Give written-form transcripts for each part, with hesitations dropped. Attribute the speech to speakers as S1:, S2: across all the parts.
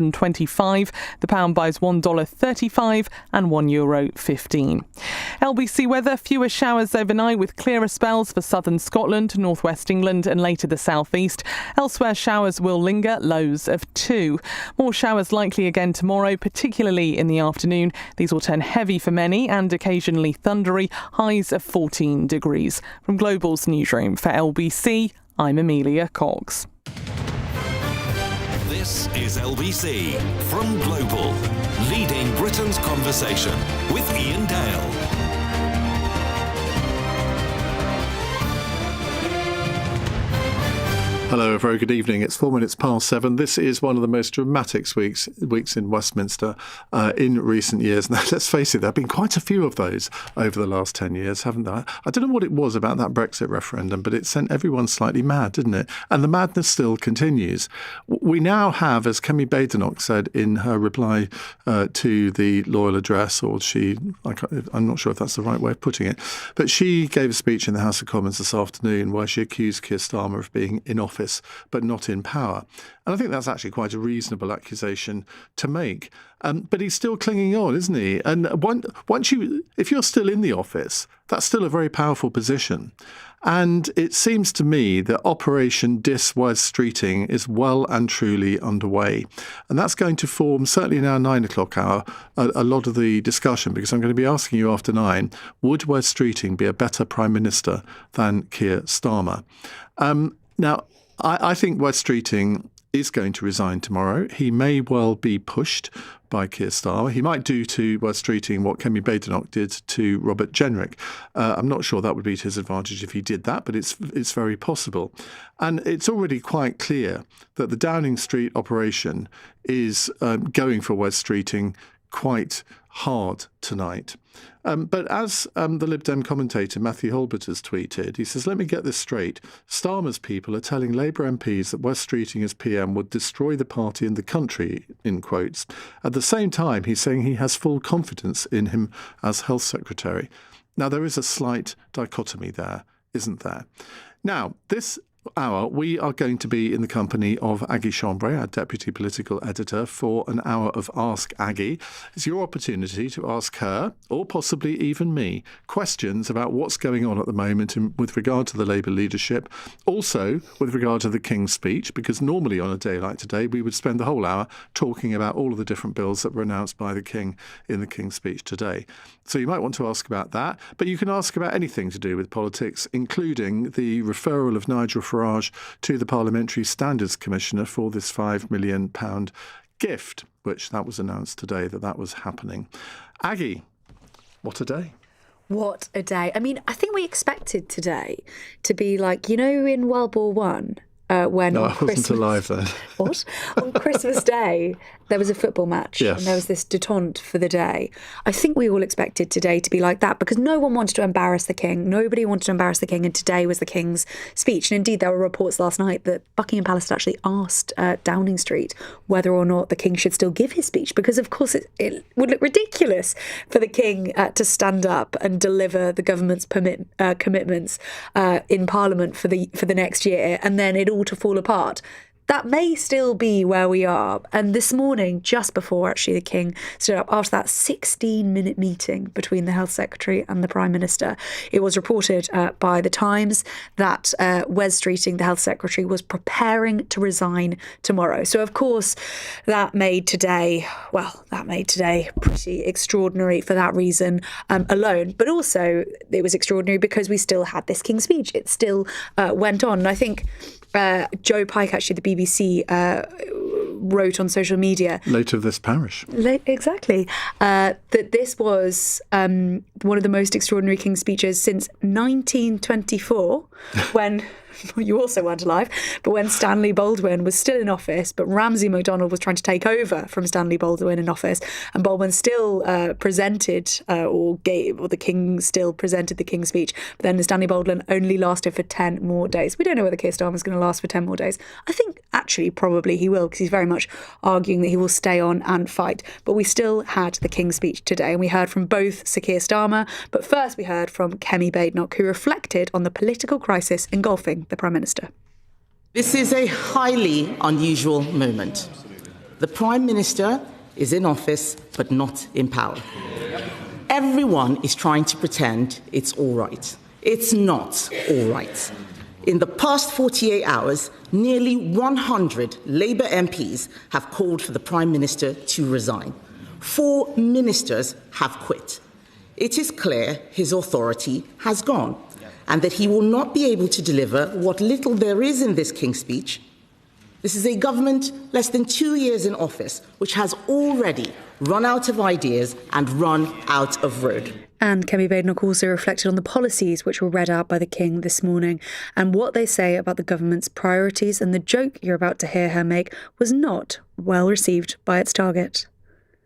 S1: $1.25. The pound buys $1.35 and €1.15. LBC weather, fewer showers overnight with clearer spells for southern Scotland, northwest England and later the southeast. Elsewhere, showers will linger, lows of 2. More showers likely again tomorrow, particularly in the afternoon. These will turn heavy for many and occasionally thundery, highs of 14 degrees. From Global's newsroom for LBC, I'm Amelia Cox.
S2: This is LBC from Global, leading Britain's conversation with Iain Dale.
S3: Hello, a very good evening. It's 4 minutes past 7. This is one of the most dramatic weeks in Westminster in recent years. Now, let's face it, there have been quite a few of those over the last 10 years, haven't there? I don't know what it was about that Brexit referendum, but it sent everyone slightly mad, didn't it? And the madness still continues. We now have, as Kemi Badenoch said in her reply to the loyal address, I'm not sure if that's the right way of putting it, but she gave a speech in the House of Commons this afternoon where she accused Keir Starmer of being in office but not in power. And I think that's actually quite a reasonable accusation to make. But he's still clinging on, isn't he? And if you're still in the office, that's still a very powerful position. And it seems to me that Operation Streeting is well and truly underway. And that's going to form, certainly in our 9 o'clock hour, a lot of the discussion, because I'm going to be asking you after 9, would Streeting be a better Prime Minister than Keir Starmer? Now, I think Streeting is going to resign tomorrow. He may well be pushed by Keir Starmer. He might do to Streeting what Kemi Badenoch did to Robert Jenrick. I'm not sure that would be to his advantage if he did that, but it's very possible. And it's already quite clear that the Downing Street operation is going for Streeting quite hard tonight. But as the Lib Dem commentator Matthew Holbert has tweeted, he says, let me get this straight. Starmer's people are telling Labour MPs that Streeting as PM would destroy the party and the country, in quotes. At the same time, he's saying he has full confidence in him as Health Secretary. Now, there is a slight dichotomy there, isn't there? Now, this hour, we are going to be in the company of Aggie, our Deputy Political Editor, for an hour of Ask Aggie. It's your opportunity to ask her, or possibly even me, questions about what's going on at the moment with regard to the Labour leadership, also with regard to the King's speech, because normally on a day like today, we would spend the whole hour talking about all of the different bills that were announced by the King in the King's speech today. So you might want to ask about that, but you can ask about anything to do with politics, including the referral of Nigel Farage to the Parliamentary Standards Commissioner for this £5 million gift, which that was announced today that was happening. Aggie, what a day.
S4: What a day. I mean, I think we expected today to be like, in World War One, when
S3: no, I wasn't alive then.
S4: What? On Christmas Day, there was a football match.
S3: Yes.
S4: And there was this détente for the day. I think we all expected today to be like that because no one wanted to embarrass the King. Nobody wanted to embarrass the King, and today was the King's speech. And indeed, there were reports last night that Buckingham Palace had actually asked Downing Street whether or not the King should still give his speech, because of course it would look ridiculous for the King to stand up and deliver the government's commitments in Parliament for the next year, and then it all to fall apart. That may still be where we are. And this morning, just before actually the King stood up, after that 16-minute meeting between the Health Secretary and the Prime Minister, it was reported by The Times that Streeting, the Health Secretary, was preparing to resign tomorrow. So, of course, that made today pretty extraordinary for that reason alone. But also, it was extraordinary because we still had this King's speech. It still went on. And I think Joe Pike, actually, the BBC, wrote on social media
S3: late of this parish.
S4: Exactly. That this was one of the most extraordinary King's speeches since 1924, when you also weren't alive, but when Stanley Baldwin was still in office, but Ramsay MacDonald was trying to take over from Stanley Baldwin in office, and Baldwin still presented, the King still presented the King's speech, but then Stanley Baldwin only lasted for 10 more days. We don't know whether Keir Starmer's going to last for 10 more days. I think actually probably he will, because he's very much arguing that he will stay on and fight. But we still had the King's speech today, and we heard from both Sir Keir Starmer, but first we heard from Kemi Badenoch, who reflected on the political crisis engulfing the Prime Minister.
S5: This is a highly unusual moment. The Prime Minister is in office, but not in power. Everyone is trying to pretend it's all right. It's not all right. In the past 48 hours, nearly 100 Labour MPs have called for the Prime Minister to resign. 4 ministers have quit. It is clear his authority has gone, and that he will not be able to deliver what little there is in this King's Speech. This is a government less than 2 years in office, which has already run out of ideas and run out of road.
S4: And Kemi Badenoch also reflected on the policies which were read out by the King this morning and what they say about the government's priorities, and the joke you're about to hear her make was not well received by its target.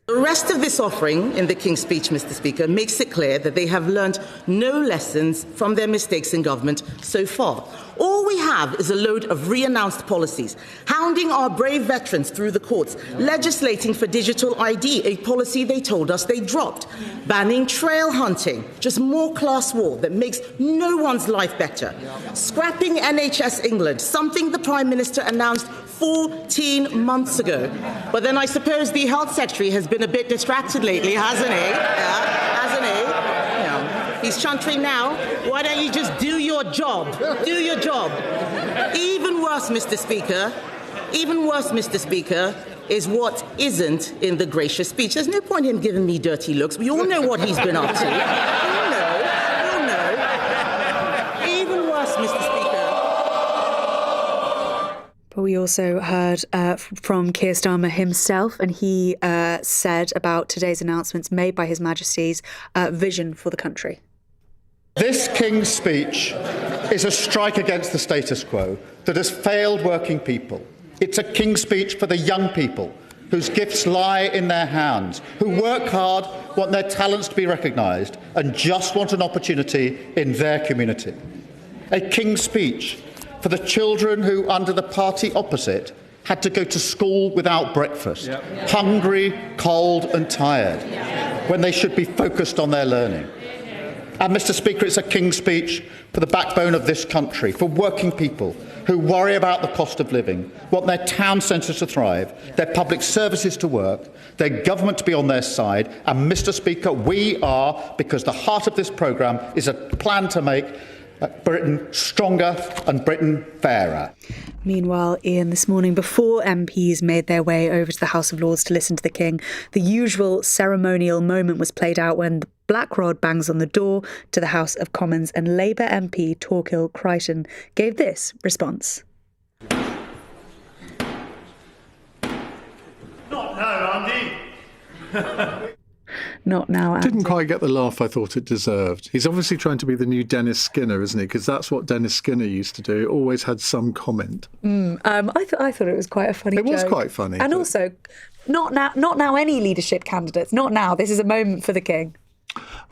S5: The rest of this offering in the King's Speech, Mr. Speaker, makes it clear that they have learnt no lessons from their mistakes in government so far. All we have is a load of re-announced policies, hounding our brave veterans through the courts, legislating for digital ID, a policy they told us they dropped, banning trail hunting, just more class war that makes no one's life better, scrapping NHS England, something the Prime Minister announced 14 months ago. But then I suppose the Health Secretary has been a bit distracted lately, hasn't he? Yeah, hasn't he? Yeah. He's chuntering now. Why don't you just do your job? Do your job. Even worse, Mr. Speaker, is what isn't in the gracious speech. There's no point in giving me dirty looks. We all know what he's been up to. We all know. Even worse, Mr. Speaker.
S4: But we also heard from Keir Starmer himself, and he said about today's announcements made by His Majesty's vision for the country.
S6: This King's Speech is a strike against the status quo that has failed working people. It's a King's Speech for the young people whose gifts lie in their hands, who work hard, want their talents to be recognised, and just want an opportunity in their community. A King's Speech for the children who, under the party opposite, had to go to school without breakfast, hungry, cold and tired, when they should be focused on their learning. And, Mr. Speaker, it's a King's Speech for the backbone of this country, for working people who worry about the cost of living, want their town centres to thrive, their public services to work, their government to be on their side. And, Mr. Speaker, we are, because the heart of this programme is a plan to make Britain stronger and Britain fairer.
S4: Meanwhile, Iain, this morning, before MPs made their way over to the House of Lords to listen to the King, the usual ceremonial moment was played out when the black rod bangs on the door to the House of Commons, and Labour MP Torquil Crichton gave this response.
S7: Not now, Andy.
S4: Not now, Andy.
S3: Didn't quite get the laugh I thought it deserved. He's obviously trying to be the new Dennis Skinner, isn't he? Because that's what Dennis Skinner used to do. Always had some comment.
S4: I thought it was quite a funny joke.
S3: It was quite funny.
S4: And also, not now any leadership candidates. Not now. This is a moment for the King.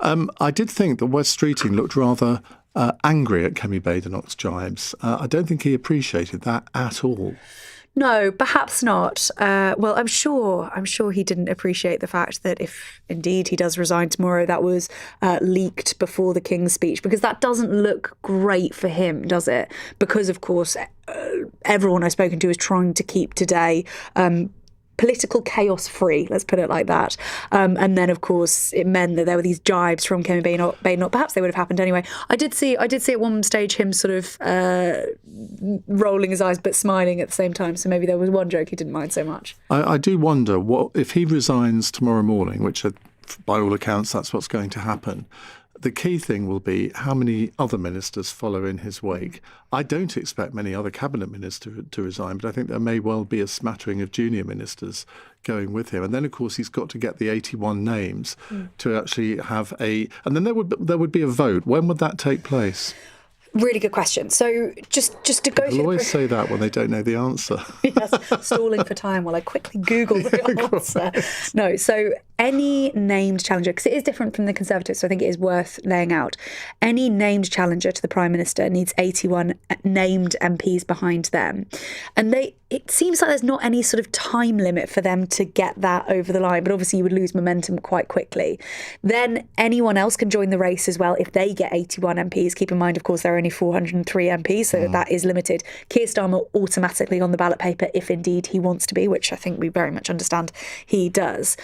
S3: I did think that West Streeting looked rather angry at Kemi Badenoch's jibes. I don't think he appreciated that at all.
S4: No, perhaps not. Well, I'm sure he didn't appreciate the fact that if indeed he does resign tomorrow, that was leaked before the King's Speech, because that doesn't look great for him, does it? Because, of course, everyone I've spoken to is trying to keep today political chaos free, let's put it like that. And then, of course, it meant that there were these jibes from Kemi Badenoch. Perhaps they would have happened anyway. I did see at one stage him sort of rolling his eyes but smiling at the same time. So maybe there was one joke he didn't mind so much.
S3: I do wonder what if he resigns tomorrow morning, which by all accounts that's what's going to happen. The key thing will be how many other ministers follow in his wake. I don't expect many other cabinet ministers to resign, but I think there may well be a smattering of junior ministers going with him. And then, of course, he's got to get the 81 names to actually have a... And then there would be a vote. When would that take place?
S4: Really good question. So just to go through...
S3: They'll always say that when they don't know the answer.
S4: Yes, stalling for time while I quickly Google the answer. No, so any named challenger, because it is different from the Conservatives, so I think it is worth laying out. Any named challenger to the Prime Minister needs 81 named MPs behind them. And it seems like there's not any sort of time limit for them to get that over the line, but obviously you would lose momentum quite quickly. Then anyone else can join the race as well if they get 81 MPs. Keep in mind, of course, there are only 403 MPs, so that is limited. Keir Starmer automatically on the ballot paper if indeed he wants to be, which I think we very much understand he does.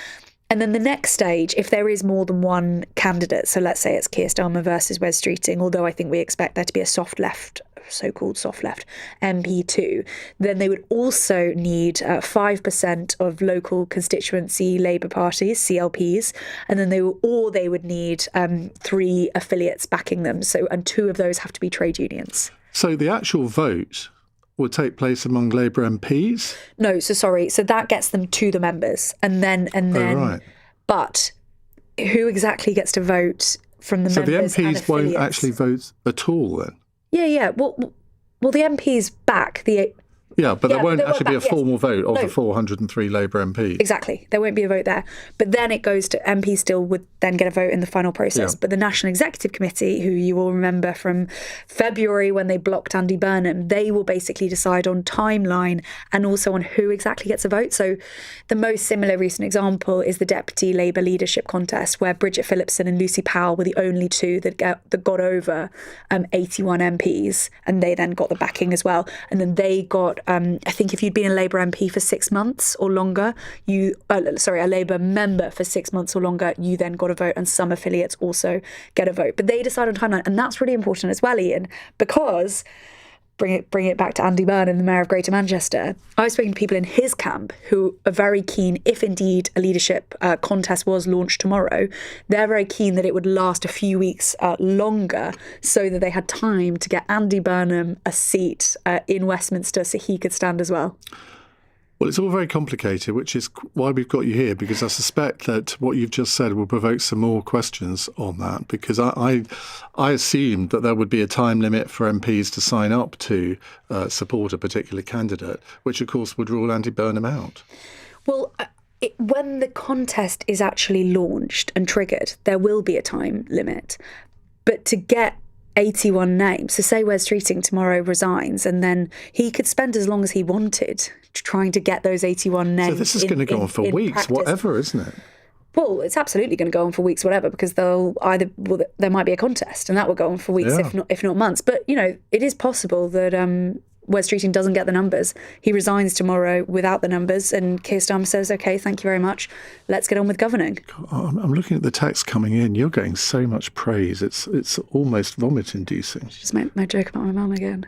S4: And then the next stage, if there is more than one candidate, so let's say it's Keir Starmer versus Wes Streeting, although I think we expect there to be a so-called soft left MP2, then they would also need 5% of local constituency Labour parties, CLPs, and then they would need 3 affiliates backing them. And 2 of those have to be trade unions.
S3: So the actual vote will take place among Labour MPs?
S4: No, so that gets them to the members, and then. Oh, right. But who exactly gets to vote from the members?
S3: So the MPs won't actually vote at all then?
S4: Yeah. Well, the MPs back the.
S3: Yeah, but there won't actually be a formal vote of the 403 Labour MPs.
S4: Exactly. There won't be a vote there. But then it goes to MPs still would then get a vote in the final process. Yeah. But the National Executive Committee, who you will remember from February when they blocked Andy Burnham, they will basically decide on timeline and also on who exactly gets a vote. So the most similar recent example is the Deputy Labour Leadership Contest, where Bridget Phillipson and Lucy Powell were the only 2 that got over 81 MPs, and they then got the backing as well. And then they got... I think if you'd been a Labour MP for 6 months or longer, a Labour member for 6 months or longer, you then got a vote, and some affiliates also get a vote. But they decide on timeline, and that's really important as well, Iain, because bring it back to Andy Burnham, the Mayor of Greater Manchester. I've spoken to people in his camp who are very keen, if indeed a leadership contest was launched tomorrow, they're very keen that it would last a few weeks longer so that they had time to get Andy Burnham a seat in Westminster so he could stand as well.
S3: Well, it's all very complicated, which is why we've got you here, because I suspect that what you've just said will provoke some more questions on that, because I assumed that there would be a time limit for MPs to sign up to support a particular candidate, which, of course, would rule Andy Burnham out.
S4: Well, when the contest is actually launched and triggered, there will be a time limit. But to get 81 names, so say Wes Streeting tomorrow resigns, and then he could spend as long as he wanted trying to get those 81 names.
S3: So this is going to go on for weeks,
S4: practice.
S3: Whatever, isn't it?
S4: Well, it's absolutely going to go on for weeks, whatever, because there might be a contest, and that will go on for weeks, if not months. But, it is possible that Wes Streeting doesn't get the numbers. He resigns tomorrow without the numbers, and Keir Starmer says, OK, thank you very much. Let's get on with governing.
S3: I'm looking at the text coming in. You're getting so much praise. It's almost vomit-inducing.
S4: Just my joke about my mum again.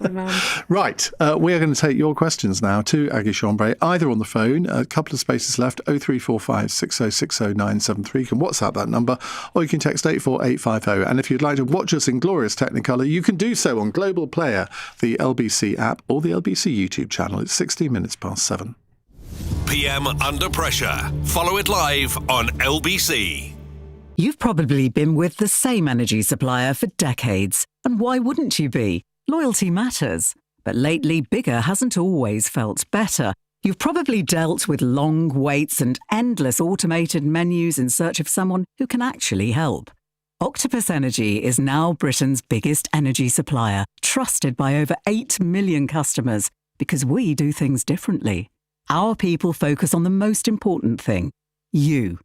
S4: My mum.
S3: Right. We are going to take your questions now to Aggie Chambray, either on the phone, a couple of spaces left, 0345 6060 973. You can WhatsApp that number, or you can text 84850. And if you'd like to watch us in glorious Technicolor, you can do so on Global Player, the LBC app, or the LBC YouTube channel. It's 16 minutes past 7.
S2: PM Under Pressure. Follow it live on LBC.
S8: You've probably been with the same energy supplier for decades. And why wouldn't you be? Loyalty matters. But lately, bigger hasn't always felt better. You've probably dealt with long waits and endless automated menus in search of someone who can actually help. Octopus Energy is now Britain's biggest energy supplier, trusted by over 8 million customers, because we do things differently. Our people focus on the most important thing, you.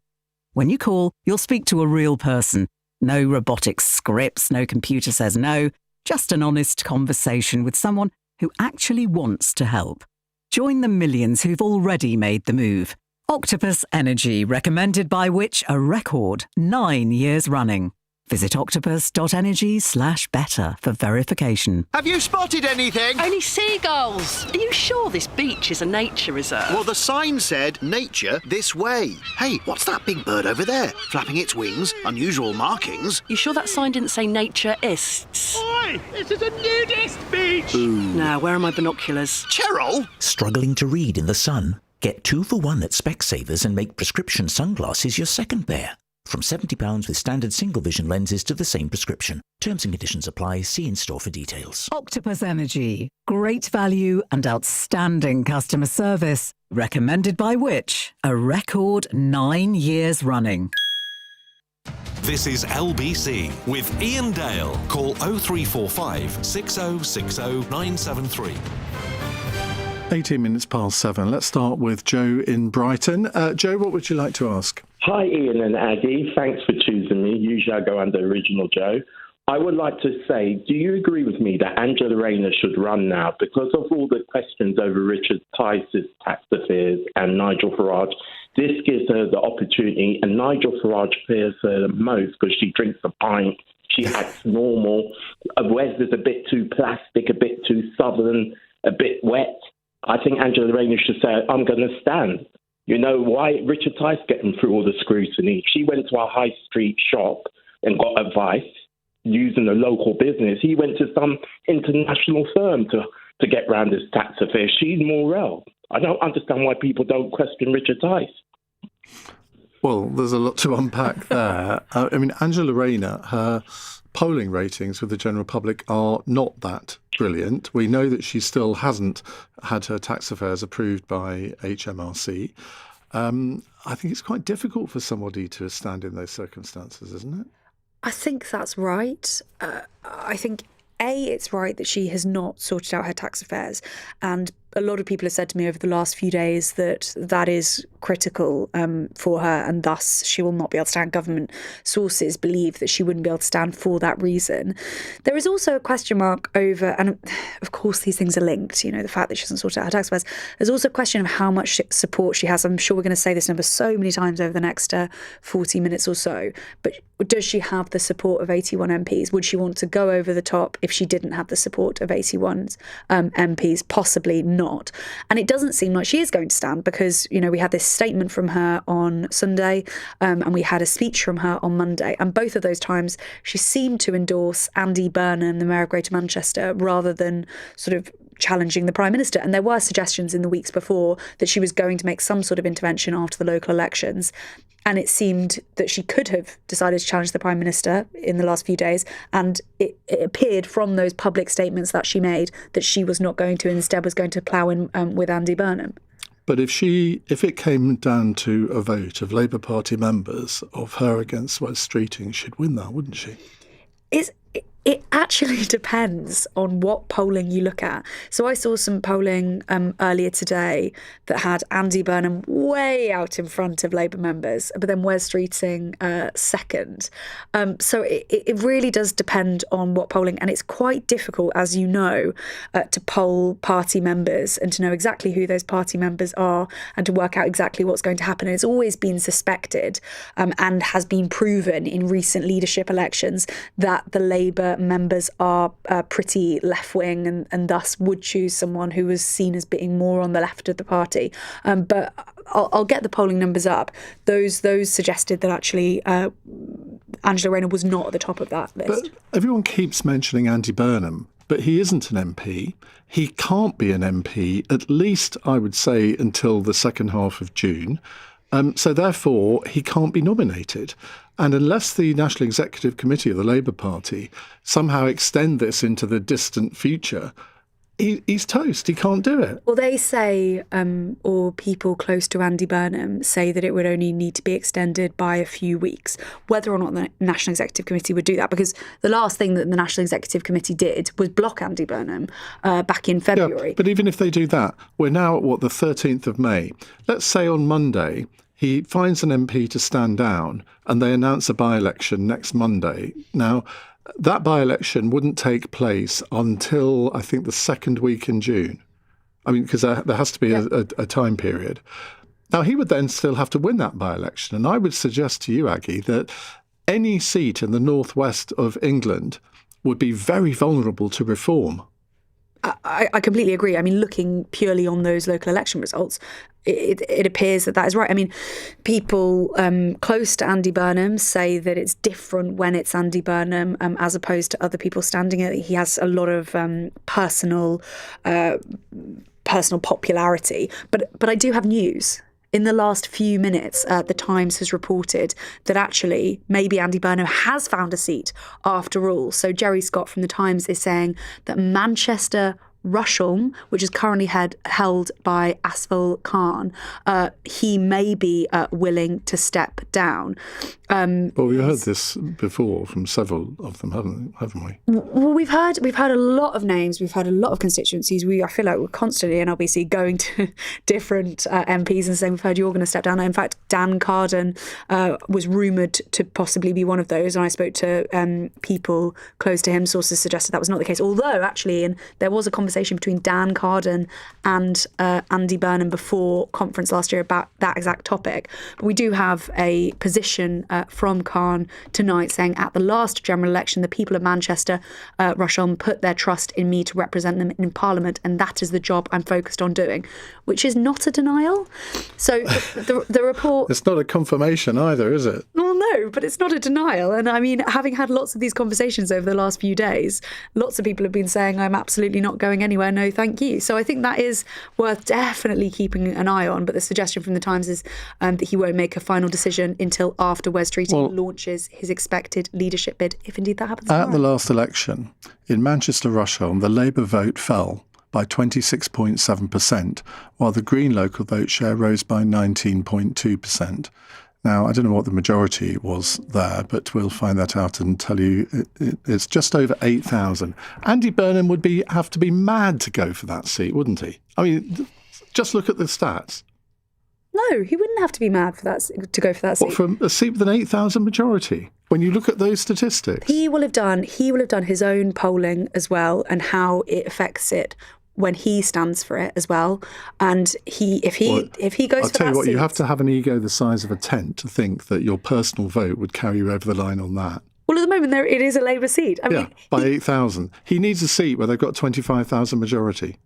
S8: When you call, you'll speak to a real person. No robotic scripts, no computer says no, just an honest conversation with someone who actually wants to help. Join the millions who've already made the move. Octopus Energy, recommended by which a record 9 years running. Visit octopus.energy/better for verification.
S9: Have you spotted anything?
S10: Only seagulls. Are you sure this beach is a nature reserve?
S9: Well, the sign said, nature this way. Hey, what's that big bird over there? Flapping its wings, unusual markings.
S10: You sure that sign didn't say naturists?
S7: Oi! This is a nudist beach!
S9: Ooh.
S10: Now, where are my binoculars?
S9: Cheryl?
S11: Struggling to read in the sun? Get 2 for 1 at Specsavers and make prescription sunglasses your second pair. From £70 with standard single vision lenses to the same prescription. Terms and conditions apply. See in store for details.
S8: Octopus Energy. Great value and outstanding customer service. Recommended by which? A record 9 years running.
S2: This is LBC with Iain Dale. Call 0345 6060 973.
S3: 18 minutes past 7. Let's start with Joe in Brighton. Joe, what would you like to ask?
S12: Hi, Iain and Aggie. Thanks for choosing me. Usually I go under Original Joe. I would like to say, do you agree with me that Angela Rayner should run now because of all the questions over Richard Tice's tax affairs and Nigel Farage? This gives her the opportunity, and Nigel Farage fears her the most because she drinks a pint, she acts normal, Wes is a bit too plastic, a bit too southern, a bit wet. I think Angela Rayner should say, I'm going to stand. You know, why Richard Tice getting through all the scrutiny? She went to a high street shop and got advice using a local business. He went to some international firm to get round his tax affairs. She's Mayoral. I don't understand why people don't question Richard Tice.
S3: Well, there's a lot to unpack there. I mean, Angela Rayner, her polling ratings with the general public are not that brilliant. We know that she still hasn't had her tax affairs approved by HMRC. I think it's quite difficult for somebody to stand in those circumstances, isn't it?
S4: I think that's right. I think, it's right that she has not sorted out her tax affairs. And a lot of people have said to me over the last few days that that is critical for her, and thus she will not be able to stand. Government sources believe that she wouldn't be able to stand for that reason. There is also a question mark over, and of course these things are linked, you know, the fact that she hasn't sorted out her tax affairs. There's also a question of how much support she has. I'm sure we're going to say this number so many times over the next 40 minutes or so, but does she have the support of 81 MPs? Would she want to go over the top if she didn't have the support of 81 MPs? Possibly not. And it doesn't seem like she is going to stand because, you know, we had this statement from her on Sunday and we had a speech from her on Monday. And both of those times she seemed to endorse Andy Burnham, the Mayor of Greater Manchester, rather than sort of challenging the Prime Minister. And there were suggestions in the weeks before that she was going to make some sort of intervention after the local elections. And it seemed that she could have decided to challenge the Prime Minister in the last few days. And it appeared from those public statements that she made that she was not going to, instead was going to plough in with Andy Burnham.
S3: But if it came down to a vote of Labour Party members of her against Wes Streeting, she'd win that, wouldn't she?
S4: It actually depends on what polling you look at. So I saw some polling earlier today that had Andy Burnham way out in front of Labour members, but then Wes Streeting second. So it really does depend on what polling, and it's quite difficult, as you know, to poll party members and to know exactly who those party members are and to work out exactly what's going to happen. And it's always been suspected and has been proven in recent leadership elections that the Labour members are pretty left-wing and thus would choose someone who was seen as being more on the left of the party. But I'll get the polling numbers up. Those suggested that actually Angela Rayner was not at the top of that list.
S3: But everyone keeps mentioning Andy Burnham, but he isn't an MP. He can't be an MP, at least, I would say, until the second half of June. So therefore, he can't be nominated. And unless the National Executive Committee of the Labour Party somehow extend this into the distant future, he's toast. He can't do it.
S4: Well, they say, or people close to Andy Burnham say that it would only need to be extended by a few weeks. Whether or not the National Executive Committee would do that, because the last thing that the National Executive Committee did was block Andy Burnham back in February.
S3: Yeah, but even if they do that, we're now at, the 13th of May. Let's say on Monday he finds an MP to stand down and they announce a by-election next Monday. Now, that by-election wouldn't take place until, I think, the second week in June. I mean, because there has to be a time period. Now, he would then still have to win that by-election. And I would suggest to you, Aggie, that any seat in the northwest of England would be very vulnerable to reform.
S4: I completely agree. I mean, looking purely on those local election results, it appears that is right. I mean, people close to Andy Burnham say that it's different when it's Andy Burnham as opposed to other people standing it. He has a lot of personal popularity. But I do have news. in the last few minutes, the Times has reported that actually maybe Andy Burnham has found a seat after all. So Jerry Scott from the Times is saying that Manchester Rusholme, which is currently held by Asfal Khan, he may be willing to step down.
S3: Well, we've heard this before from several of them, haven't we?
S4: Well, we've heard a lot of names. We've heard a lot of constituencies. I feel like we're constantly in LBC going to different MPs and saying, we've heard you're going to step down. In fact, Dan Carden was rumoured to possibly be one of those. And I spoke to people close to him. Sources suggested that was not the case. Although, actually, there was a conversation between Dan Carden and Andy Burnham before conference last year about that exact topic. But we do have a position from Khan tonight saying, at the last general election, the people of Manchester, Rusholme, put their trust in me to represent them in Parliament, and that is the job I'm focused on doing, which is not a denial. So the report...
S3: It's not a confirmation either, is it?
S4: Well, no, but it's not a denial. And I mean, having had lots of these conversations over the last few days, lots of people have been saying, I'm absolutely not going anywhere, no thank you. So I think that is worth definitely keeping an eye on. But the suggestion from the Times is that he won't make a final decision until after Wes Streeting launches his expected leadership bid, if indeed that happens tomorrow.
S3: At the last election, in Manchester Rusholme, the Labour vote fell by 26.7%, while the Green local vote share rose by 19.2%. Now, I don't know what the majority was there, but we'll find that out and tell you it's just over 8,000. Andy Burnham would have to be mad to go for that seat, wouldn't he? I mean, just look at the stats.
S4: No, he wouldn't have to be mad to go for that seat.
S3: What, from a seat with an 8,000 majority? When you look at those statistics,
S4: he will have done his own polling as well, and how it affects it when he stands for it as well. And if he goes for that seat...
S3: I'll tell you what, you have to have an ego the size of a tent to think that your personal vote would carry you over the line on that.
S4: Well, at the moment, it is a Labour seat. I mean,
S3: by 8,000. He needs a seat where they've got 25,000 majority.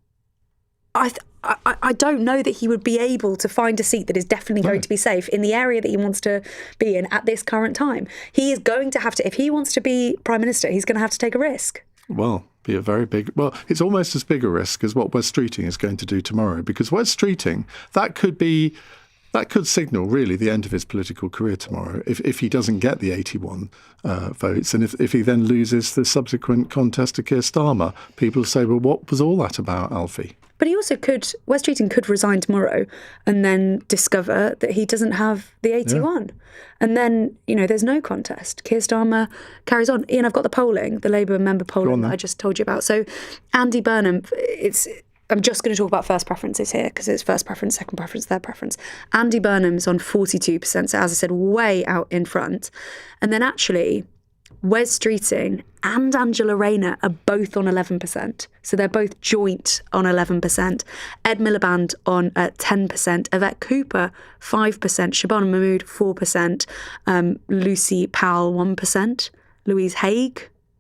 S4: I don't know that he would be able to find a seat that is definitely going to be safe in the area that he wants to be in at this current time. He is going to have to, if he wants to be Prime Minister, he's going to have to take a risk.
S3: Well, be a very big... Well, it's almost as big a risk as what Wes Streeting is going to do tomorrow, because Wes Streeting, that could signal really the end of his political career tomorrow if he doesn't get the 81 votes, and if he then loses the subsequent contest to Keir Starmer. People say, well, what was all that about, Alfie?
S4: But he also Wes Streeting could resign tomorrow and then discover that he doesn't have the 81. Yeah. And then, there's no contest. Keir Starmer carries on. Ian, I've got the polling, the Labour member polling that I just told you about. So Andy Burnham, I'm just going to talk about first preferences here because it's first preference, second preference, third preference. Andy Burnham's on 42%, so as I said, way out in front. And then actually, Wes Streeting and Angela Rayner are both on 11%. So they're both joint on 11%. Ed Miliband on 10%. Yvette Cooper, 5%. Shabana Mahmood, 4%. Lucy Powell, 1%. Louise Haigh,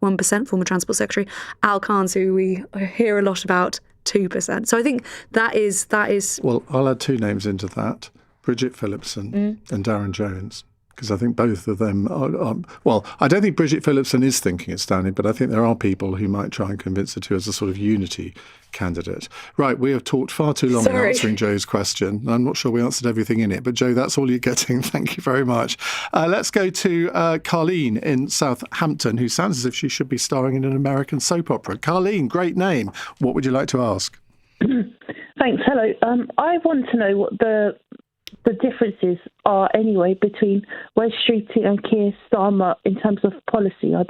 S4: 1%, former Transport Secretary. Al Khan's, who we hear a lot about, 2%. So I think that is...
S3: Well, I'll add two names into that. Bridget Phillipson and Darren Jones. Because I think both of them are... Well, I don't think Bridget Phillipson is thinking of standing, but I think there are people who might try and convince her to as a sort of unity candidate. Right, we have talked far too long in answering Joe's question. I'm not sure we answered everything in it, but Joe, that's all you're getting. Thank you very much. Let's go to Carleen in Southampton, who sounds as if she should be starring in an American soap opera. Carleen, great name. What would you like to ask?
S13: Thanks. Hello. I want to know what the differences are anyway between Wes Streeting and Keir Starmer in terms of policy. I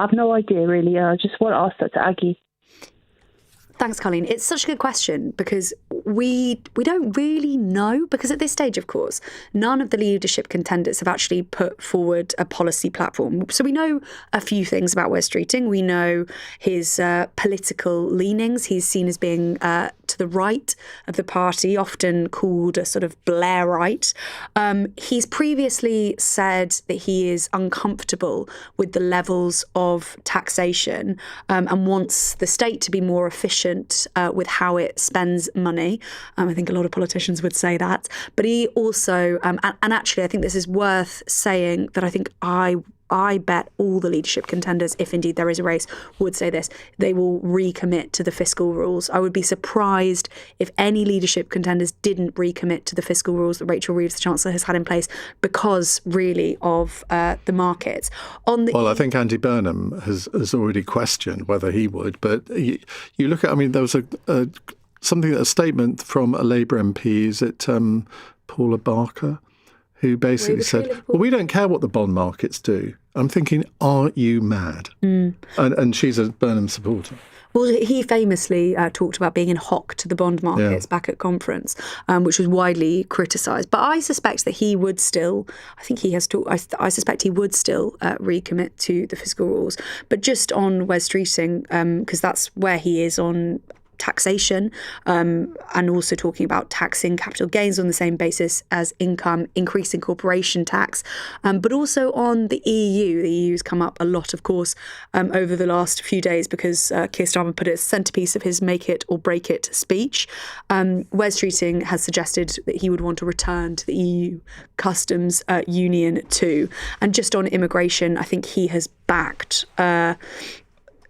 S13: have no idea really. I just want to ask that to Aggie.
S4: Thanks, Colleen. It's such a good question because we don't really know, because at this stage, of course, none of the leadership contenders have actually put forward a policy platform. So we know a few things about Wes Streeting. We know his political leanings. He's seen as being to the right of the party, often called a sort of Blairite. He's previously said that he is uncomfortable with the levels of taxation and wants the state to be more efficient with how it spends money. I think a lot of politicians would say that. But he also, and actually I think this is worth saying, that I think I I bet all the leadership contenders, if indeed there is a race, would say this: they will recommit to the fiscal rules. I would be surprised if any leadership contenders didn't recommit to the fiscal rules that Rachel Reeves, the Chancellor, has had in place because, really, of the markets.
S3: I think Andy Burnham has already questioned whether he would. But you look at, there was a statement from a Labour MP, is it Paula Barker, who basically said, well, we don't care what the bond markets do. I'm thinking, are you mad? And she's a Burnham supporter.
S4: Well, he famously talked about being in hock to the bond markets back at conference, which was widely criticised. But I suspect that he would still, I suspect he would still recommit to the fiscal rules. But just on Wes Streeting, because that's where he is on taxation, and also talking about taxing capital gains on the same basis as income, increasing corporation tax, but also on the EU. The EU's come up a lot, of course, over the last few days because Keir Starmer put it as centrepiece of his make it or break it speech. Wes Streeting has suggested that he would want to return to the EU customs union too. And just on immigration, I think he has backed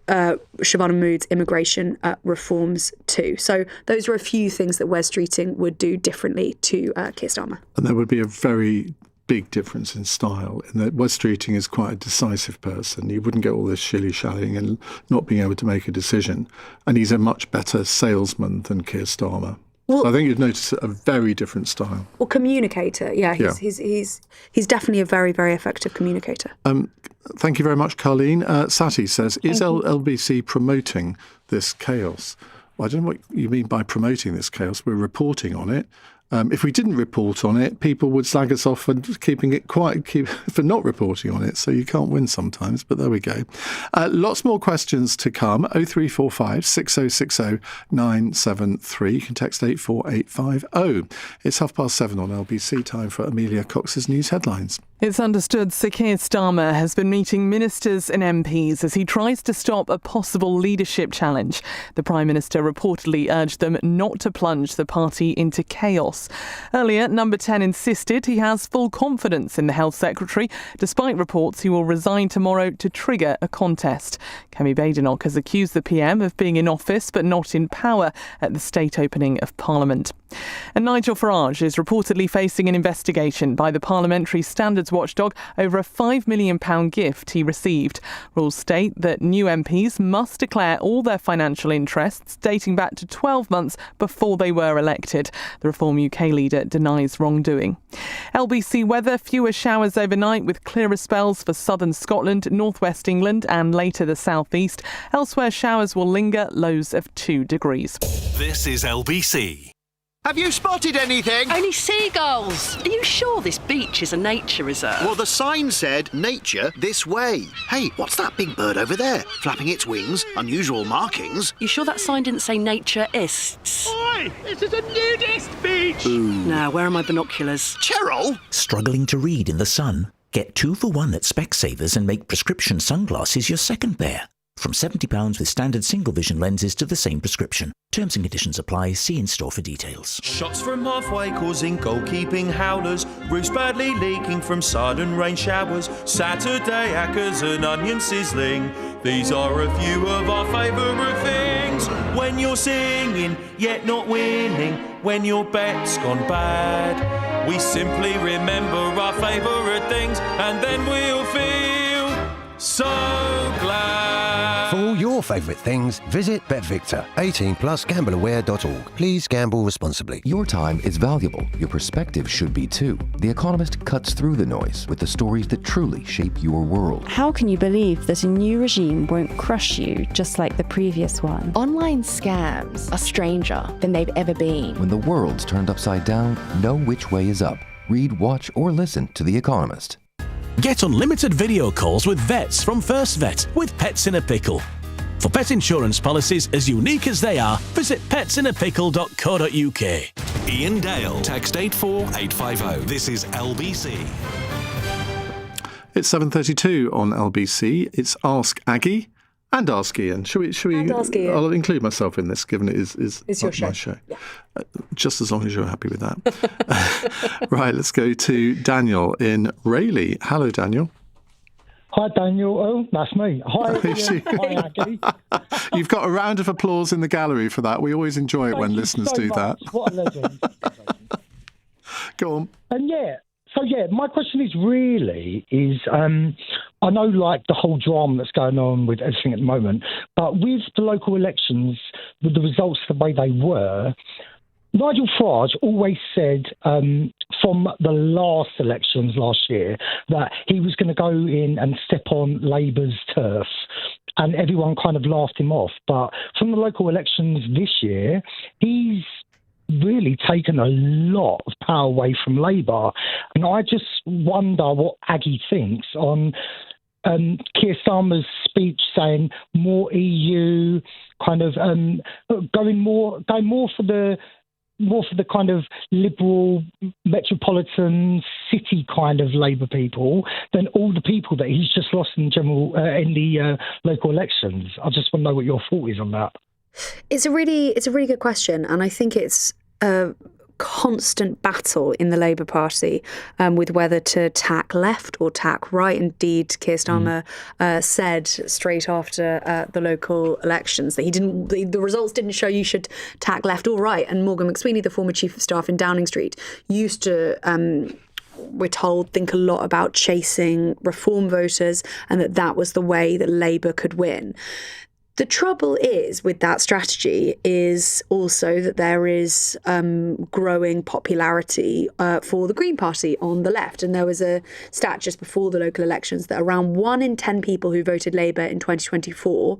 S4: Siobhan Mahmood's immigration reforms too. So those are a few things that Wes Streeting would do differently to Keir Starmer.
S3: And there would be a very big difference in style in that Wes Streeting is quite a decisive person. He wouldn't get all this shilly-shallying and not being able to make a decision. And he's a much better salesman than Keir Starmer. Well, I think you'd notice a very different style.
S4: Well, communicator, he's definitely a very, very effective communicator.
S3: Thank you very much, Carleen. Sati says, is LBC promoting this chaos? Well, I don't know what you mean by promoting this chaos. We're reporting on it. If we didn't report on it, people would slag us off for keeping it quiet, for not reporting on it. So you can't win sometimes, but there we go. Lots more questions to come. 0345 6060 973. You can text 84850. It's 7:30 on LBC. Time for Amelia Cox's news headlines.
S1: It's understood Sir Keir Starmer has been meeting ministers and MPs as he tries to stop a possible leadership challenge. The Prime Minister reportedly urged them not to plunge the party into chaos. Earlier, Number 10 insisted he has full confidence in the Health Secretary, despite reports he will resign tomorrow to trigger a contest. Kemi Badenoch has accused the PM of being in office but not in power at the state opening of Parliament. And Nigel Farage is reportedly facing an investigation by the Parliamentary Standards Watchdog over a £5 million gift he received. Rules state that new MPs must declare all their financial interests dating back to 12 months before they were elected. The Reform UK leader denies wrongdoing. LBC weather, fewer showers overnight with clearer spells for southern Scotland, northwest England and later the southeast. Elsewhere, showers will linger, lows of 2 degrees.
S2: This is LBC.
S9: Have you spotted anything?
S10: Only seagulls. Are you sure this beach is a nature reserve?
S9: Well, the sign said, nature this way. Hey, what's that big bird over there? Flapping its wings, unusual markings.
S10: You sure that sign didn't say naturists?
S7: Oi! This is a nudist beach!
S10: Ooh. Now, where are my binoculars?
S9: Cheryl!
S11: Struggling to read in the sun? Get 2 for 1 at Specsavers and make prescription sunglasses your second pair. From £70 with standard single vision lenses to the same prescription. Terms and conditions apply. See in store for details.
S14: Shots from halfway causing goalkeeping howlers. Roofs badly leaking from sudden rain showers. Saturday hackers and onion sizzling. These are a few of our favourite things. When you're singing, yet not winning. When your bet's gone bad. We simply remember our favourite things. And then we'll feel so glad.
S15: For all your favourite things, visit BetVictor. 18+ gambleaware.org. Please gamble responsibly.
S16: Your time is valuable. Your perspective should be too. The Economist cuts through the noise with the stories that truly shape your world.
S17: How can you believe that a new regime won't crush you just like the previous one?
S18: Online scams are stranger than they've ever been.
S16: When the world's turned upside down, know which way is up. Read, watch, or listen to The Economist.
S19: Get unlimited video calls with vets from First Vet with Pets in a Pickle. For pet insurance policies as unique as they are, visit petsinapickle.co.uk.
S2: Iain Dale, text 84850. This is LBC.
S3: It's 7:32 on LBC. It's Ask Aggie and Ask Iain. Should we?
S4: Ask Iain.
S3: I'll include myself in this, given it is
S4: it's your
S3: my
S4: show. Yeah.
S3: Just as long as you're happy with that. Right, let's go to Daniel in Rayleigh. Hello, Daniel.
S20: Hi, Daniel. Oh, that's me. Hi, Ian. Hi, Aggie.
S3: You've got a round of applause in the gallery for that. We always enjoy it when listeners do that.
S20: What a legend.
S3: Go on.
S20: And my question is I know like the whole drama that's going on with everything at the moment, but with the local elections, with the results the way they were, Nigel Farage always said from the last elections last year that he was going to go in and step on Labour's turf, and everyone kind of laughed him off. But from the local elections this year, he's really taken a lot of power away from Labour. And I just wonder what Aggie thinks on Keir Starmer's speech saying more EU, kind of going more for the kind of liberal metropolitan city kind of Labour people than all the people that he's just lost in the local elections. I just want to know what your thought is on that.
S4: It's a really good question, and I think it's a constant battle in the Labour Party with whether to tack left or tack right. Indeed, Keir Starmer said straight after the local elections that the results didn't show you should tack left or right. And Morgan McSweeney, the former chief of staff in Downing Street, used to we're told, think a lot about chasing reform voters, and that was the way that Labour could win. The trouble is with that strategy is also that there is growing popularity for the Green Party on the left. And there was a stat just before the local elections that around 1 in 10 people who voted Labour in 2024,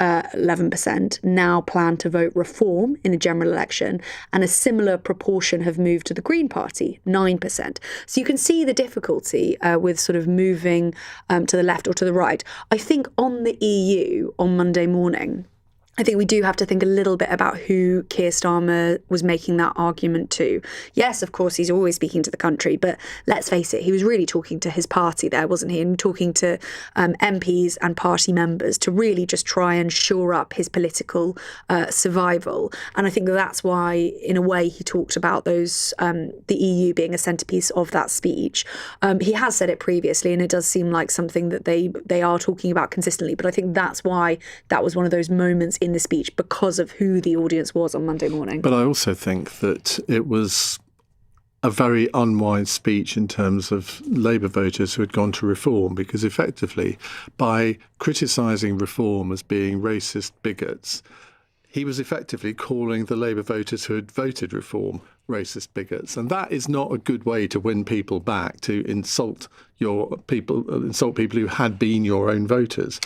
S4: 11%, now plan to vote Reform in a general election, and a similar proportion have moved to the Green Party, 9%. So you can see the difficulty with sort of moving to the left or to the right. I think on the EU on Monday morning, I think we do have to think a little bit about who Keir Starmer was making that argument to. Yes, of course, he's always speaking to the country, but let's face it, he was really talking to his party there, wasn't he? And talking to MPs and party members to really just try and shore up his political survival. And I think that's why, in a way, he talked about those the EU being a centrepiece of that speech. He has said it previously, and it does seem like something that they are talking about consistently. But I think that's why that was one of those moments in the speech, because of who the audience was on Monday morning.
S3: But I also think that it was a very unwise speech in terms of Labour voters who had gone to Reform, because effectively, by criticising Reform as being racist bigots, he was effectively calling the Labour voters who had voted Reform racist bigots. And that is not a good way to win people back, to insult people who had been your own voters.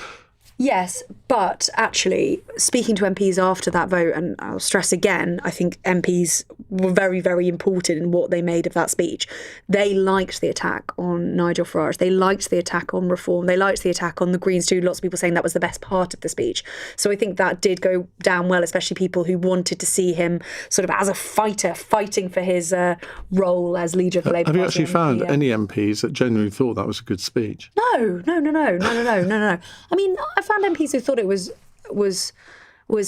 S4: Yes, but actually, speaking to MPs after that vote, and I'll stress again, I think MPs were very, very important in what they made of that speech. They liked the attack on Nigel Farage. They liked the attack on Reform. They liked the attack on the Greens too. Lots of people saying that was the best part of the speech. So I think that did go down well, especially people who wanted to see him sort of as a fighter, fighting for his role as leader of the Labour Party.
S3: Have you actually found any MPs that genuinely thought that was a good speech?
S4: No. I mean, I found MPs who thought it was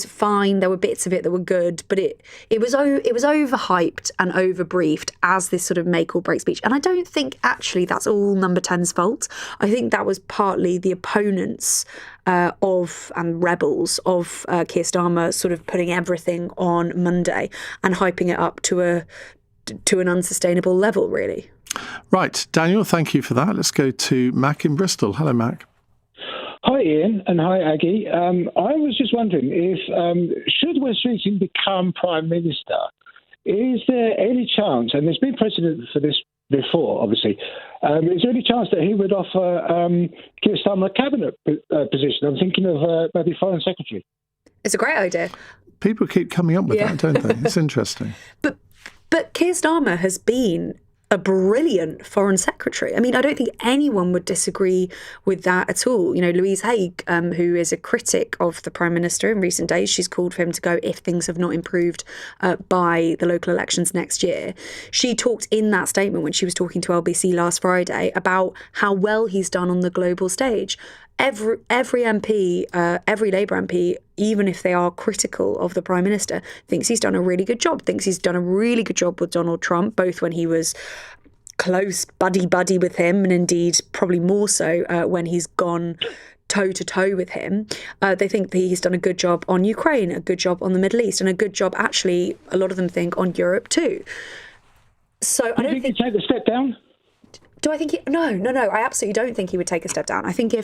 S4: fine. There were bits of it that were good, but it was overhyped and overbriefed as this sort of make or break speech. And I don't think actually that's all Number 10's fault. I think that was partly the opponents and rebels of Keir Starmer sort of putting everything on Monday and hyping it up to an unsustainable level, really.
S3: Right, Daniel, thank you for that. Let's go to Mac in Bristol. Hello, Mac.
S21: Hi, Ian, and hi, Aggie. I was just wondering if, should West Streeting become Prime Minister, is there any chance, and there's been precedent for this before, obviously, is there any chance that he would offer Keir Starmer a cabinet position? I'm thinking of maybe Foreign Secretary.
S4: It's a great idea.
S3: People keep coming up with that, don't they? It's interesting.
S4: But Keir Starmer has been a brilliant foreign secretary. I mean, I don't think anyone would disagree with that at all. You know, Louise Haigh, who is a critic of the Prime Minister in recent days, she's called for him to go if things have not improved by the local elections next year. She talked in that statement when she was talking to LBC last Friday about how well he's done on the global stage. Every MP, every Labour MP, even if they are critical of the Prime Minister, thinks he's done a really good job, thinks he's done a really good job with Donald Trump, both when he was close buddy with him, and indeed probably more so when he's gone toe-to-toe with him. They think that he's done a good job on Ukraine, a good job on the Middle East, and a good job, actually, a lot of them think, on Europe too. So I don't think
S21: he'd take the step down?
S4: Do I think no, I absolutely don't think he would take a step down. I think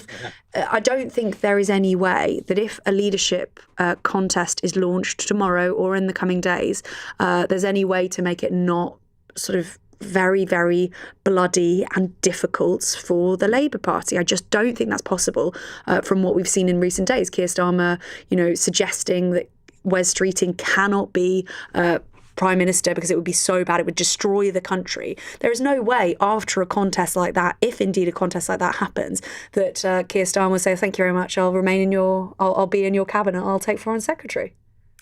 S4: I don't think there is any way that if a leadership contest is launched tomorrow or in the coming days, there's any way to make it not sort of very, very bloody and difficult for the Labour Party. I just don't think that's possible from what we've seen in recent days. Keir Starmer, suggesting that Wes Streeting cannot be Prime Minister because it would be so bad, it would destroy the country. There is no way after a contest like that, if indeed a contest like that happens, that Keir Starmer will say, thank you very much, I'll be in your cabinet, I'll take Foreign Secretary.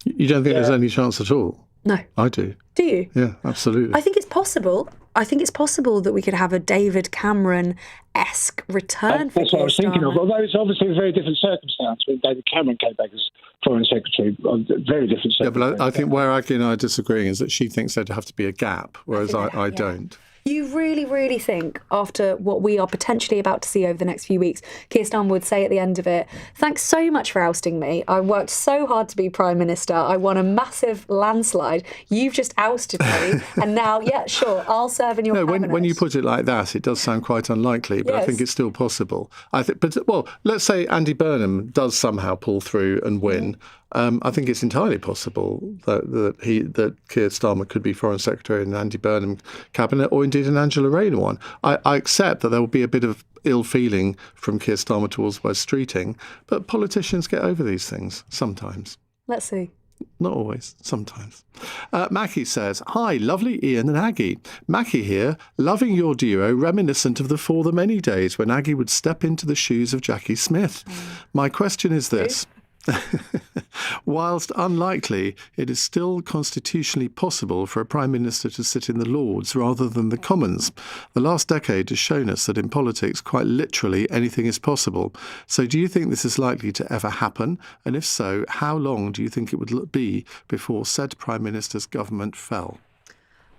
S3: You don't think there's any chance at all?
S4: No.
S3: I do.
S4: Do you?
S3: Yeah, absolutely.
S4: I think it's possible. I think it's possible that we could have a David Cameron-esque return for
S21: That's what I was thinking of.
S4: Starmer.
S21: Although it's obviously a very different circumstance when David Cameron came back as Foreign Secretary. Very different circumstance.
S3: Yeah, but I think where Aggie and I are disagreeing is that she thinks there'd have to be a gap, whereas I don't.
S4: You really, really think, after what we are potentially about to see over the next few weeks, Keir Starmer would say at the end of it, thanks so much for ousting me. I worked so hard to be Prime Minister. I won a massive landslide. You've just ousted me. And now, yeah, sure, I'll serve in your cabinet.
S3: When you put it like that, it does sound quite unlikely, but I think it's still possible. Let's say Andy Burnham does somehow pull through and win. I think it's entirely possible that Keir Starmer could be Foreign Secretary in an Andy Burnham cabinet, or indeed an Angela Rayner one. I accept that there will be a bit of ill feeling from Keir Starmer towards Wes Streeting, but politicians get over these things sometimes.
S4: Let's see.
S3: Not always, sometimes. Mackie says, hi, lovely Ian and Aggie. Mackie here, loving your duo, reminiscent of the For the Many days when Aggie would step into the shoes of Jackie Smith. My question is this. Whilst unlikely, it is still constitutionally possible for a Prime Minister to sit in the Lords rather than the Commons. The last decade has shown us that in politics, quite literally, anything is possible. So do you think this is likely to ever happen? And if so, how long do you think it would be before said Prime Minister's government fell?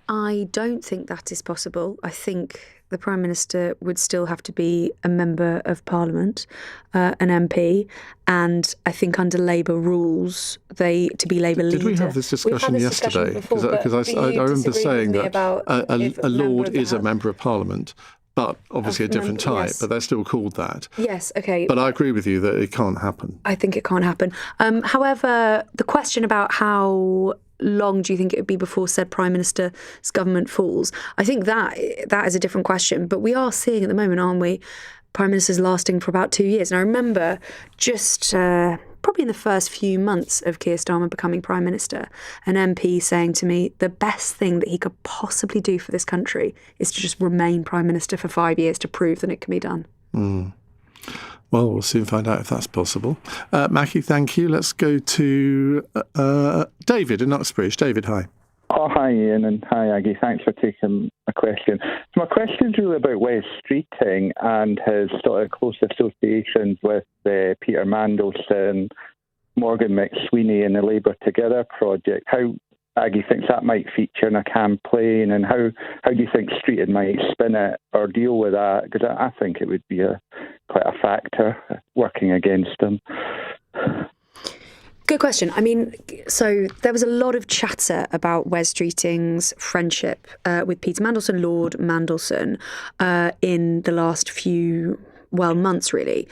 S4: I don't think that is possible. I think the Prime Minister would still have to be a Member of Parliament, an MP, and I think under Labour rules, to be Labour leader.
S3: Did we have this discussion yesterday? Because I remember saying that a Lord is a Member of Parliament, but obviously a different type, but they're still called that.
S4: Yes, okay.
S3: But I agree with you that it can't happen.
S4: I think it can't happen. However, the question about how long do you think it would be before said Prime Minister's government falls, I think that is a different question. But we are seeing at the moment, aren't we, Prime Ministers lasting for about 2 years. And I remember just probably in the first few months of Keir Starmer becoming Prime Minister, an MP saying to me the best thing that he could possibly do for this country is to just remain Prime Minister for 5 years to prove that it can be done.
S3: Well, we'll soon find out if that's possible. Mackie, thank you. Let's go to David in Uxbridge. David, hi.
S5: Oh, hi Ian, and hi Aggie. Thanks for taking my question. So my question's really about Wes Streeting and his sort of close associations with Peter Mandelson, Morgan McSweeney and the Labour Together project. How Aggie thinks that might feature in a campaign, and how do you think Streeting might spin it or deal with that? Because I think it would be quite a factor working against him.
S4: Good question. I mean, so there was a lot of chatter about Wes Streeting's friendship with Peter Mandelson, Lord Mandelson, in the last few, months really.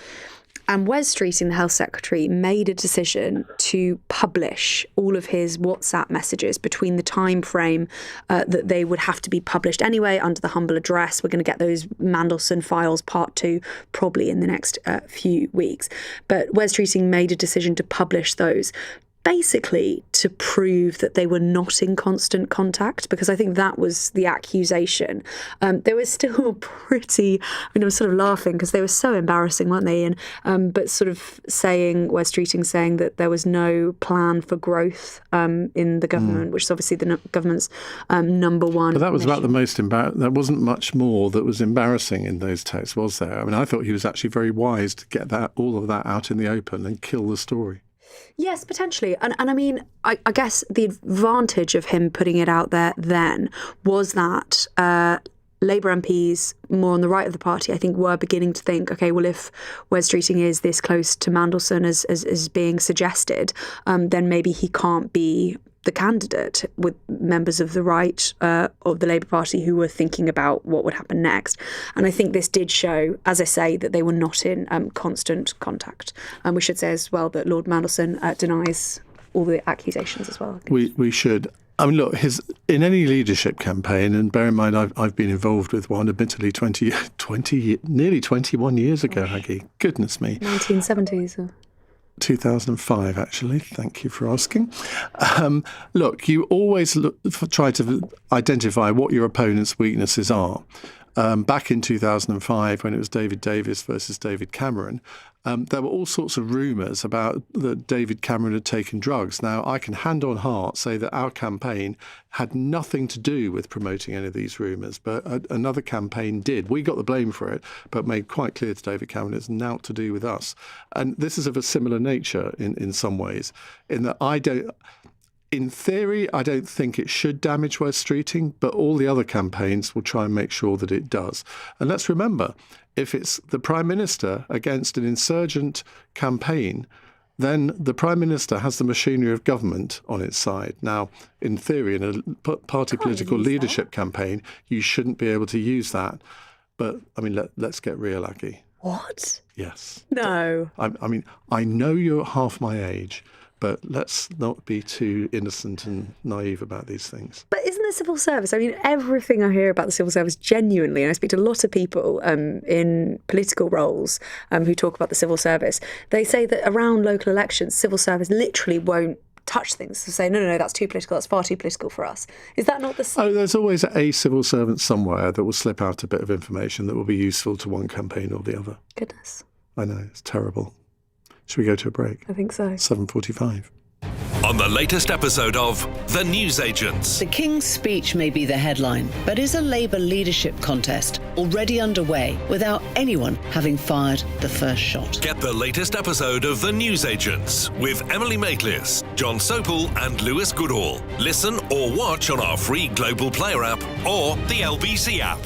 S4: And Wes Streeting, the Health Secretary, made a decision to publish all of his WhatsApp messages between the time frame that they would have to be published anyway under the humble address. We're going to get those Mandelson files part 2 probably in the next few weeks. But Wes Streeting made a decision to publish those, basically to prove that they were not in constant contact, because I think that was the accusation. They were still pretty, I was sort of laughing because they were so embarrassing, weren't they, Ian? But sort of Wes Streeting saying that there was no plan for growth in the government, which is obviously the government's number one.
S3: But that was
S4: mission.
S3: about the most there wasn't much more that was embarrassing in those texts, was there? I mean, I thought he was actually very wise to get all of that out in the open and kill the story.
S4: Yes, potentially. And I mean, I guess the advantage of him putting it out there then was that Labour MPs, more on the right of the party, I think were beginning to think, OK, well, if Wes Streeting is this close to Mandelson as being suggested, then maybe he can't be the candidate, with members of the right of the Labour Party who were thinking about what would happen next. And I think this did show, as I say, that they were not in constant contact. And we should say as well that Lord Mandelson denies all the accusations as well.
S3: We should. I mean, look, in any leadership campaign, and bear in mind I've been involved with one, admittedly, nearly 21 years ago, Aggie. Goodness me.
S4: 1970s.
S3: 2005, actually. Thank you for asking. Look, you always try to identify what your opponent's weaknesses are. Back in 2005, when it was David Davis versus David Cameron, there were all sorts of rumours about that David Cameron had taken drugs. Now, I can hand on heart say that our campaign had nothing to do with promoting any of these rumours, but another campaign did. We got the blame for it, but made quite clear to David Cameron it's naught to do with us. And this is of a similar nature in some ways, in that in theory, I don't think it should damage Wes Streeting, but all the other campaigns will try and make sure that it does. And let's remember, if it's the Prime Minister against an insurgent campaign, then the Prime Minister has the machinery of government on its side. Now, in theory, in a party political leadership campaign, you shouldn't be able to use that. But, I mean, let's get real, Aggie.
S4: What?
S3: Yes.
S4: No.
S3: I mean, I know you're half my age, but let's not be too innocent and naive about these things.
S4: But isn't the civil service, I mean, everything I hear about the civil service genuinely, and I speak to a lot of people in political roles who talk about the civil service, they say that around local elections, civil service literally won't touch things to say, no, that's too political, that's far too political for us. Is that not the same?
S3: Oh, there's always a civil servant somewhere that will slip out a bit of information that will be useful to one campaign or the other.
S4: Goodness.
S3: I know, it's terrible. Should we go to a break?
S4: I think so.
S3: 7:45.
S2: On the latest episode of The Newsagents.
S6: The King's speech may be the headline, but is a Labour leadership contest already underway without anyone having fired the first shot?
S2: Get the latest episode of The Newsagents with Emily Maitlis, John Sopel and Lewis Goodall. Listen or watch on our free Global Player app or the LBC app.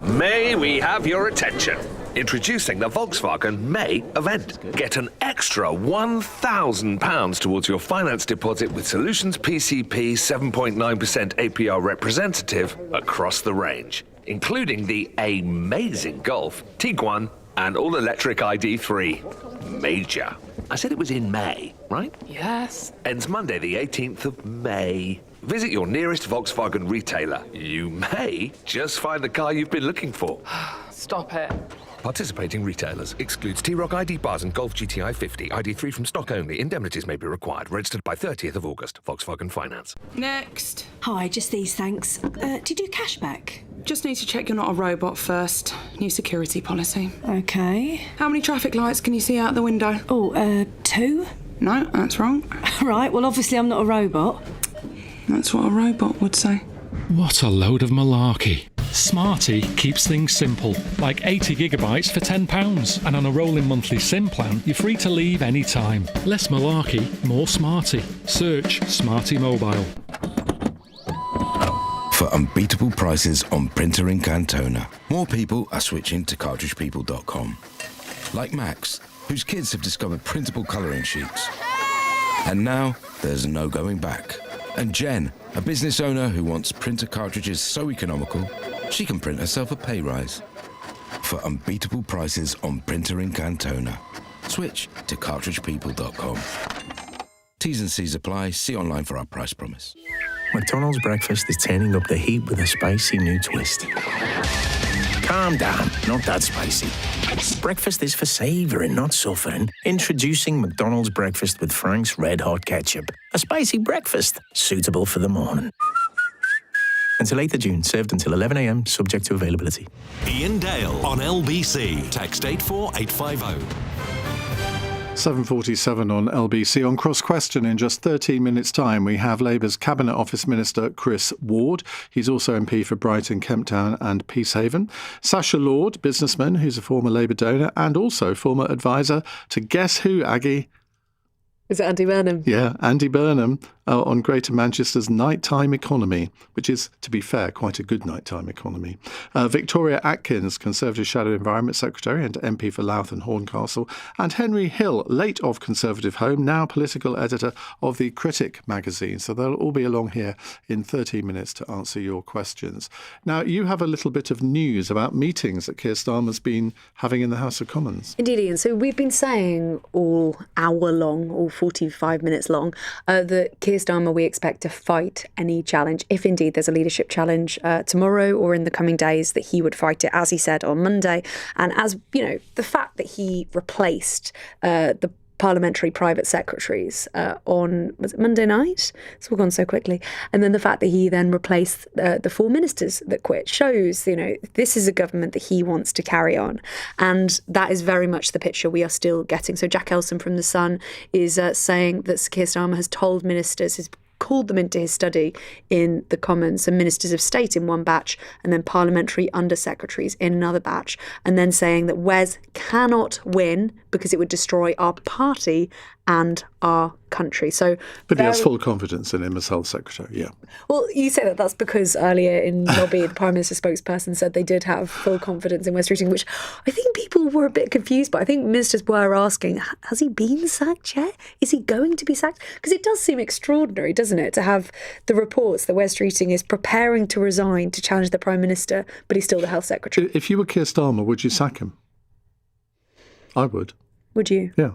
S22: May we have your attention? Introducing the Volkswagen May event. Get an extra £1,000 towards your finance deposit with Solutions PCP 7.9% APR representative across the range, including the amazing Golf, Tiguan, and all-electric ID3. Major. I said it was in May, right?
S10: Yes.
S22: Ends Monday the 18th of May. Visit your nearest Volkswagen retailer. You may just find the car you've been looking for.
S10: Stop it.
S22: Participating retailers. Excludes T-Roc ID bars and Golf GTI 50. ID3 from stock only. Indemnities may be required. Registered by 30th of August. Volkswagen Finance.
S10: Next.
S23: Hi, just these, thanks. Do you do cashback?
S10: Just need to check you're not a robot first. New security policy.
S23: Okay.
S10: How many traffic lights can you see out the window?
S23: Oh, 2?
S10: No, that's wrong.
S23: Right, well, obviously I'm not a robot.
S10: That's what a robot would say.
S24: What a load of malarkey. Smarty keeps things simple, like 80 gigabytes for £10. And on a rolling monthly SIM plan, you're free to leave any time. Less malarkey, more smarty. Search Smarty Mobile.
S25: For unbeatable prices on printer ink and toner, more people are switching to cartridgepeople.com. Like Max, whose kids have discovered printable colouring sheets. And now, there's no going back. And Jen, a business owner who wants printer cartridges so economical, she can print herself a pay rise. For unbeatable prices on printer ink and toner, switch to cartridgepeople.com. T's and C's apply. See online for our price promise.
S26: McDonald's breakfast is turning up the heat with a spicy new twist. Calm down, not that spicy. Breakfast is for savouring, not suffering. Introducing McDonald's breakfast with Frank's Red Hot Ketchup. A spicy breakfast, suitable for the morning. Until 8th of June, served until 11 a.m, subject to availability.
S2: Iain Dale on LBC. Text 84850.
S3: 7:47 on LBC. On Cross Question in just 13 minutes' time, we have Labour's Cabinet Office Minister Chris Ward. He's also MP for Brighton, Kemptown and Peacehaven. Sacha Lord, businessman who's a former Labour donor and also former advisor to guess who, Aggie?
S4: Is it Andy Burnham?
S3: Yeah, Andy Burnham. on Greater Manchester's nighttime economy, which is, to be fair, quite a good nighttime economy. Victoria Atkins, Conservative Shadow Environment Secretary and MP for Louth and Horncastle, and Henry Hill, late of Conservative Home, now political editor of The Critic magazine. So they'll all be along here in 30 minutes to answer your questions. Now, you have a little bit of news about meetings that Keir Starmer's been having in the House of Commons.
S4: Indeed, Ian. So we've been saying all hour long, all 45 minutes long, that Keir Starmer, we expect to fight any challenge, if indeed there's a leadership challenge tomorrow or in the coming days, that he would fight it, as he said on Monday. And as, you know, the fact that he replaced the parliamentary private secretaries on, was it Monday night? It's all gone so quickly. And then the fact that he then replaced the 4 ministers that quit shows, you know, this is a government that he wants to carry on. And that is very much the picture we are still getting. So Jack Elson from The Sun is saying that Keir Starmer has told ministers, has called them into his study in the Commons, and ministers of state in one batch, and then parliamentary undersecretaries in another batch, and then saying that Wes cannot win because it would destroy our party and our country. So,
S3: but he has full confidence in him as Health Secretary, yeah.
S4: Well, you say that that's because earlier in lobby, the Prime Minister's spokesperson said they did have full confidence in Wes Streeting, which I think people were a bit confused by. I think ministers were asking, has he been sacked yet? Is he going to be sacked? Because it does seem extraordinary, doesn't it, to have the reports that Wes Streeting is preparing to resign to challenge the Prime Minister, but he's still the Health Secretary.
S3: If you were Keir Starmer, would you sack him? I would.
S4: Would you?
S3: Yeah.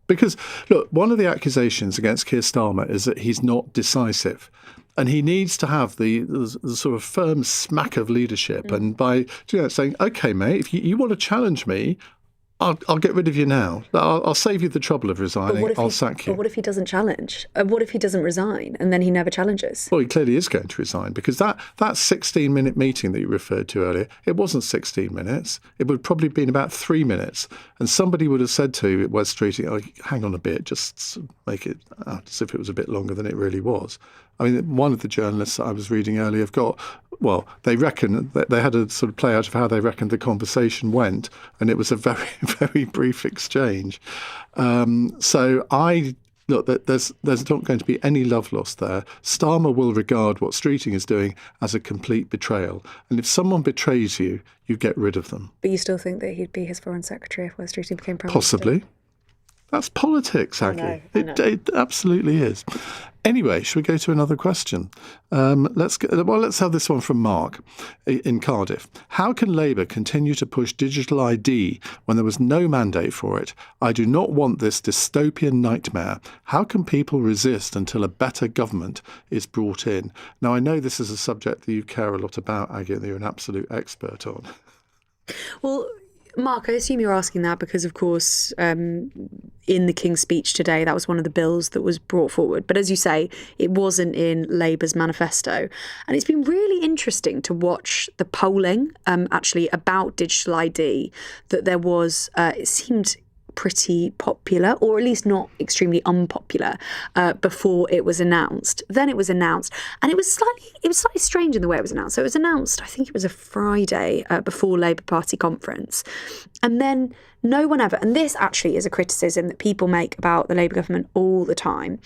S3: Because, look, one of the accusations against Keir Starmer is that he's not decisive. And he needs to have the sort of firm smack of leadership. And by saying, OK, mate, if you want to challenge me, I'll get rid of you now. I'll save you the trouble of resigning. I'll sack you.
S4: But what if he doesn't challenge? What if he doesn't resign and then he never challenges?
S3: Well, he clearly is going to resign, because that 16-minute meeting that you referred to earlier, it wasn't 16 minutes. It would probably have been about 3 minutes. And somebody would have said to Wes Streeting, oh, hang on a bit, just make it out as if it was a bit longer than it really was. I mean, one of the journalists that I was reading earlier have got, well, they reckon that they had a sort of play out of how they reckoned the conversation went, and it was a very, very brief exchange. So look, there's not going to be any love lost there. Starmer will regard what Streeting is doing as a complete betrayal. And if someone betrays you, you get rid of them.
S4: But you still think that he'd be his foreign secretary if Wes Streeting became Prime
S3: Possibly.
S4: Minister?
S3: That's politics, Aggie.
S4: I know.
S3: It absolutely is. Anyway, should we go to another question? Let's have this one from Mark in Cardiff. How can Labour continue to push digital ID when there was no mandate for it? I do not want this dystopian nightmare. How can people resist until a better government is brought in? Now, I know this is a subject that you care a lot about, Aggie, and you're an absolute expert on.
S4: Well, Mark, I assume you're asking that because, of course, in the King's speech today, that was one of the bills that was brought forward. But as you say, it wasn't in Labour's manifesto. And it's been really interesting to watch the polling, actually, about digital ID, that there was, it seemed pretty popular, or at least not extremely unpopular, before it was announced. Then it was announced, and it was slightly strange in the way it was announced. So it was announced, I think it was a Friday before Labour Party conference, and then no one ever, and this actually is a criticism that people make about the Labour government all the time.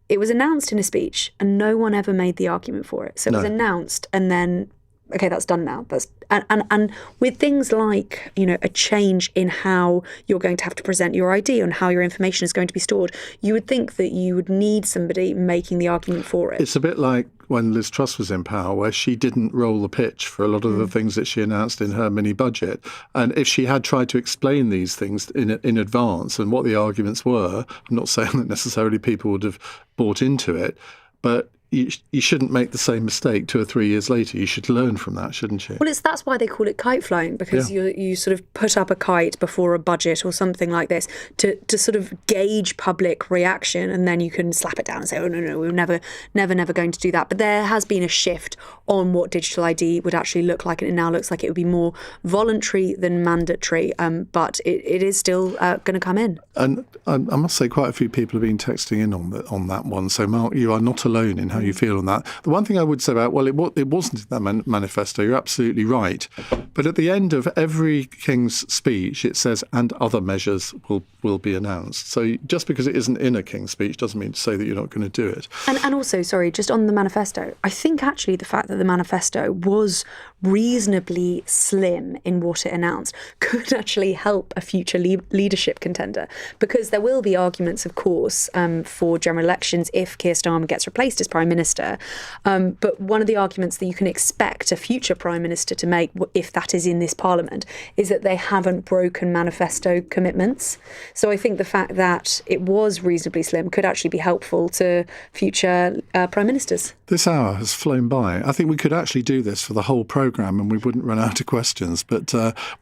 S4: It was announced in a speech, and no one ever made the argument for it. So it was announced, and then, okay, that's done now. And with things like, you know, a change in how you're going to have to present your ID and how your information is going to be stored, you would think that you would need somebody making the argument for it.
S3: It's a bit like when Liz Truss was in power, where she didn't roll the pitch for a lot of the things that she announced in her mini budget. And if she had tried to explain these things in advance and what the arguments were, I'm not saying that necessarily people would have bought into it, but you shouldn't make the same mistake 2 or 3 years later. You should learn from that, shouldn't you?
S4: Well, that's why they call it kite flying, because you sort of put up a kite before a budget or something like this to sort of gauge public reaction, and then you can slap it down and say, oh, no, we're never going to do that. But there has been a shift on what digital ID would actually look like, and it now looks like it would be more voluntary than mandatory, but it is still going to come in.
S3: And I must say quite a few people have been texting in on that one. So, Mark, you are not alone in how you feel on that. The one thing I would say about, well, it wasn't in that manifesto, you're absolutely right. But at the end of every King's speech, it says, and other measures will be announced. So just because it isn't in a King's speech doesn't mean to say that you're not going to do it.
S4: And also, sorry, just on the manifesto, I think actually the fact that the manifesto was reasonably slim in what it announced could actually help a future leadership contender, because there will be arguments, of course, for general elections if Keir Starmer gets replaced as Prime Minister. But one of the arguments that you can expect a future Prime Minister to make, if that is in this Parliament, is that they haven't broken manifesto commitments. So I think the fact that it was reasonably slim could actually be helpful to future Prime Ministers.
S3: This hour has flown by. I think we could actually do this for the whole programme and we wouldn't run out of questions, but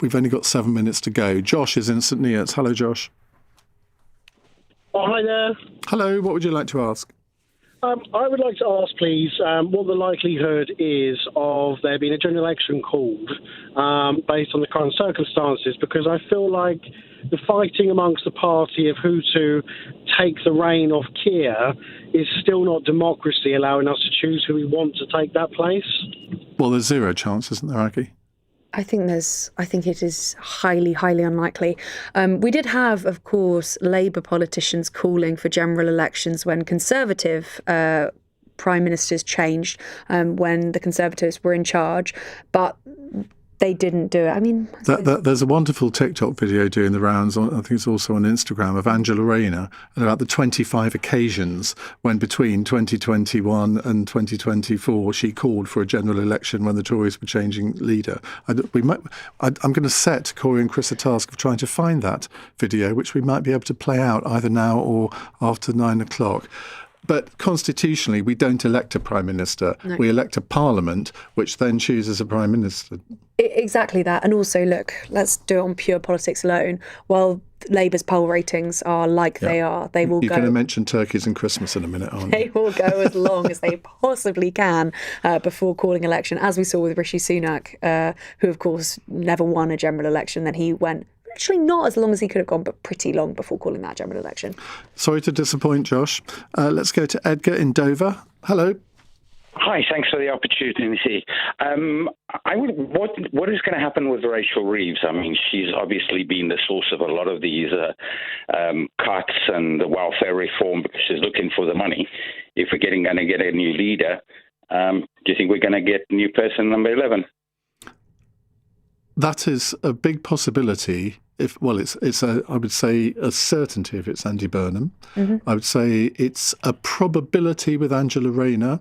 S3: we've only got 7 minutes to go. Josh is in St Neots. Hello, Josh.
S1: Oh, hi there.
S3: Hello, what would you like to ask?
S1: I would like to ask, please, what the likelihood is of there being a general election called based on the current circumstances, because I feel like the fighting amongst the party of who to take the reign of Keir is still not democracy, allowing us to choose who we want to take that place.
S3: Well, there's zero chance, isn't there, Aggie?
S4: I think it is highly, highly unlikely. We did have, of course, Labour politicians calling for general elections when Conservative prime ministers changed, when the Conservatives were in charge, but they didn't do it. I mean,
S3: there's a wonderful TikTok video doing the rounds, I think it's also on Instagram, of Angela Rayner, and about the 25 occasions when between 2021 and 2024 she called for a general election when the Tories were changing leader. I'm going to set Corey and Chris a task of trying to find that video, which we might be able to play out either now or after 9 o'clock. But constitutionally, we don't elect a Prime Minister. No. We elect a Parliament, which then chooses a Prime Minister.
S4: Exactly that. And also, look, let's do it on pure politics alone. While Labour's poll ratings are like they are, they will go...
S3: You're going to mention turkeys and Christmas in a minute, aren't you?
S4: They will go as long as they possibly can before calling election, as we saw with Rishi Sunak, who, of course, never won a general election. Then he went... Actually, not as long as he could have gone, but pretty long before calling that general election.
S3: Sorry to disappoint, Josh. Let's go to Edgar in Dover. Hello.
S7: Hi, thanks for the opportunity. What is going to happen with Rachel Reeves? I mean, she's obviously been the source of a lot of these cuts and the welfare reform because she's looking for the money. If we're going to get a new leader, do you think we're going to get new person number 11?
S3: That is a big possibility. It's I would say a certainty if it's Andy Burnham. Mm-hmm. I would say it's a probability with Angela Rayner.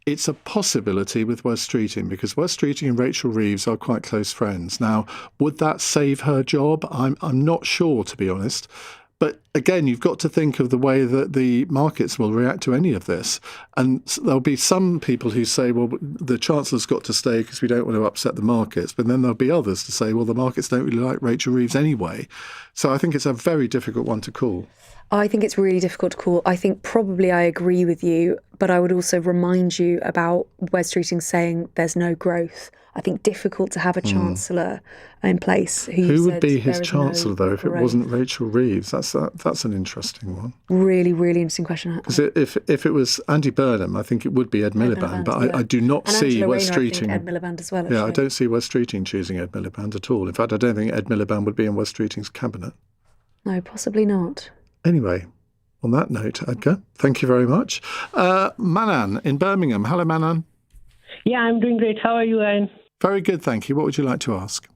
S3: It's a possibility with Wes Streeting, because Wes Streeting and Rachel Reeves are quite close friends. Now, would that save her job? I'm not sure, to be honest. But again, you've got to think of the way that the markets will react to any of this. And there'll be some people who say, well, the Chancellor's got to stay because we don't want to upset the markets. But then there'll be others to say, well, the markets don't really like Rachel Reeves anyway. So I think it's a very difficult one to call.
S4: I think it's really difficult to call. I think probably I agree with you, but I would also remind you about Wes Streeting saying there's no growth. I think difficult to have a Chancellor in place
S3: who would be his Chancellor, though, if it wasn't Rachel Reeves? That's an interesting one.
S4: Really, really interesting question.
S3: Because if it was Andy Burnham, I think it would be Ed Miliband, but I do not see Wes Streeting.
S4: Ed Miliband as well.
S3: Yeah, I don't see Wes Streeting choosing Ed Miliband at all. In fact, I don't think Ed Miliband would be in Wes Streeting's cabinet.
S4: No, possibly not.
S3: Anyway, on that note, Edgar, thank you very much. Manan in Birmingham. Hello, Manan.
S8: Yeah, I'm doing great. How are you, Iain?
S3: Very good, thank you. What would you like to ask?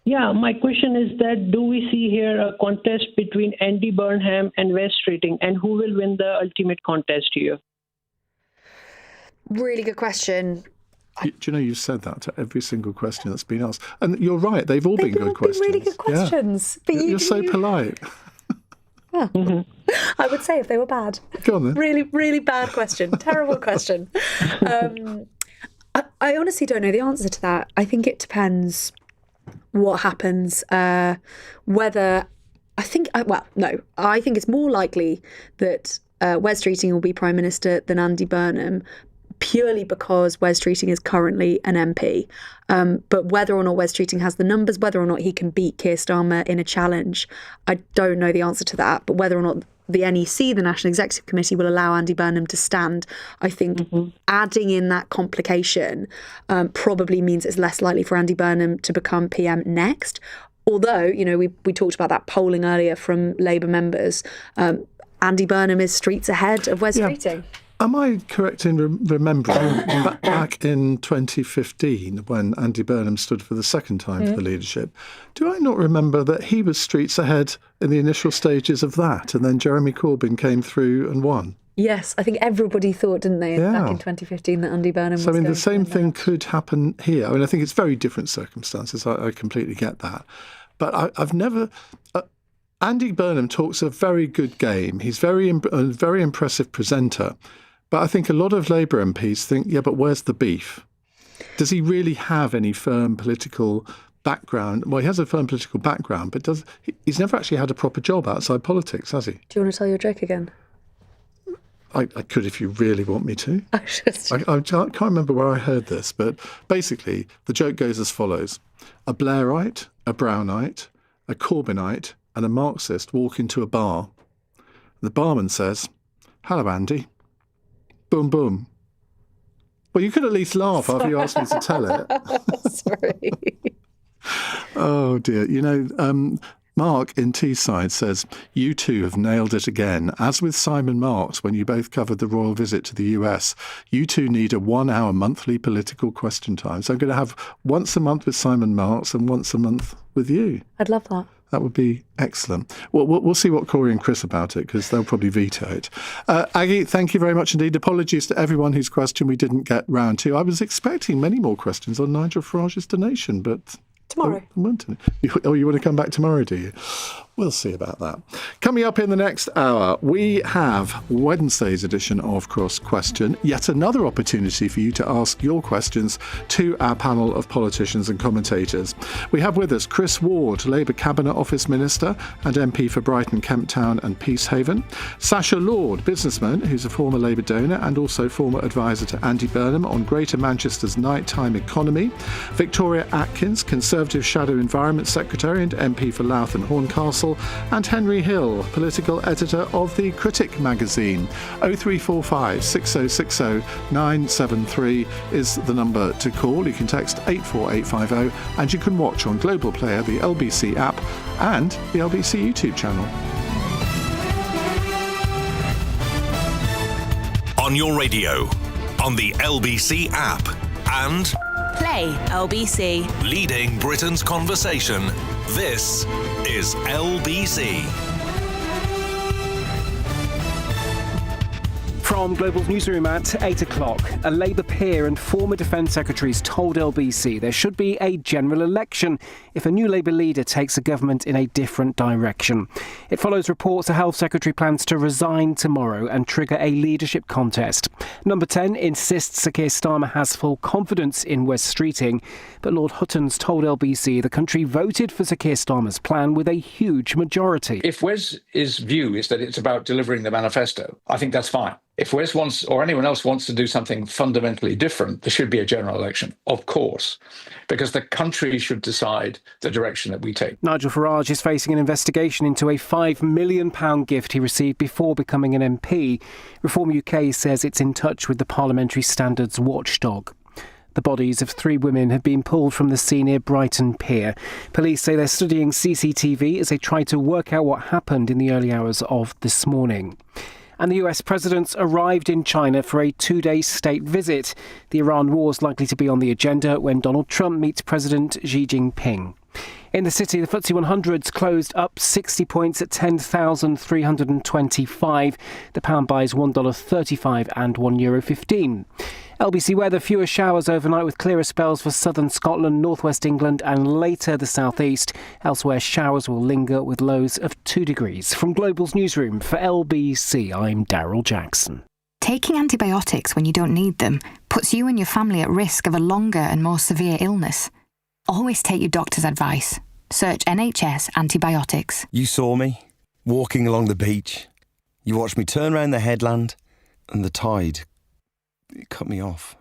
S8: Yeah, my question is that do we see here a contest between Andy Burnham and Wes Streeting, and who will win the ultimate contest here?
S4: Really good question.
S3: Do you know you've said that to every single question that's been asked? And you're right, they've all been good questions.
S4: Really good questions.
S3: Yeah. But you're so polite.
S4: Yeah. I would say if they were bad.
S3: Go on then.
S4: Really, really bad question. Terrible question. I honestly don't know the answer to that. I think it depends what happens. I think it's more likely that Wes Streeting will be Prime Minister than Andy Burnham, purely because Wes Streeting is currently an MP. But whether or not Wes Streeting has the numbers, whether or not he can beat Keir Starmer in a challenge, I don't know the answer to that. But whether or not the NEC, the National Executive Committee, will allow Andy Burnham to stand. I think adding in that complication probably means it's less likely for Andy Burnham to become PM next. Although, you know, we talked about that polling earlier from Labour members. Andy Burnham is streets ahead of Wes Streeting.
S3: Am I correct in remembering back in 2015 when Andy Burnham stood for the second time for the leadership, do I not remember that he was streets ahead in the initial stages of that, and then Jeremy Corbyn came through and won?
S4: Yes, I think everybody thought, didn't they, back in 2015 that Andy Burnham was going to
S3: the same thing could happen here. I mean, I think it's very different circumstances. I completely get that. But I've never... Andy Burnham talks a very good game. He's a very impressive presenter. But I think a lot of Labour MPs think, yeah, but where's the beef? Does he really have any firm political background? Well, he has a firm political background, but he's never actually had a proper job outside politics, has he?
S4: Do you want to tell your joke again?
S3: I could if you really want me to. I can't remember where I heard this, but basically the joke goes as follows. A Blairite, a Brownite, a Corbynite and a Marxist walk into a bar. The barman says, "Hello, Andy." Boom, boom. Well, you could at least laugh after you asked me to tell it.
S4: Sorry.
S3: Oh, dear. You know, Mark in Teesside says, "You two have nailed it again. As with Simon Marks, when you both covered the royal visit to the US, you two need a 1-hour monthly political question time. So I'm going to have once a month with Simon Marks and once a month with you."
S4: I'd love that.
S3: That would be excellent. Well, we'll see what Corey and Chris about it, because they'll probably veto it. Aggie, thank you very much indeed. Apologies to everyone whose question we didn't get round to. I was expecting many more questions on Nigel Farage's donation, but...
S4: Tomorrow.
S3: You want to come back tomorrow, do you? We'll see about that. Coming up in the next hour, we have Wednesday's edition of Cross Question, yet another opportunity for you to ask your questions to our panel of politicians and commentators. We have with us Chris Ward, Labour Cabinet Office Minister and MP for Brighton, Kemp Town and Peacehaven. Sasha Lord, businessman who's a former Labour donor and also former advisor to Andy Burnham on Greater Manchester's nighttime economy. Victoria Atkins, Conservative Shadow Environment Secretary and MP for Louth and Horncastle. And Henry Hill, political editor of The Critic magazine. 0345 6060 973 is the number to call. You can text 84850 and you can watch on Global Player, the LBC app and the LBC YouTube channel.
S2: On your radio, on the LBC app and...
S9: Play LBC.
S2: Leading Britain's conversation. This is LBC.
S11: From Global's newsroom at 8 o'clock, a Labour peer and former Defence Secretaries told LBC there should be a general election if a new Labour leader takes the government in a different direction. It follows reports the Health Secretary plans to resign tomorrow and trigger a leadership contest. Number 10 insists Sir Keir Starmer has full confidence in Wes Streeting, but Lord Hutton's told LBC the country voted for Sir Keir Starmer's plan with a huge majority.
S12: If Wes's view is that it's about delivering the manifesto, I think that's fine. If Wes wants, or anyone else wants to do something fundamentally different, there should be a general election, of course, because the country should decide the direction that we take.
S11: Nigel Farage is facing an investigation into a £5 million gift he received before becoming an MP. Reform UK says it's in touch with the Parliamentary Standards watchdog. The bodies of 3 women have been pulled from the sea near Brighton Pier. Police say they're studying CCTV as they try to work out what happened in the early hours of this morning. And the US president arrived in China for a 2-day state visit. The Iran war is likely to be on the agenda when Donald Trump meets President Xi Jinping. In the city, the FTSE 100's closed up 60 points at 10,325. The pound buys $1.35 and €1.15. LBC weather, fewer showers overnight with clearer spells for southern Scotland, northwest England and later the southeast. Elsewhere, showers will linger with lows of 2 degrees. From Global's newsroom for LBC, I'm Daryl Jackson.
S13: Taking antibiotics when you don't need them puts you and your family at risk of a longer and more severe illness. Always take your doctor's advice. Search NHS antibiotics.
S14: You saw me, walking along the beach. You watched me turn round the headland and the tide... it cut me off.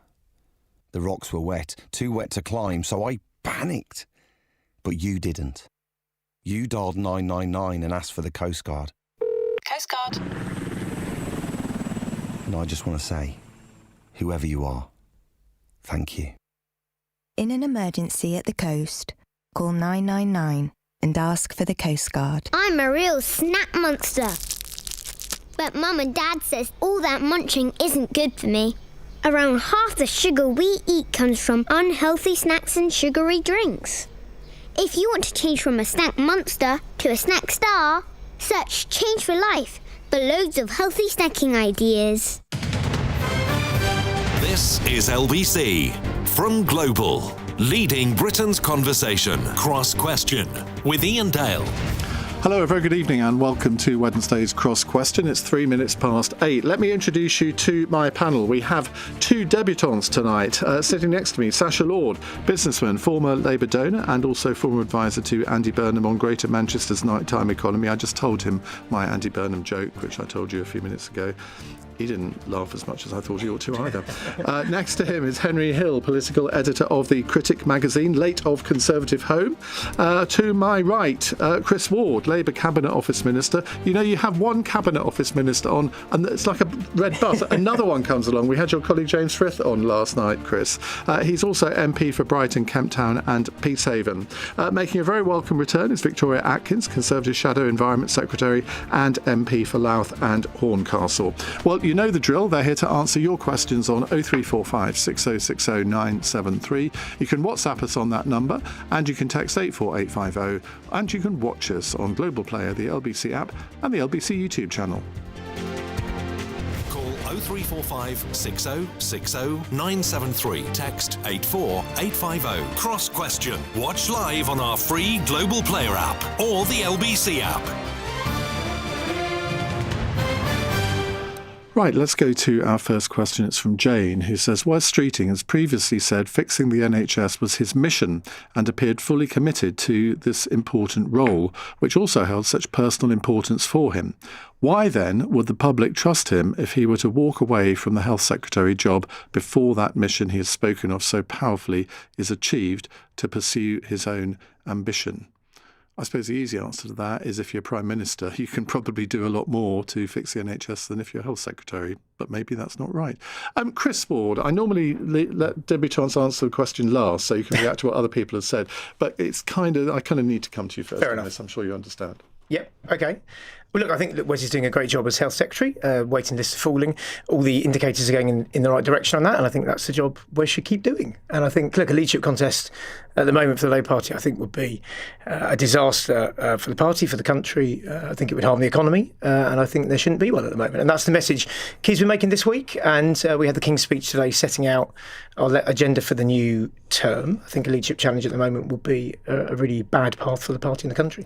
S14: The rocks were wet, too wet to climb, so I panicked. But you didn't. You dialed 999 and asked for the Coast Guard.
S9: Coast Guard.
S14: And I just want to say, whoever you are, thank you.
S15: In an emergency at the coast, call 999 and ask for the Coast Guard.
S16: I'm a real snack monster. But Mum and Dad says all that munching isn't good for me. Around half the sugar we eat comes from unhealthy snacks and sugary drinks. If you want to change from a snack monster to a snack star, search Change for Life for loads of healthy snacking ideas.
S2: This is LBC from Global, leading Britain's conversation. Cross Question with Iain Dale.
S3: Hello, a very good evening and welcome to Wednesday's Cross Question. It's 3 minutes past 8. Let me introduce you to my panel. We have two debutantes tonight. Sitting next to me, Sacha Lord, businessman, former Labour donor and also former advisor to Andy Burnham on Greater Manchester's nighttime economy. I just told him my Andy Burnham joke, which I told you a few minutes ago. He didn't laugh as much as I thought he ought to either. Next to him is Henry Hill, political editor of The Critic magazine, late of Conservative Home. To my right, Chris Ward, Labour Cabinet Office Minister. You know, you have one Cabinet Office Minister on, and it's like a red bus. Another one comes along. We had your colleague James Frith on last night, Chris. He's also MP for Brighton, Kemp Town and Peacehaven. Making a very welcome return is Victoria Atkins, Conservative Shadow Environment Secretary and MP for Louth and Horncastle. Well, you know the drill. They're here to answer your questions on 0345 6060 973. You can WhatsApp us on that number and you can text 84850 and you can watch us on Global Player, the LBC app and the LBC YouTube channel.
S2: Call 0345 6060 973. Text 84850. Cross Question. Watch live on our free Global Player app or the LBC app.
S3: Right, let's go to our first question. It's from Jane, who says, Wes Streeting has previously said fixing the NHS was his mission and appeared fully committed to this important role, which also held such personal importance for him. Why then would the public trust him if he were to walk away from the Health Secretary job before that mission he has spoken of so powerfully is achieved to pursue his own ambition? I suppose the easy answer to that is if you're Prime Minister, you can probably do a lot more to fix the NHS than if you're Health Secretary, but maybe that's not right. Chris Ward, I normally let debutantes answer the question last so you can react to what other people have said, but I kind of need to come to you first.
S17: Fair enough.
S3: I'm sure you understand.
S17: Yep, OK. Well, look, I think that Wes is doing a great job as Health Secretary. Waiting lists are falling. All the indicators are going in the right direction on that, and I think that's the job Wes should keep doing. And I think, look, a leadership contest at the moment for the Labour Party, I think, would be a disaster for the party, for the country. I think it would harm the economy, and I think there shouldn't be one at the moment. And that's the message Keir's been making this week. And we had the King's speech today setting out our agenda for the new term. I think a leadership challenge at the moment would be a really bad path for the party and the country.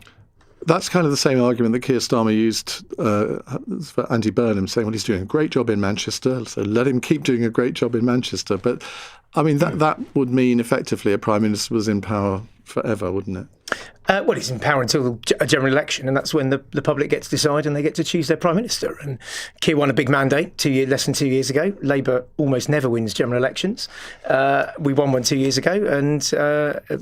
S3: That's kind of the same argument that Keir Starmer used for Andy Burnham, saying, well, he's doing a great job in Manchester, so let him keep doing a great job in Manchester. But, I mean, that would mean effectively a Prime Minister was in power forever, wouldn't it?
S17: Well, he's in power until a general election, and that's when the public get to decide and they get to choose their Prime Minister. And Keir won a big mandate less than 2 years ago. Labour almost never wins general elections. We won one 2 years ago, and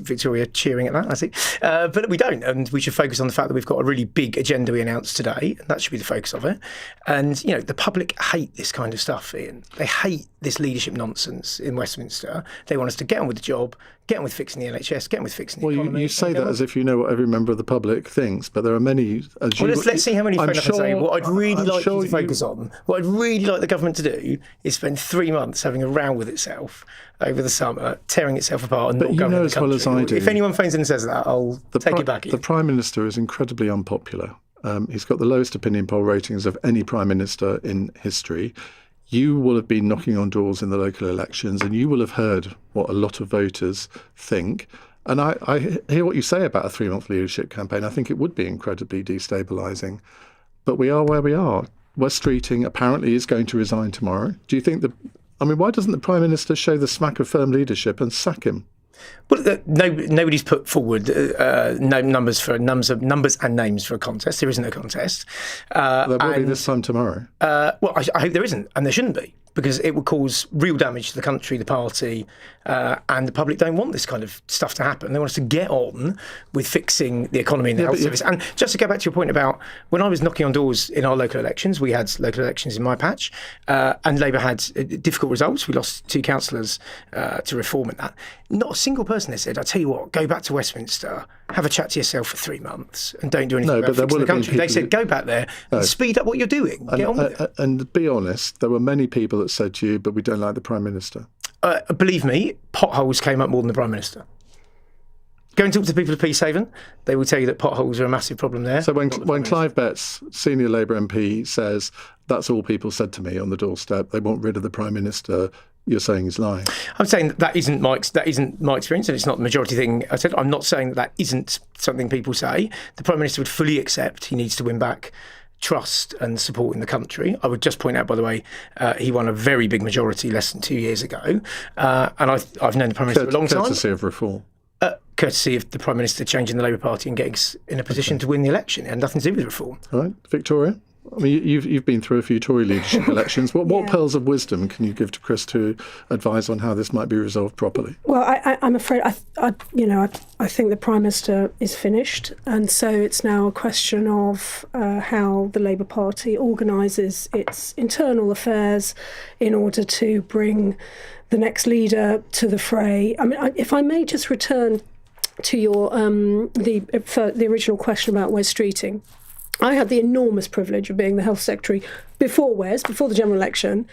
S17: Victoria cheering at that, I see. But we don't, and we should focus on the fact that we've got a really big agenda we announced today, and that should be the focus of it. And, you know, the public hate this kind of stuff, Iain. They hate this leadership nonsense in Westminster. They want us to get on with the job, get on with fixing the NHS, get on with fixing the economy.
S3: Well, you say that as if you know what every member of the public thinks, but there are many.
S17: Let's see how many phone up and say what I'd really like you to focus on. What I'd really like the government to do is spend 3 months having a row with itself over the summer, tearing itself apart and not governing the country. But you know as well as I do. If anyone phones in and says that, I'll take it back.
S3: The Prime Minister is incredibly unpopular. He's got the lowest opinion poll ratings of any Prime Minister in history. You will have been knocking on doors in the local elections and you will have heard what a lot of voters think. And I hear what you say about a 3-month leadership campaign. I think it would be incredibly destabilising. But we are where we are. Wes Streeting apparently is going to resign tomorrow. Do you think why doesn't the Prime Minister show the smack of firm leadership and sack him?
S17: Well, nobody's put forward numbers and names for a contest. There isn't a contest.
S3: There will be this time tomorrow.
S17: Well, I hope there isn't, and there shouldn't be. because it would cause real damage to the country, the party, and the public don't want this kind of stuff to happen. They want us to get on with fixing the economy and the health service. And just to go back to your point about when I was knocking on doors in our local elections, we had local elections in my patch, and Labour had difficult results. We lost 2 councillors to reform in that. Not a single person there said, I tell you what, go back to Westminster, have a chat to yourself for 3 months and don't do anything about fixing the country. They said, go back there and speed up what you're doing. Get on with it.
S3: And be honest, there were many people that said to you, but we don't like the Prime Minister.
S17: Believe me, potholes came up more than the Prime Minister. Go and talk to the people of Peacehaven. They will tell you that potholes are a massive problem there.
S3: So when Clive Betts, senior Labour MP, says, that's all people said to me on the doorstep, they want rid of the Prime Minister, you're saying he's lying?
S17: I'm saying that isn't my experience, and it's not the majority thing I said. I'm not saying that isn't something people say. The Prime Minister would fully accept he needs to win back trust and support in the country. I would just point out, by the way, he won a very big majority less than 2 years ago. And I've known the Prime Minister for a long time.
S3: Courtesy of reform.
S17: Courtesy of the Prime Minister changing the Labour Party and getting us in a position to win the election. It had nothing to do with reform.
S3: All right. Victoria? I mean, you've been through a few Tory leadership elections. What pearls of wisdom can you give to Chris to advise on how this might be resolved properly?
S5: Well, I'm afraid I think the Prime Minister is finished, and so it's now a question of how the Labour Party organises its internal affairs in order to bring the next leader to the fray. I mean, if I may just return to your the original question about Wes Streeting. I had the enormous privilege of being the Health Secretary before the general election,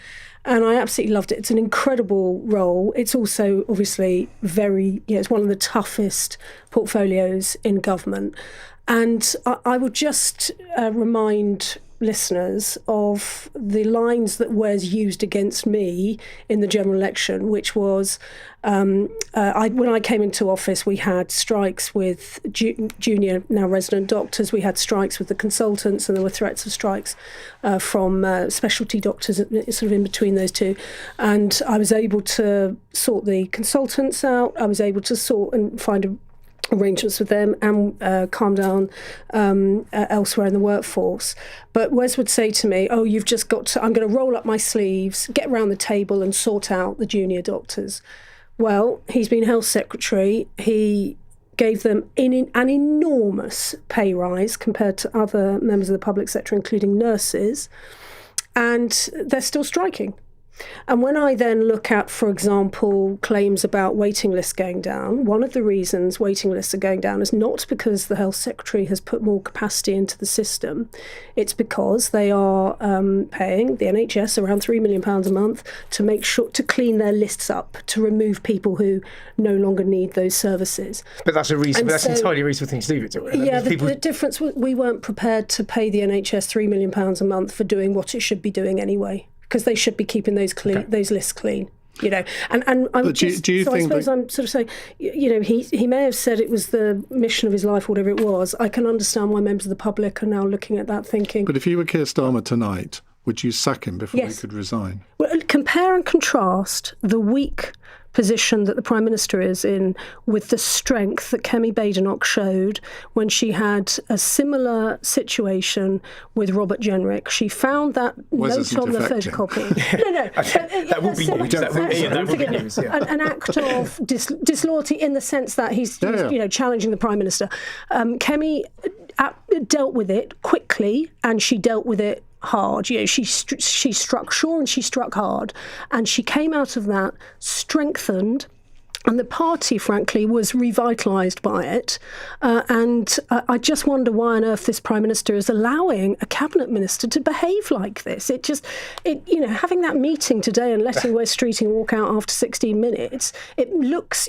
S5: and I absolutely loved it. It's an incredible role. It's also obviously it's one of the toughest portfolios in government. And I would just remind listeners of the lines that Wes used against me in the general election, which was when I came into office, we had strikes with junior, now resident doctors. We had strikes with the consultants, and there were threats of strikes from specialty doctors, sort of in between those two. And I was able to sort the consultants out. I was able to sort and find arrangements with them and calm down elsewhere in the workforce. But Wes would say to me, you've just got to, I'm going to roll up my sleeves, get around the table and sort out the junior doctors. Well, he's been Health Secretary. He gave them an enormous pay rise compared to other members of the public sector, including nurses, and they're still striking. And when I then look at, for example, claims about waiting lists going down, one of the reasons waiting lists are going down is not because the Health Secretary has put more capacity into the system. It's because they are paying the NHS around £3 million a month to make sure to clean their lists up, to remove people who no longer need those services.
S17: But that's a reason. That's an entirely reasonable thing to do, Victoria.
S5: Yeah, the difference was we weren't prepared to pay the NHS £3 million a month for doing what it should be doing anyway, because they should be keeping those lists clean, you know. And I'm just, do you think I suppose I'm sort of saying, you know, he may have said it was the mission of his life, whatever it was. I can understand why members of the public are now looking at that thinking.
S3: But if you were Keir Starmer tonight, would you sack him before he could resign?
S5: Well, compare and contrast the weak position that the Prime Minister is in with the strength that Kemi Badenoch showed when she had a similar situation with Robert Jenrick. She found that note on the photocopy.
S17: That would be news.
S5: An act of disloyalty in the sense that he's challenging the Prime Minister. Kemi dealt with it quickly, and she dealt with it hard. You know, she struck sure and she struck hard, and she came out of that strengthened, and the party, frankly, was revitalised by it. And I just wonder why on earth this Prime Minister is allowing a cabinet minister to behave like this. Having that meeting today and letting Wes Streeting walk out after 16 minutes, it makes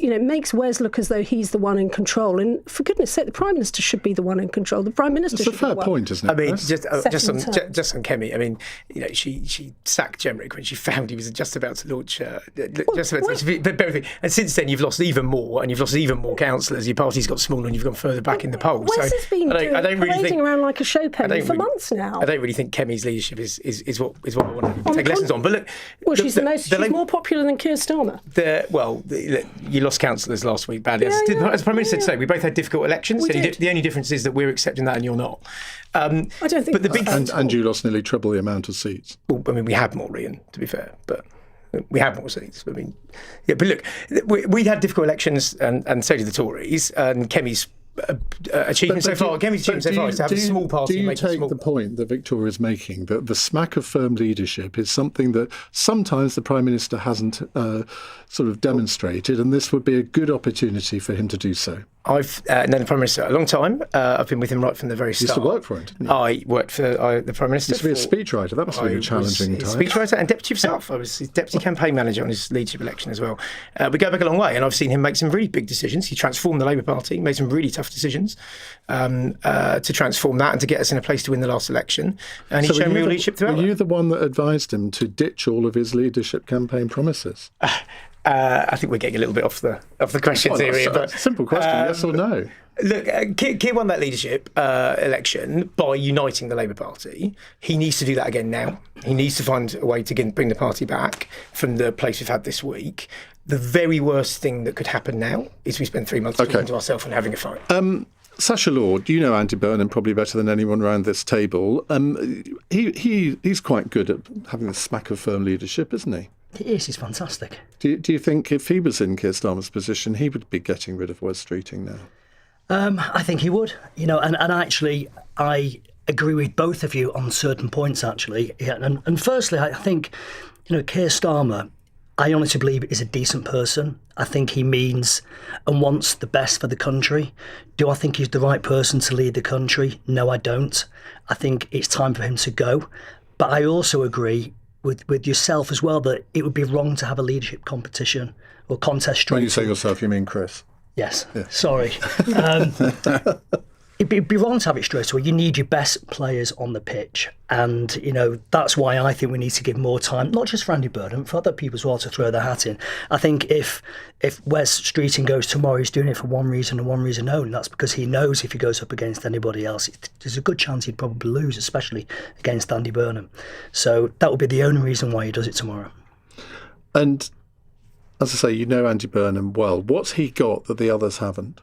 S5: Wes look as though he's the one in control. And for goodness sake, the Prime Minister should be the one in control. The Prime Minister should be the one.
S3: It's a fair point, isn't it?
S17: I mean, just on Kemi. I mean, you know, she sacked Jenrick when she found he was just about to launch. And since then, then you've lost even more, and you've lost even more councillors. Your party's got smaller, and you've gone further back in the polls.
S5: Wes has been parading around like a show pony for months now.
S17: I don't really think Kemi's leadership is what I want to take lessons on. But look,
S5: she's more popular than Keir Starmer.
S17: You lost councillors last week badly. As Prime Minister said today, we both had difficult elections. The only difference is that we're accepting that and you're not.
S5: I don't think.
S17: But the big
S3: and you lost nearly triple the amount of seats.
S17: Well, I mean, we had more, Iain, to be fair, but we had more seats. I mean, yeah, but look, we had difficult elections, and so did the Tories, and Kemi's achievement so far. Kemi's achievement so far is to have a small party.
S3: Do you take the point that Victoria is making that the smack of firm leadership is something that sometimes the Prime Minister hasn't sort of demonstrated, and this would be a good opportunity for him to do so?
S17: I've known the Prime Minister a long time. I've been with him right from the very start.
S3: You used to work for him, didn't you?
S17: I worked for the Prime Minister.
S3: You used to be a speechwriter. That must have been a challenging time.
S17: Speechwriter and deputy of staff. I was his deputy campaign manager on his leadership election as well. We go back a long way, and I've seen him make some really big decisions. He transformed the Labour Party, made some really tough decisions to transform that and to get us in a place to win the last election. And he's shown real leadership throughout.
S3: Were you the one that advised him to ditch all of his leadership campaign promises?
S17: I think we're getting a little bit off the questions here. But
S3: simple question: yes or no?
S17: Look, Keir won that leadership election by uniting the Labour Party. He needs to do that again now. He needs to find a way to bring the party back from the place we've had this week. The very worst thing that could happen now is we spend 3 months talking to ourselves and having a fight.
S3: Sacha Lord, you know Andy Burnham probably better than anyone around this table. He's quite good at having a smack of firm leadership, isn't he?
S6: He is. He's fantastic.
S3: Do you think if he was in Keir Starmer's position, he would be getting rid of Wes Streeting now?
S6: I think he would. And actually, I agree with both of you on certain points. Actually, and firstly, I think Keir Starmer, I honestly believe is a decent person. I think he means and wants the best for the country. Do I think he's the right person to lead the country? No, I don't. I think it's time for him to go. But I also agree with yourself as well that it would be wrong to have a leadership competition or contest straight.
S3: When you say yourself, you mean Chris?
S6: Yes. Yeah. Sorry. It'd be wrong to have it straight away. You need your best players on the pitch. And, that's why I think we need to give more time, not just for Andy Burnham, for other people as well to throw their hat in. I think if Wes Streeting goes tomorrow, he's doing it for one reason and one reason only. That's because he knows if he goes up against anybody else, there's a good chance he'd probably lose, especially against Andy Burnham. So that would be the only reason why he does it tomorrow.
S3: And as I say, Andy Burnham well. What's he got that the others haven't?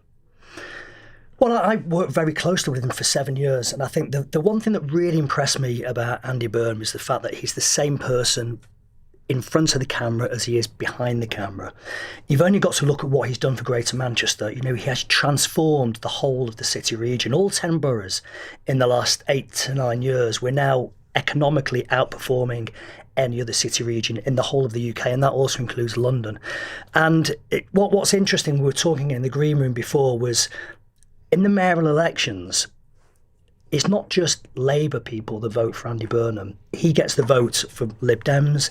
S6: Well, I worked very closely with him for 7 years, and I think the one thing that really impressed me about Andy Burnham is the fact that he's the same person in front of the camera as he is behind the camera. You've only got to look at what he's done for Greater Manchester. He has transformed the whole of the city region, all 10 boroughs in the last 8 to 9 years. We're now economically outperforming any other city region in the whole of the UK, and that also includes London. And what's interesting, we were talking in the green room before, was in the mayoral elections, it's not just Labour people that vote for Andy Burnham. He gets the votes from Lib Dems.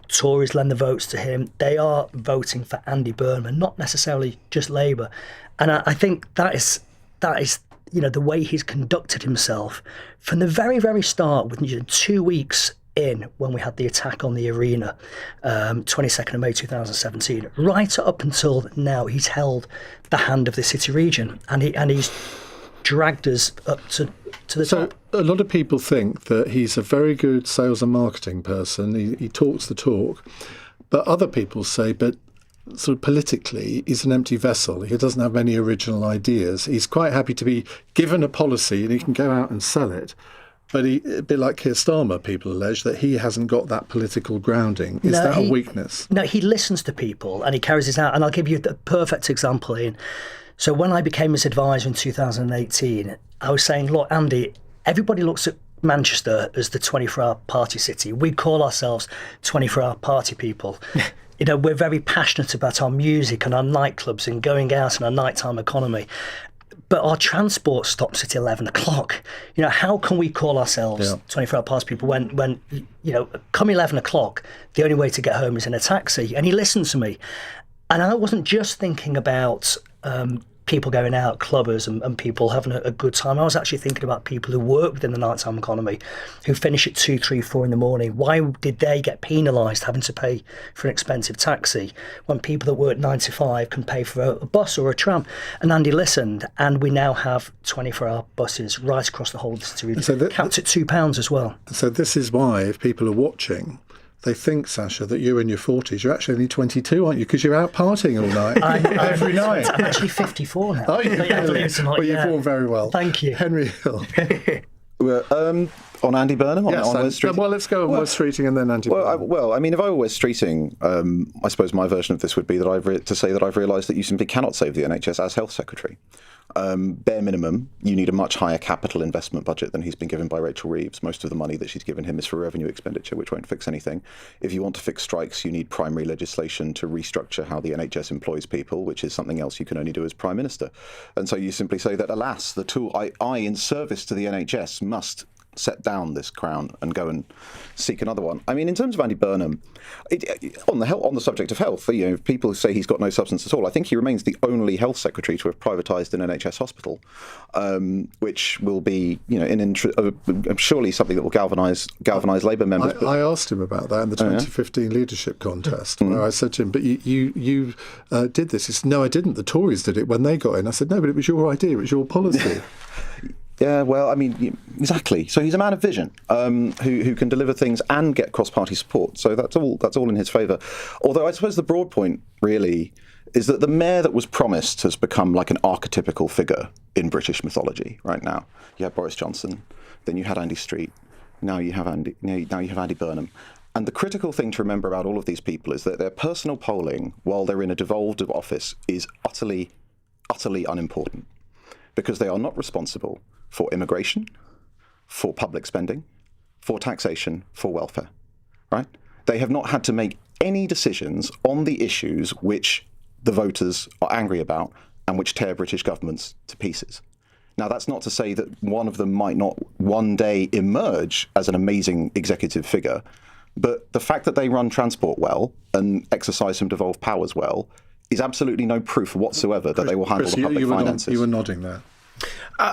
S6: Tories lend the votes to him. They are voting for Andy Burnham, and not necessarily just Labour. And I think that is the way he's conducted himself from the very, very start, within 2 weeks in when we had the attack on the arena, 22nd of May 2017, right up until now, he's held the hand of the city region, and he's dragged us up to the top.
S3: A lot of people think that he's a very good sales and marketing person. He talks the talk, but other people say, but sort of politically, he's an empty vessel. He doesn't have many original ideas. He's quite happy to be given a policy and he can go out and sell it. But a bit like Keir Starmer, people allege that he hasn't got that political grounding. Is that a weakness?
S6: No, he listens to people and he carries this out. And I'll give you the perfect example, Ian. So when I became his advisor in 2018, I was saying, look, Andy, everybody looks at Manchester as the 24-hour party city. We call ourselves 24-hour party people. We're very passionate about our music and our nightclubs and going out and our nighttime economy. But our transport stops at 11 o'clock. How can we call ourselves 24-hour party people when come 11 o'clock, the only way to get home is in a taxi? And he listened to me. And I wasn't just thinking about people going out, clubbers and people having a good time. I was actually thinking about people who work within the nighttime economy, who finish at 2, 3, 4 in the morning. Why did they get penalised having to pay for an expensive taxi when people that work 9 to 5 can pay for a bus or a tram? And Andy listened, and we now have 24-hour buses right across the whole of the city, capped at £2 as well. So
S3: this is why, if people are watching, they think, Sasha, that you're in your 40s. You're actually only 22, aren't you? Because you're out partying all night, every night.
S6: I'm actually 54 now.
S3: Oh, you've worn very well.
S6: Thank you.
S3: Henry Hill.
S18: On Andy Burnham?
S3: Yes, on West Streeting? Well, let's go on West Streeting and then Andy Burnham.
S18: If I were West Streeting, I suppose my version of this would be that I've realised that you simply cannot save the NHS as Health Secretary. Bare minimum, you need a much higher capital investment budget than he's been given by Rachel Reeves. Most of the money that she's given him is for revenue expenditure, which won't fix anything. If you want to fix strikes, you need primary legislation to restructure how the NHS employs people, which is something else you can only do as Prime Minister. And so you simply say that, alas, the tool I in service to the NHS must set down this crown and go and seek another one. I mean, in terms of Andy Burnham, on the subject of health, if people say he's got no substance at all, I think he remains the only health secretary to have privatised an NHS hospital, which will be, surely something that will galvanise Labour members.
S3: I asked him about that in the 2015 leadership contest, where I said to him, "But you did this." He said, "No, I didn't. The Tories did it when they got in." I said, "No, but it was your idea. It was your policy."
S18: Yeah, well, I mean, exactly. So he's a man of vision who can deliver things and get cross-party support. So that's all in his favour. Although I suppose the broad point really is that the mayor that was promised has become like an archetypical figure in British mythology right now. You had Boris Johnson, then you had Andy Street, now you have Andy Burnham. And the critical thing to remember about all of these people is that their personal polling, while they're in a devolved office, is utterly, utterly unimportant, because they are not responsible for immigration, for public spending, for taxation, for welfare, right? They have not had to make any decisions on the issues which the voters are angry about and which tear British governments to pieces. Now, that's not to say that one of them might not one day emerge as an amazing executive figure, but the fact that they run transport well and exercise some devolved powers well is absolutely no proof whatsoever that they will handle the public finances.
S3: You were nodding there.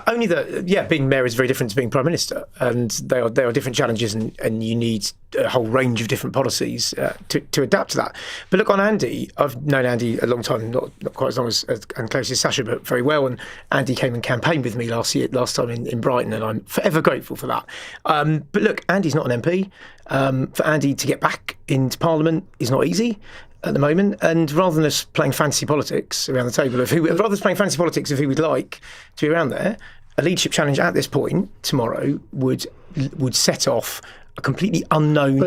S17: Only that, being mayor is very different to being prime minister, and they are different challenges, and you need a whole range of different policies to adapt to that. But look, on Andy, I've known Andy a long time, not quite as long as and close as Sasha, but very well. And Andy came and campaigned with me last time in Brighton, and I'm forever grateful for that. But look, Andy's not an MP. For Andy to get back into Parliament is not easy at the moment, and rather than us playing fantasy politics around the table of who we'd like to be around there, a leadership challenge at this point tomorrow would set off a completely unknown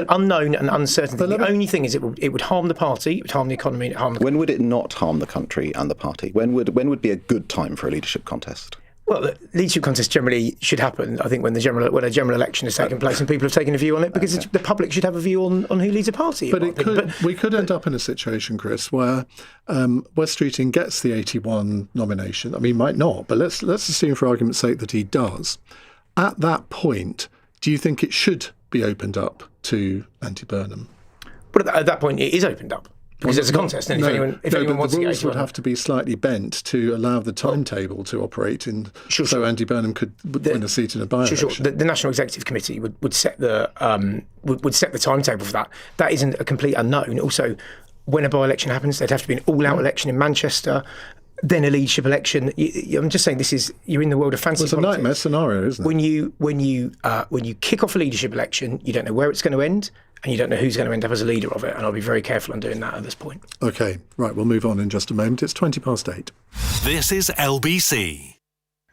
S17: and uncertain thing. The only thing is it would harm the party, it would harm the economy,
S18: When would it not harm the country and the party? When would be a good time for a leadership contest?
S17: Well, the leadership contest generally should happen, I think, when a general election has taken place and people have taken a view on it, because the public should have a view on who leads a party.
S3: But we could end up in a situation, Chris, where West Streeting gets the 81 nomination. I mean, he might not, but let's assume for argument's sake that he does. At that point, do you think it should be opened up to Andy Burnham?
S17: But at that point, it is opened up. Because it's a contest, and if anyone wants to get
S3: the rules would have to be slightly bent to allow the timetable to operate so Andy Burnham could win a seat in a by-election.
S17: Sure. The National Executive Committee would set the timetable for that. That isn't a complete unknown. Also, when a by-election happens, there'd have to be an all-out election in Manchester, then a leadership election. I'm just saying, you're in the world of fantasy politics.
S3: It's a nightmare scenario, isn't it?
S17: When you kick off a leadership election, you don't know where it's going to end, and you don't know who's going to end up as a leader of it, and I'll be very careful on doing that at this point.
S3: OK, right, we'll move on in just a moment. It's 8:20.
S2: This is LBC.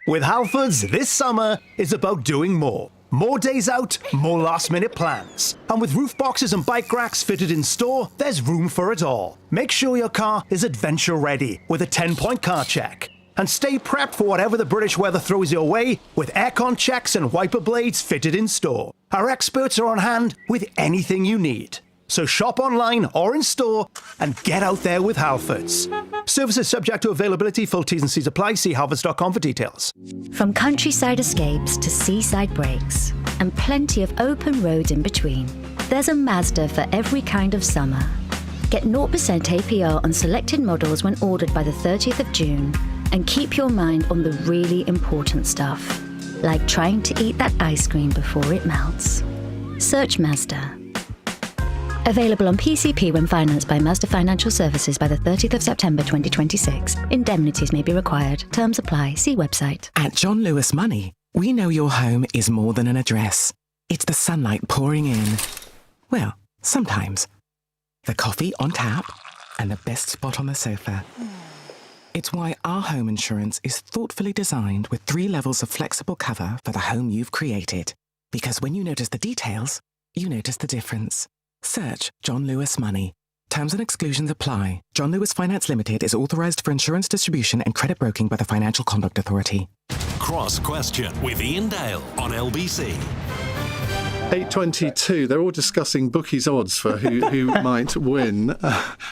S19: With Halfords, this summer is about doing more. More days out, more last-minute plans. And with roof boxes and bike racks fitted in store, there's room for it all. Make sure your car is adventure-ready with a 10-point car check. And stay prepped for whatever the British weather throws your way with aircon checks and wiper blades fitted in store. Our experts are on hand with anything you need. So shop online or in store and get out there with Halfords. Services subject to availability. Full T's and C's apply. See halfords.com for details.
S20: From countryside escapes to seaside breaks and plenty of open roads in between, there's a Mazda for every kind of summer. Get 0% APR on selected models when ordered by the 30th of June and keep your mind on the really important stuff, like trying to eat that ice cream before it melts. Search Mazda. Available on PCP when financed by Mazda Financial Services by the 30th of September 2026. Indemnities may be required. Terms apply. See website.
S10: At John Lewis Money, we know your home is more than an address. It's the sunlight pouring in. Well, sometimes. The coffee on tap and the best spot on the sofa. It's why our home insurance is thoughtfully designed with 3 levels of flexible cover for the home you've created. Because when you notice the details, you notice the difference. Search John Lewis Money. Terms and exclusions apply. John Lewis Finance Limited is authorised for insurance distribution and credit broking by the Financial Conduct Authority.
S2: Cross Question with Iain Dale on LBC.
S3: 8:22. They're all discussing bookies' odds for who might win.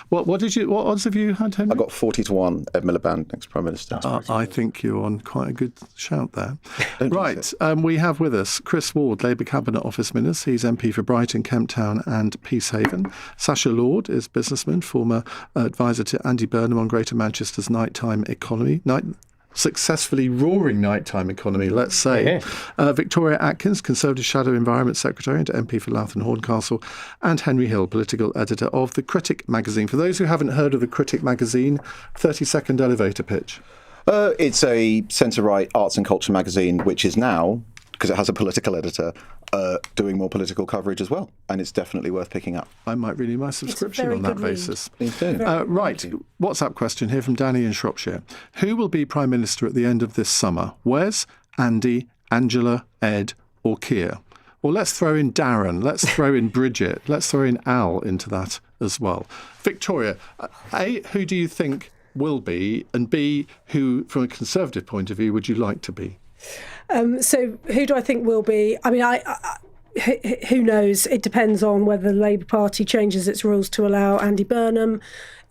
S3: What odds have you had, Henry?
S18: I got 40-1 Ed Miliband, next Prime Minister.
S3: I think you're on quite a good shout there. Right, we have with us Chris Ward, Labour Cabinet Office Minister. He's MP for Brighton, Kemp Town and Peacehaven. Sasha Lord is businessman, former advisor to Andy Burnham on Greater Manchester's nighttime economy. Successfully roaring nighttime economy, let's say. Yeah. Victoria Atkins, Conservative Shadow Environment Secretary and MP for Louth and Horncastle, and Henry Hill, political editor of The Critic magazine. For those who haven't heard of The Critic magazine, 30-second elevator pitch.
S18: It's a centre-right arts and culture magazine, which is now, because it has a political editor, doing more political coverage as well. And it's definitely worth picking up.
S3: I might renew my subscription on that basis.
S18: Me too.
S3: Right, WhatsApp question here from Danny in Shropshire. Who will be Prime Minister at the end of this summer? Wes, Andy, Angela, Ed or Keir? Well, let's throw in Darren, let's throw in Bridget, let's throw in Al into that as well. Victoria, A, who do you think will be, and B, who, from a Conservative point of view, would you like to be?
S5: So who do I think will be? I mean, who knows? It depends on whether the Labour Party changes its rules to allow Andy Burnham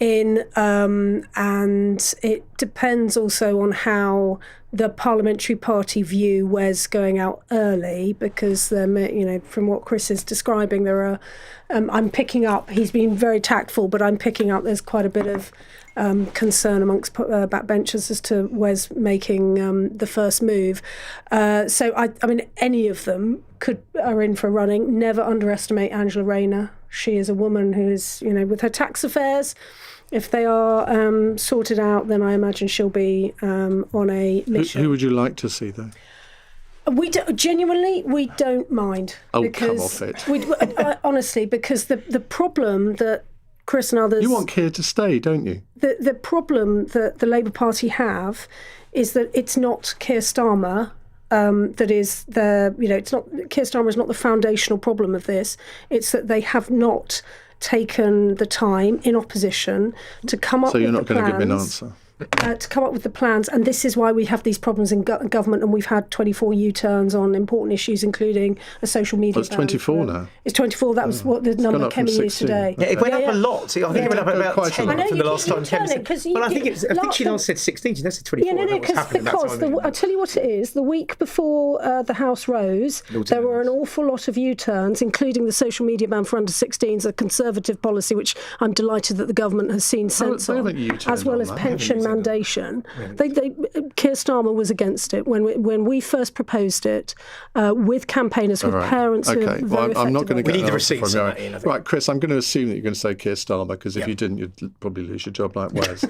S5: in, and it depends also on how the Parliamentary Party view Wes going out early, because from what Chris is describing, there are. I'm picking up. He's been very tactful, but I'm picking up. There's quite a bit of concern amongst backbenchers as to Wes making the first move. So I mean, any of them are in for running. Never underestimate Angela Rayner. She is a woman who is, with her tax affairs, if they are sorted out, then I imagine she'll be on a mission.
S3: Who would you like to see, though?
S5: We don't mind.
S3: Oh, come off it.
S5: Honestly, because the problem that Chris and others...
S3: You want Keir to stay, don't you?
S5: The problem that the Labour Party have is that it's not Keir Starmer that is it's not... Keir Starmer is not the foundational problem of this. It's that they have not taken the time in opposition to come up with the plans. So you're not going to give me an answer? To come up with the plans, and this is why we have these problems in government, and we've had 24 U-turns on important issues, including a social media ban.
S3: It's 24 now.
S5: It's 24. That was what the number Kemi used today.
S17: Yeah, it went up a lot. I think it went up about 10 from the last time Kemi said. Well, I think she last said 16. She said 24.
S5: Yeah, because I'll tell you what it is. The week before the House rose, there were an awful lot of U-turns, including the social media ban for under 16s, a Conservative policy, which I'm delighted that the government has seen sense of, as well as pension mandation. Keir Starmer was against it when we first proposed it with campaigners, with parents who are very
S3: I'm not going to get
S17: we need the receipts on that,
S3: Right, Chris, I'm going to assume that you're going to say Keir Starmer, because if you didn't, you'd probably lose your job like Wes.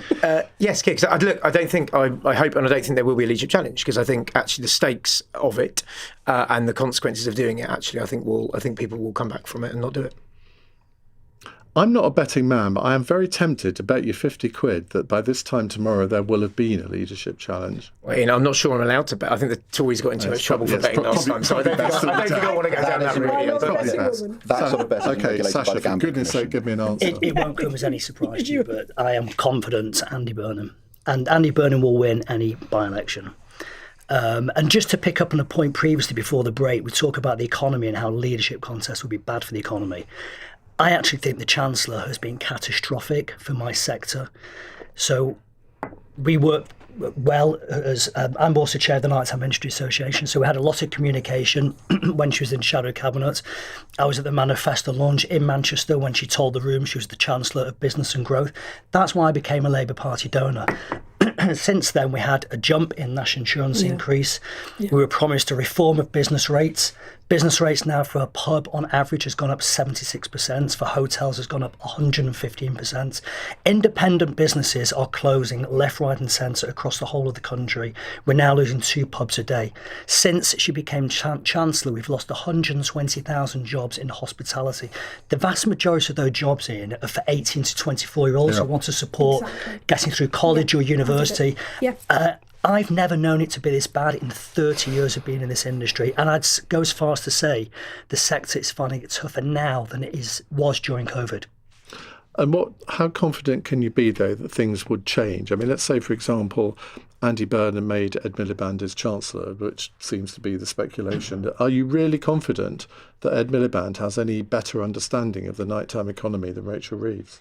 S17: Yes, Keir, I don't think, I hope and I don't think there will be a leadership challenge, because I think actually the stakes of it and the consequences of doing it, actually, I think people will come back from it and not do it.
S3: I'm not a betting man, but I am very tempted to bet you 50 quid that by this time tomorrow there will have been a leadership challenge.
S17: Well, I'm not sure I'm allowed to bet. I think the Tories got into trouble for betting last time, so I don't think I want to go down that route.
S18: That's sort of best.
S3: Okay, Sasha, for goodness sake, give me an answer.
S6: It won't come as any surprise to you, but I am confident Andy Burnham. And Andy Burnham will win any by-election. And just to pick up on a point previously before the break, we talk about the economy and how leadership contests would be bad for the economy. I actually think the Chancellor has been catastrophic for my sector. So we work well as I'm also chair of the Nighttime Industry Association, so we had a lot of communication when she was in Shadow Cabinet. I was at the Manifesto launch in Manchester when she told the room she was the Chancellor of Business and Growth. That's why I became a Labour Party donor. Since then, we had a jump in national insurance increase. We were promised a reform of business rates. Business rates now for a pub on average has gone up 76%. For hotels has gone up 115%. Independent businesses are closing left, right and centre across the whole of the country. We're now losing 2 pubs a day. Since she became Chancellor, we've lost 120,000 jobs in hospitality. The vast majority of those jobs are for 18 to 24-year-olds who want to support getting through college or university. I've never known it to be this bad in 30 years of being in this industry. And I'd go as far as to say the sector is finding it tougher now than it was during COVID.
S3: And how confident can you be, though, that things would change? I mean, let's say, for example, Andy Burnham made Ed Miliband his Chancellor, which seems to be the speculation. Are you really confident that Ed Miliband has any better understanding of the nighttime economy than Rachel Reeves?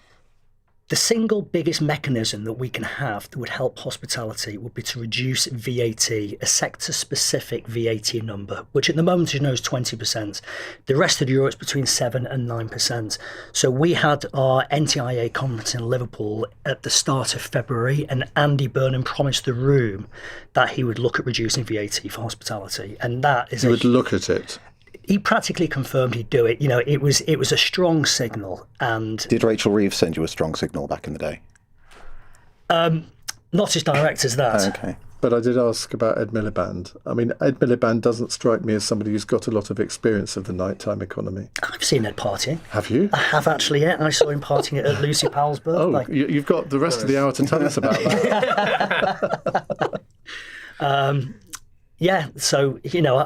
S6: The single biggest mechanism that we can have that would help hospitality would be to reduce VAT, a sector-specific VAT number, which at the moment is 20%. The rest of Europe is between 7 and 9%. So we had our NTIA conference in Liverpool at the start of February, and Andy Burnham promised the room that he would look at reducing VAT for hospitality. And that is...
S3: He would look at it?
S6: He practically confirmed he'd do it. You know, it was a strong signal. And
S18: did Rachel Reeves send you a strong signal back in the day?
S6: Not as direct as that.
S3: Okay. But I did ask about Ed Miliband. I mean, Ed Miliband doesn't strike me as somebody who's got a lot of experience of the nighttime economy.
S6: I've seen Ed partying.
S3: Have you?
S6: I have actually, yeah. I saw him partying at Lucy Powell's birthday.
S3: Oh, you've got the rest of the hour to tell us about that.
S6: Yeah, so, you know,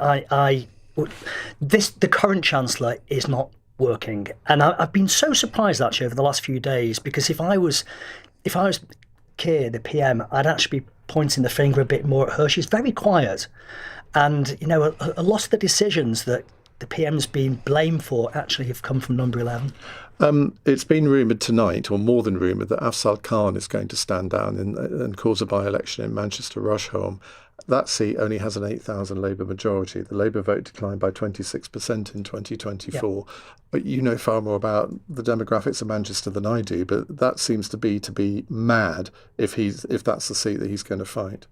S6: the current Chancellor is not working, and I've been so surprised actually over the last few days, because if I was Keir, the PM, I'd actually be pointing the finger a bit more at her. She's very quiet, and you know, a lot of the decisions that the PM's been blamed for actually have come from Number 11.
S3: It's been rumoured tonight, or more than rumoured, that Afzal Khan is going to stand down and cause a by-election in Manchester Rusholme. That seat only has an 8,000 Labour majority. The Labour vote declined by 26% in 2024. Yep. But you know far more about the demographics of Manchester than I do, but that seems to be mad if that's the seat that he's going to fight.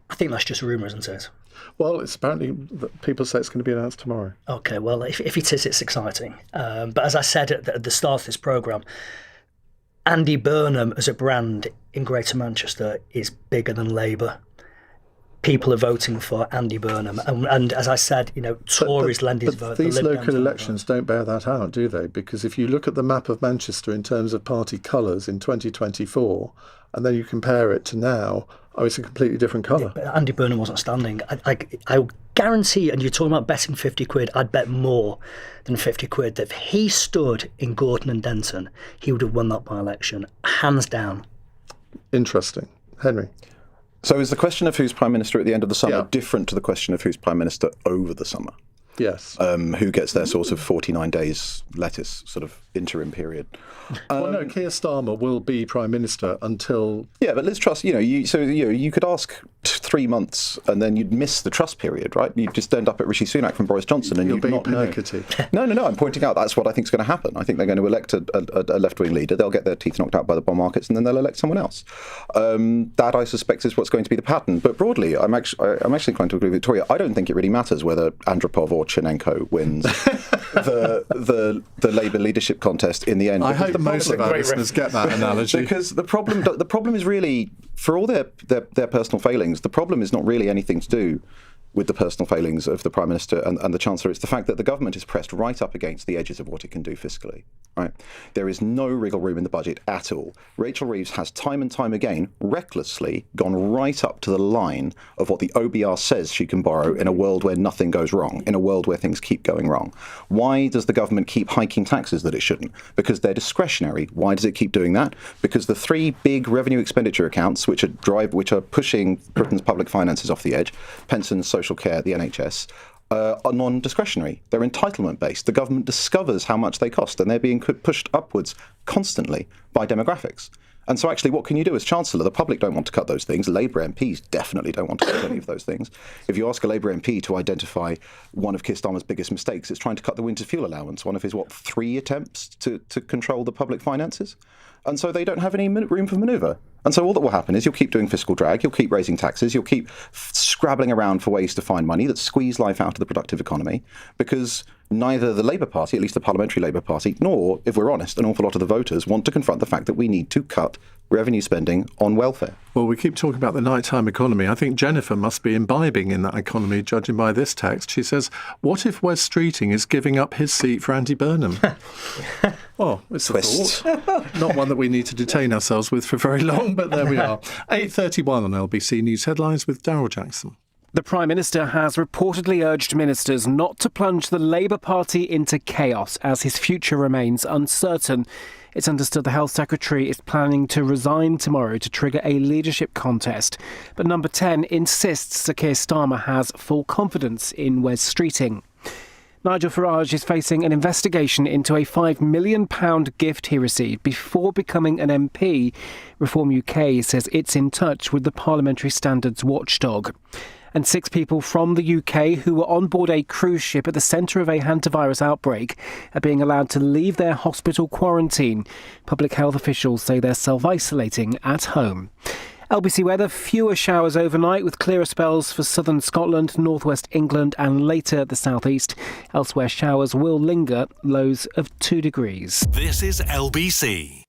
S6: I think that's just rumour, isn't it?
S3: Well, it's apparently people say it's going to be announced tomorrow.
S6: Okay, well, if it is, it's exciting. But as I said at the start of this programme, Andy Burnham as a brand in Greater Manchester is bigger than Labour. People are voting for Andy Burnham. And as I said, you know, Tories lend his vote.
S3: These local elections don't bear that out, do they? Because if you look at the map of Manchester in terms of party colours in 2024, and then you compare it to now, it's a completely different colour.
S6: Yeah, but Andy Burnham wasn't standing. I guarantee, and you're talking about betting 50 quid, I'd bet more than 50 quid that if he stood in Gorton and Denton, he would have won that by-election, hands down.
S3: Interesting. Henry?
S18: So is the question of who's Prime Minister at the end of the summer different to the question of who's Prime Minister over the summer?
S3: Yes.
S18: Who gets their sort of 49 days lettuce sort of interim period?
S3: Well, no, Keir Starmer will be Prime Minister until...
S18: Yeah, but Liz Truss, you could ask 3 months and then you'd miss the Truss period, right? You'd just end up at Rishi Sunak from Boris Johnson and you'd not know. No, I'm pointing out that's what I think is going to happen. I think they're going to elect a left-wing leader. They'll get their teeth knocked out by the bond markets and then they'll elect someone else. That, I suspect, is what's going to be the pattern. But broadly, I'm actually inclined to agree with Victoria. I don't think it really matters whether Andropov or Chernenko wins the Labour leadership contest in the end.
S3: I hope most of our listeners get that analogy.
S18: Because the problem is really, for all their personal failings, the problem is not really anything to do with the personal failings of the Prime Minister and the Chancellor. It's the fact that the government is pressed right up against the edges of what it can do fiscally. Right? There is no wriggle room in the budget at all. Rachel Reeves has time and time again recklessly gone right up to the line of what the OBR says she can borrow in a world where nothing goes wrong, in a world where things keep going wrong. Why does the government keep hiking taxes that it shouldn't? Because they're discretionary. Why does it keep doing that? Because the 3 big revenue expenditure accounts which are pushing Britain's public finances off the edge, pensions, social care, the NHS, are non-discretionary. They're entitlement-based. The government discovers how much they cost, and they're being pushed upwards constantly by demographics. And so actually, what can you do as Chancellor? The public don't want to cut those things. Labour MPs definitely don't want to cut any of those things. If you ask a Labour MP to identify one of Keir Starmer's biggest mistakes, it's trying to cut the winter fuel allowance, one of his, 3 attempts to control the public finances? And so they don't have any room for manoeuvre. And so all that will happen is you'll keep doing fiscal drag, you'll keep raising taxes, you'll keep scrabbling around for ways to find money that squeeze life out of the productive economy, because neither the Labour Party, at least the Parliamentary Labour Party, nor, if we're honest, an awful lot of the voters want to confront the fact that we need to cut revenue spending on welfare.
S3: Well, we keep talking about the nighttime economy. I think Jennifer must be imbibing in that economy, judging by this text. She says, what if Wes Streeting is giving up his seat for Andy Burnham? Oh, it's a thought. Not one that we need to detain ourselves with for very long, but there we are. 8:31 on LBC News Headlines with Daryl Jackson.
S11: The Prime Minister has reportedly urged ministers not to plunge the Labour Party into chaos as his future remains uncertain. It's understood the Health Secretary is planning to resign tomorrow to trigger a leadership contest. But Number 10 insists Sir Keir Starmer has full confidence in Wes Streeting. Nigel Farage is facing an investigation into a £5 million gift he received before becoming an MP. Reform UK says it's in touch with the Parliamentary Standards watchdog. And 6 people from the UK who were on board a cruise ship at the centre of a hantavirus outbreak are being allowed to leave their hospital quarantine. Public health officials say they're self-isolating at home. LBC weather, fewer showers overnight with clearer spells for southern Scotland, northwest England and later the southeast. Elsewhere, showers will linger, lows of 2 degrees.
S2: This is LBC.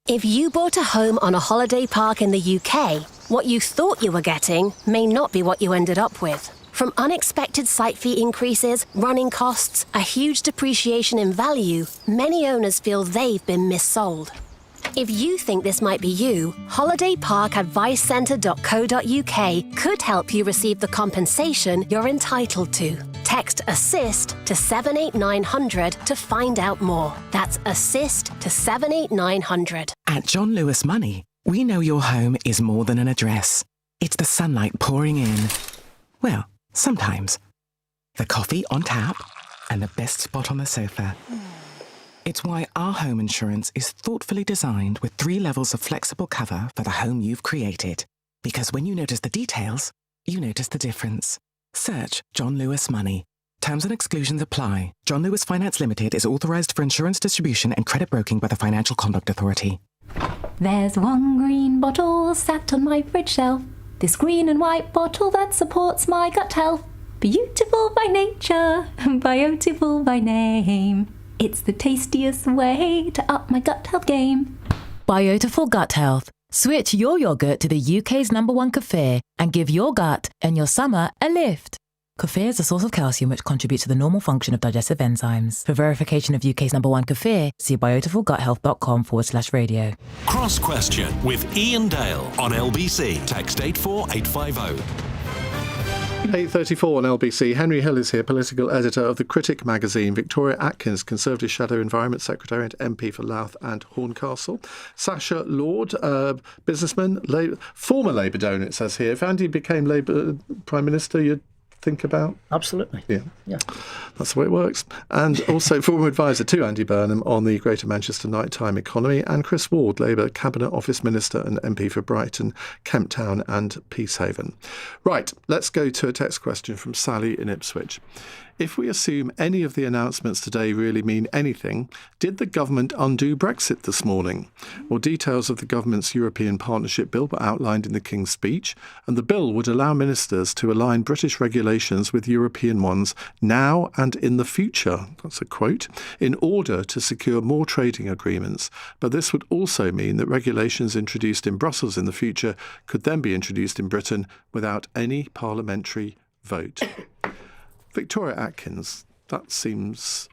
S21: If you bought a home on a holiday park in the UK, what you thought you were getting may not be what you ended up with. From unexpected site fee increases, running costs, a huge depreciation in value, many owners feel they've been missold. If you think this might be you, holidayparkadvicecentre.co.uk could help you receive the compensation you're entitled to. Text ASSIST to 78900 to find out more. That's ASSIST to 78900.
S10: At John Lewis Money, we know your home is more than an address. It's the sunlight pouring in. Well, sometimes. The coffee on tap and the best spot on the sofa. It's why our home insurance is thoughtfully designed with 3 levels of flexible cover for the home you've created. Because when you notice the details, you notice the difference. Search John Lewis Money. Terms and exclusions apply. John Lewis Finance Limited is authorised for insurance distribution and credit broking by the Financial Conduct Authority.
S22: There's one green bottle sat on my fridge shelf. This green and white bottle that supports my gut health. Beautiful by nature, beautiful by name. It's the tastiest way to up my gut health game.
S23: Beautiful Gut Health. Switch your yogurt to the UK's #1 kefir and give your gut and your summer a lift. Kefir is a source of calcium which contributes to the normal function of digestive enzymes. For verification of UK's #1 kefir, see beautifulguthealth.com/radio.
S2: Cross Question with Iain Dale on LBC. Text 84850.
S3: 8:34 on LBC. Henry Hill is here, political editor of The Critic magazine. Victoria Atkins, Conservative Shadow Environment Secretary and MP for Louth and Horncastle. Sasha Lord, businessman, former Labour donor, it says here. If Andy became Labour Prime Minister, you'd think about?
S6: Absolutely.
S3: Yeah. That's the way it works. And also former advisor to Andy Burnham on the Greater Manchester nighttime economy, and Chris Ward, Labour Cabinet Office Minister and MP for Brighton, Kemp Town and Peacehaven. Right, let's go to a text question from Sally in Ipswich. If we assume any of the announcements today really mean anything, did the government undo Brexit this morning? Well, details of the government's European Partnership Bill were outlined in the King's Speech, and the bill would allow ministers to align British regulations with European ones now and in the future, that's a quote, in order to secure more trading agreements. But this would also mean that regulations introduced in Brussels in the future could then be introduced in Britain without any parliamentary vote. Victoria Atkins, that seems,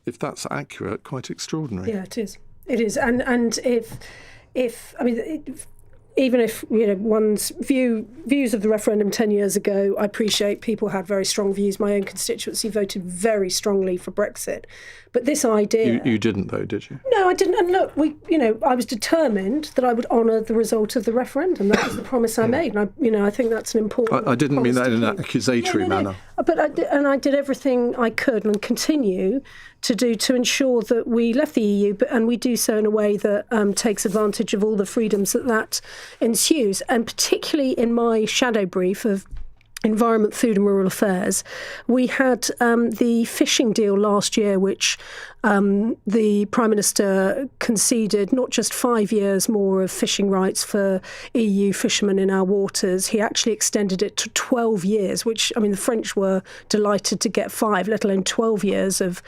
S3: if that's accurate, quite extraordinary.
S5: Yeah, it is. It is, and even if one's views of the referendum 10 years ago, I appreciate people had very strong views. My own constituency voted very strongly for Brexit, but this idea
S3: you didn't though, did you?
S5: No, I didn't. And look, I was determined that I would honour the result of the referendum. That was the promise I made, and I think that's an important.
S3: I didn't mean that in an accusatory manner.
S5: But I did everything I could and continue to do to ensure that we left the EU, and we do so in a way that takes advantage of all the freedoms that ensues. And particularly in my shadow brief of Environment, Food and Rural Affairs, we had the fishing deal last year, which the Prime Minister conceded not just 5 years more of fishing rights for EU fishermen in our waters. He actually extended it to 12 years, which, I mean, the French were delighted to get 5, let alone 12 years of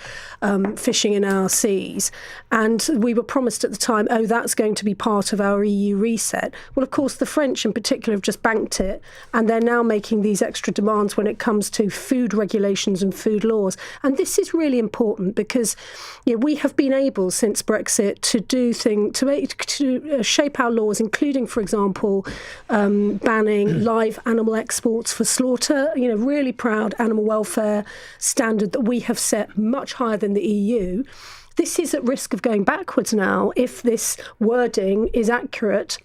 S5: fishing in our seas. And we were promised at the time, oh, that's going to be part of our EU reset. Well, of course, the French in particular have just banked it, and they're now making these extra demands when it comes to food regulations and food laws. And this is really important because we have been able since Brexit to do things to shape our laws, including, for example, banning live animal exports for slaughter. Really proud animal welfare standard that we have set much higher than the EU. This is at risk of going backwards now if this wording is accurate.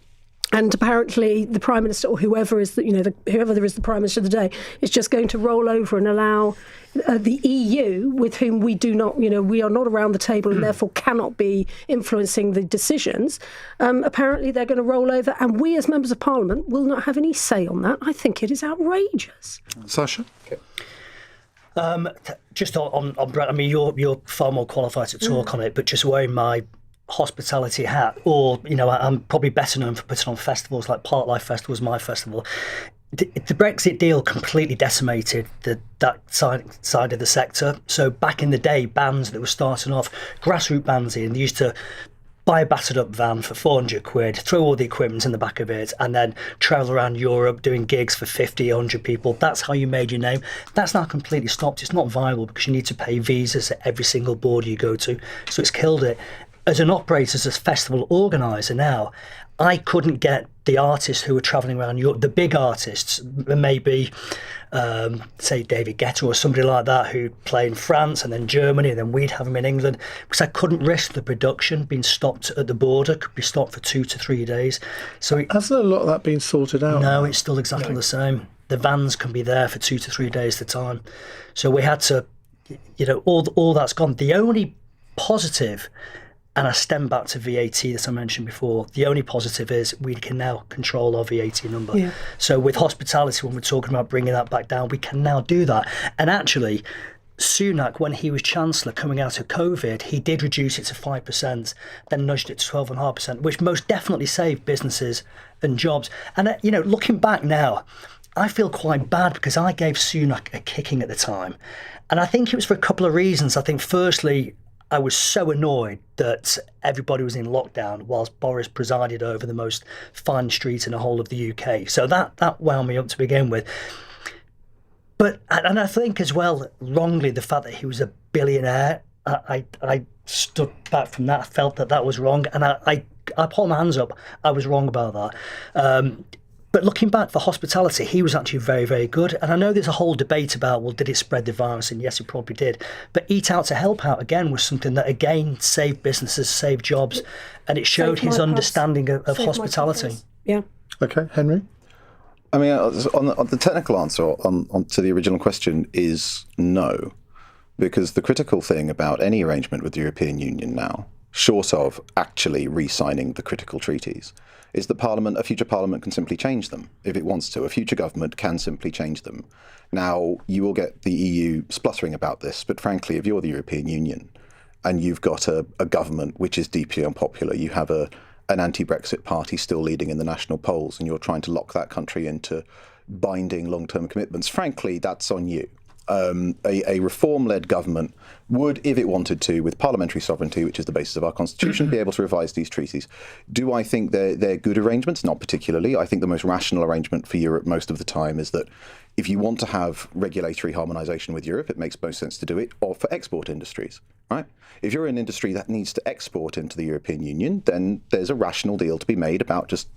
S5: And apparently the Prime Minister, or whoever is whoever there is the Prime Minister of the day, is just going to roll over and allow the EU, with whom we do not, we are not around the table and therefore cannot be influencing the decisions. Apparently they're going to roll over, and we as members of Parliament will not have any say on that. I think it is outrageous.
S3: Sasha?
S6: Just on I mean, you're far more qualified to talk on it, but just wearing my hospitality hat, or I'm probably better known for putting on festivals like Parklife Festival's my festival. The Brexit deal completely decimated that side of the sector. So back in the day, bands that were starting off, grassroots bands they used to buy a battered up van for 400 quid, throw all the equipment in the back of it, and then travel around Europe doing gigs for 50, 100 people. That's how you made your name. That's now completely stopped. It's not viable because you need to pay visas at every single border you go to. So it's killed it. As an operator, as a festival organiser now, I couldn't get the artists who were travelling around Europe, the big artists, maybe, say, David Guetta or somebody like that, who play in France and then Germany, and then we'd have them in England, because I couldn't risk the production being stopped at the border, could be stopped for 2 to 3 days. So
S3: hasn't a lot of that been sorted out?
S6: No, it's still exactly the same. The vans can be there for 2 to 3 days at a time. So we had to, all that's gone. The only positive, and I stem back to VAT that I mentioned before, the only positive is we can now control our VAT number. Yeah. So with hospitality, when we're talking about bringing that back down, we can now do that. And actually, Sunak, when he was Chancellor coming out of COVID, he did reduce it to 5%, then nudged it to 12.5%, which most definitely saved businesses and jobs. And, looking back now, I feel quite bad because I gave Sunak a kicking at the time. And I think it was for a couple of reasons. I think, firstly, I was so annoyed that everybody was in lockdown whilst Boris presided over the most fun street in the whole of the UK. So that wound me up to begin with. And I think as well, wrongly, the fact that he was a billionaire, I stood back from that. I felt that was wrong. And I pulled my hands up. I was wrong about that. But looking back for hospitality, he was actually very, very good. And I know there's a whole debate about, well, did it spread the virus? And yes, it probably did. But Eat Out to Help Out, again, was something that, again, saved businesses, saved jobs. And it showed his understanding of hospitality.
S5: Yeah.
S3: OK, Henry?
S18: I mean, on the technical answer on to the original question is no. Because the critical thing about any arrangement with the European Union now, short of actually re-signing the critical treaties, is that a future Parliament can simply change them if it wants to. A future government can simply change them. Now, you will get the EU spluttering about this, but frankly, if you're the European Union and you've got a government which is deeply unpopular, you have an anti-Brexit party still leading in the national polls, and you're trying to lock that country into binding long-term commitments, frankly, that's on you. A reform-led government would, if it wanted to, with parliamentary sovereignty, which is the basis of our constitution, be able to revise these treaties. Do I think they're good arrangements? Not particularly. I think the most rational arrangement for Europe most of the time is that if you want to have regulatory harmonisation with Europe, it makes most sense to do it, or for export industries, right? If you're an industry that needs to export into the European Union, then there's a rational deal to be made about just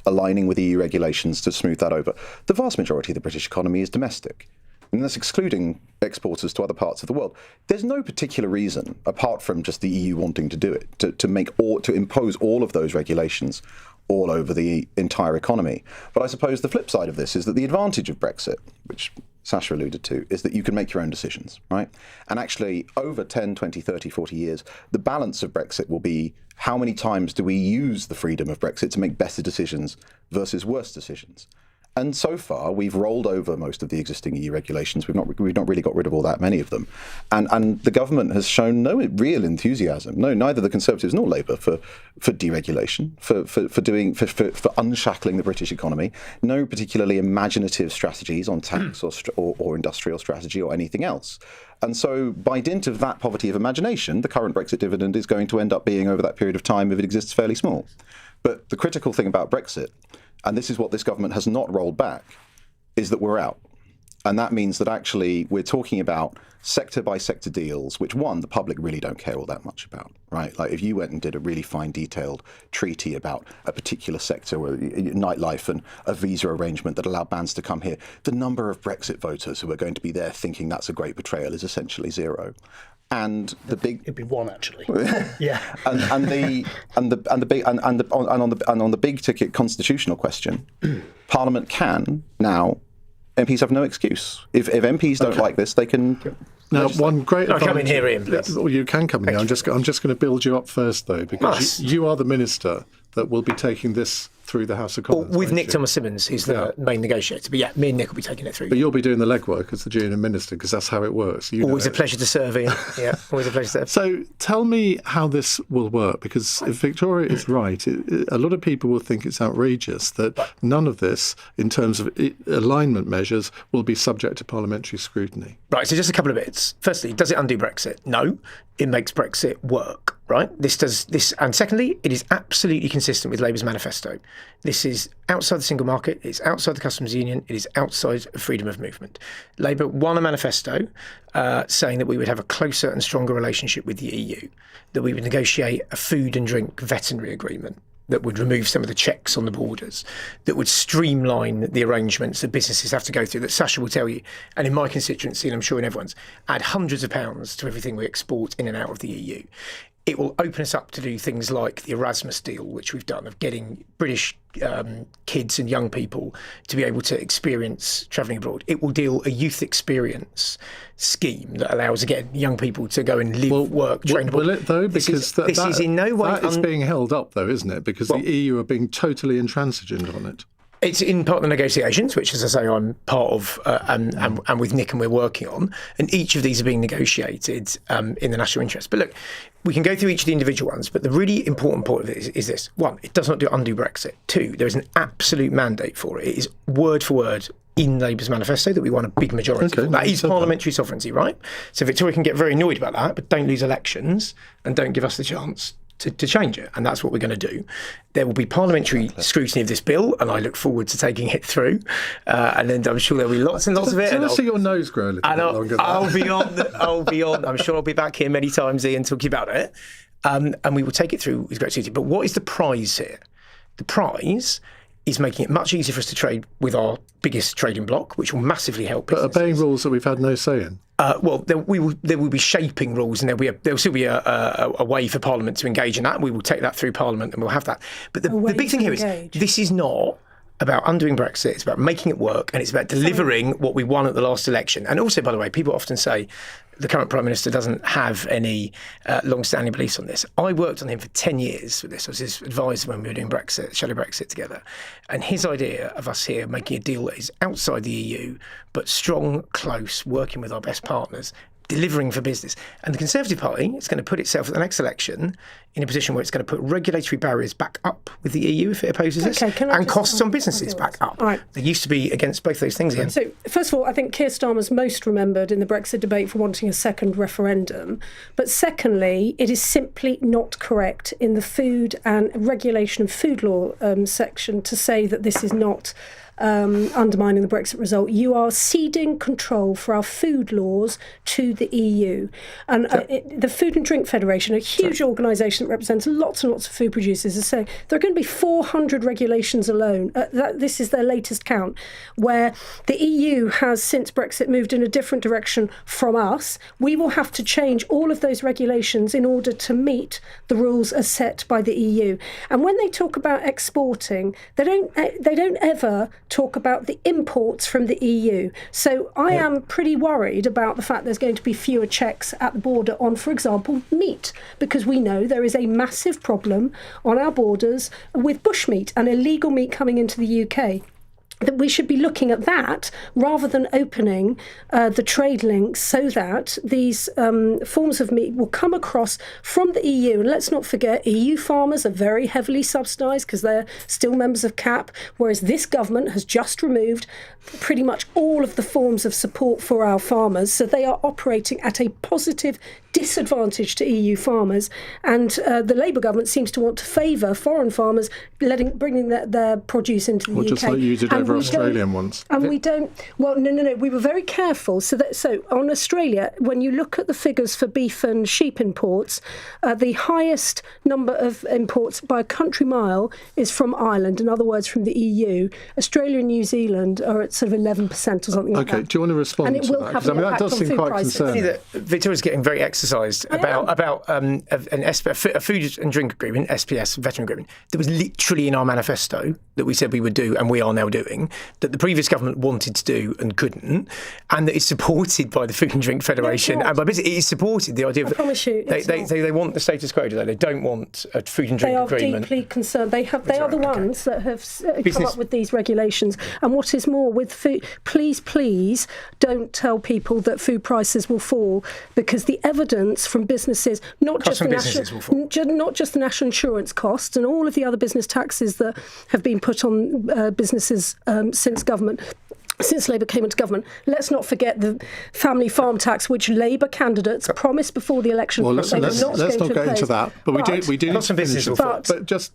S18: aligning with EU regulations to smooth that over. The vast majority of the British economy is domestic. And that's excluding exporters to other parts of the world. There's no particular reason, apart from just the EU wanting to do it, to impose all of those regulations all over the entire economy. But I suppose the flip side of this is that the advantage of Brexit, which Sasha alluded to, is that you can make your own decisions, right? And actually, over 10, 20, 30, 40 years, the balance of Brexit will be how many times do we use the freedom of Brexit to make better decisions versus worse decisions? And so far, we've rolled over most of the existing EU regulations. We've not really got rid of all that many of them, and the government has shown no real enthusiasm. No, neither the Conservatives nor Labour for deregulation, for unshackling the British economy. No particularly imaginative strategies on tax or industrial strategy or anything else. And so, by dint of that poverty of imagination, the current Brexit dividend is going to end up being, over that period of time, if it exists, fairly small. But the critical thing about Brexit, and this is what this government has not rolled back, is that we're out. And that means that actually we're talking about sector-by-sector deals, which, one, the public really don't care all that much about, right? Like if you went and did a really fine, detailed treaty about a particular sector, nightlife and a visa arrangement that allowed bands to come here, the number of Brexit voters who are going to be there thinking that's a great betrayal is essentially zero. And the big
S6: it'd be one actually.
S18: Yeah. On the big ticket constitutional question, Parliament can now. MPs have no excuse. If MPs don't like this, they can.
S3: Now, one great.
S17: Come in here, Iain, please.
S3: Well, you can come in here. I'm just going to build you up first, though, because you are the minister that will be taking this through the House of Commons.
S17: Well, with Nick Thomas-Symonds, who's the main negotiator. But yeah, me and Nick will be taking it through.
S3: But you'll be doing the legwork as the junior minister, because that's how it works.
S17: Always a pleasure to serve, Ian. Yeah, always a pleasure to serve.
S3: So tell me how this will work, because if Victoria is right, a lot of people will think it's outrageous that none of this, in terms of alignment measures, will be subject to parliamentary scrutiny.
S17: Right, so just a couple of bits. Firstly, does it undo Brexit? No, it makes Brexit work, right? This does this, and secondly, it is absolutely consistent with Labour's manifesto. This is outside the single market, it's outside the customs union, it is outside of freedom of movement. Labour won a manifesto saying that we would have a closer and stronger relationship with the EU, that we would negotiate a food and drink veterinary agreement that would remove some of the checks on the borders, that would streamline the arrangements that businesses have to go through, that Sasha will tell you, and in my constituency, and I'm sure in everyone's, add hundreds of pounds to everything we export in and out of the EU. It will open us up to do things like the Erasmus deal, which we've done, of getting British kids and young people to be able to experience travelling abroad. It will deal a youth experience scheme that allows, again, young people to go and live, work, train abroad.
S3: Will it, though? Because
S17: this is in no way...
S3: That is being held up, though, isn't it? Because the EU are being totally intransigent on it.
S17: It's in part of the negotiations, which, as I say, I'm part of, and with Nick, and we're working on. And each of these are being negotiated in the national interest. But look, we can go through each of the individual ones, but the really important point of it is this. One, it does not undo Brexit. Two, there is an absolute mandate for it. It is word for word in Labour's manifesto that we want a big majority. Okay, that is parliamentary sovereignty, right? So Victoria can get very annoyed about that, but don't lose elections and don't give us the chance to change it, and that's what we're going to do. There will be parliamentary scrutiny of this bill, and I look forward to taking it through. And then I'm sure there'll be lots and lots of it.
S3: I'll see your nose grow a little bit longer.
S17: I'll be on. I'm sure I'll be back here many times, Ian, talking about it. And we will take it through with great scrutiny. But what is the prize here? The prize is making it much easier for us to trade with our biggest trading bloc, which will massively help businesses.
S3: But obeying rules that we've had no say in.
S17: Well, there will be shaping rules, and there will still be a way for Parliament to engage in that. We will take that through Parliament, and we'll have that. But the big thing here is this is not about undoing Brexit. It's about making it work, and it's about delivering what we won at the last election. And also, by the way, people often say the current Prime Minister doesn't have any long-standing beliefs on this. I worked on him for 10 years with this. I was his advisor when we were doing Brexit, shadow Brexit together. And his idea of us here making a deal that is outside the EU, but strong, close, working with our best partners, delivering for business. And the Conservative Party is going to put itself at the next election in a position where it's going to put regulatory barriers back up with the EU if it opposes this, and costs on businesses back up. Right. They used to be against both those things, Ian.
S5: So, first of all, I think Keir Starmer's most remembered in the Brexit debate for wanting a second referendum. But secondly, it is simply not correct in the food and regulation of food law section to say that this is not undermining the Brexit result. You are ceding control for our food laws to the EU. And the Food and Drink Federation, a huge organisation that represents lots and lots of food producers, is saying there are going to be 400 regulations alone. This is their latest count, where the EU has, since Brexit, moved in a different direction from us. We will have to change all of those regulations in order to meet the rules as set by the EU. And when they talk about exporting, they don't ever talk about the imports from the EU. So I am pretty worried about the fact there's going to be fewer checks at the border on, for example, meat, because we know there is a massive problem on our borders with bushmeat and illegal meat coming into the UK. that we should be looking at that rather than opening the trade links so that these forms of meat will come across from the EU. And let's not forget, EU farmers are very heavily subsidised because they're still members of CAP, whereas this government has just removed pretty much all of the forms of support for our farmers. So they are operating at a positive disadvantage to EU farmers. And the Labour government seems to want to favour foreign farmers bringing their produce into the UK.
S3: Just like you did over Australian ones.
S5: And we don't. Well, no. We were very careful. So on Australia, when you look at the figures for beef and sheep imports, the highest number of imports by a country mile is from Ireland. In other words, from the EU. Australia and New Zealand are at sort of 11% or something like that.
S3: Okay. Do you want to respond to that? Because that does seem quite concerning.
S17: Victoria's getting very exercised about a food and drink agreement, SPS, veteran agreement, that was literally in our manifesto that we said we would do, and we are now doing, that the previous government wanted to do and couldn't, and that is supported by the Food and Drink Federation and by business. It is supported. The idea of they want the status quo, do they? They don't want a food and drink agreement.
S5: They are deeply concerned. They are the ones that have come up with these regulations. And what is more, with food, please don't tell people that food prices will fall, because the evidence from businesses, not just the national insurance costs and all of the other business taxes that have been put on businesses since Labour came into government. Let's not forget the family farm tax, which Labour candidates promised before the election.
S3: Well, let's not go into that. But we do.
S17: Lots of businesses.
S3: But just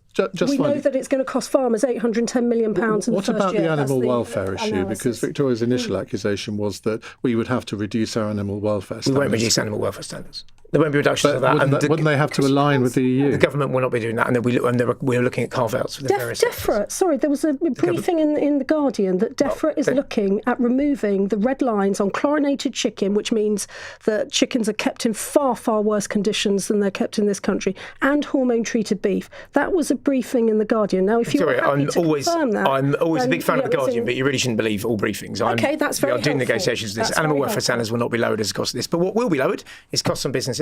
S5: we know that it's going to cost farmers £810 million in the first year.
S3: What about the animal welfare issue? Because Victoria's initial accusation was that we would have to reduce our animal welfare standards.
S17: We won't reduce animal welfare standards. There won't be reductions of that.
S3: Wouldn't they have to align with the EU?
S17: The government will not be doing that, and we're looking at carve-outs for the various
S5: DEFRA. Sorry, there was a briefing in The Guardian that DEFRA is looking at removing the red lines on chlorinated chicken, which means that chickens are kept in far, far worse conditions than they're kept in this country, and hormone-treated beef. That was a briefing in The Guardian. Now, if you're happy to confirm that...
S17: I'm always a big fan of The Guardian, but you really shouldn't believe all briefings.
S5: Okay, that's very helpful.
S17: We are doing negotiations with this. Animal welfare standards will not be lowered as a cost of this. But what will be lowered is costs on businesses,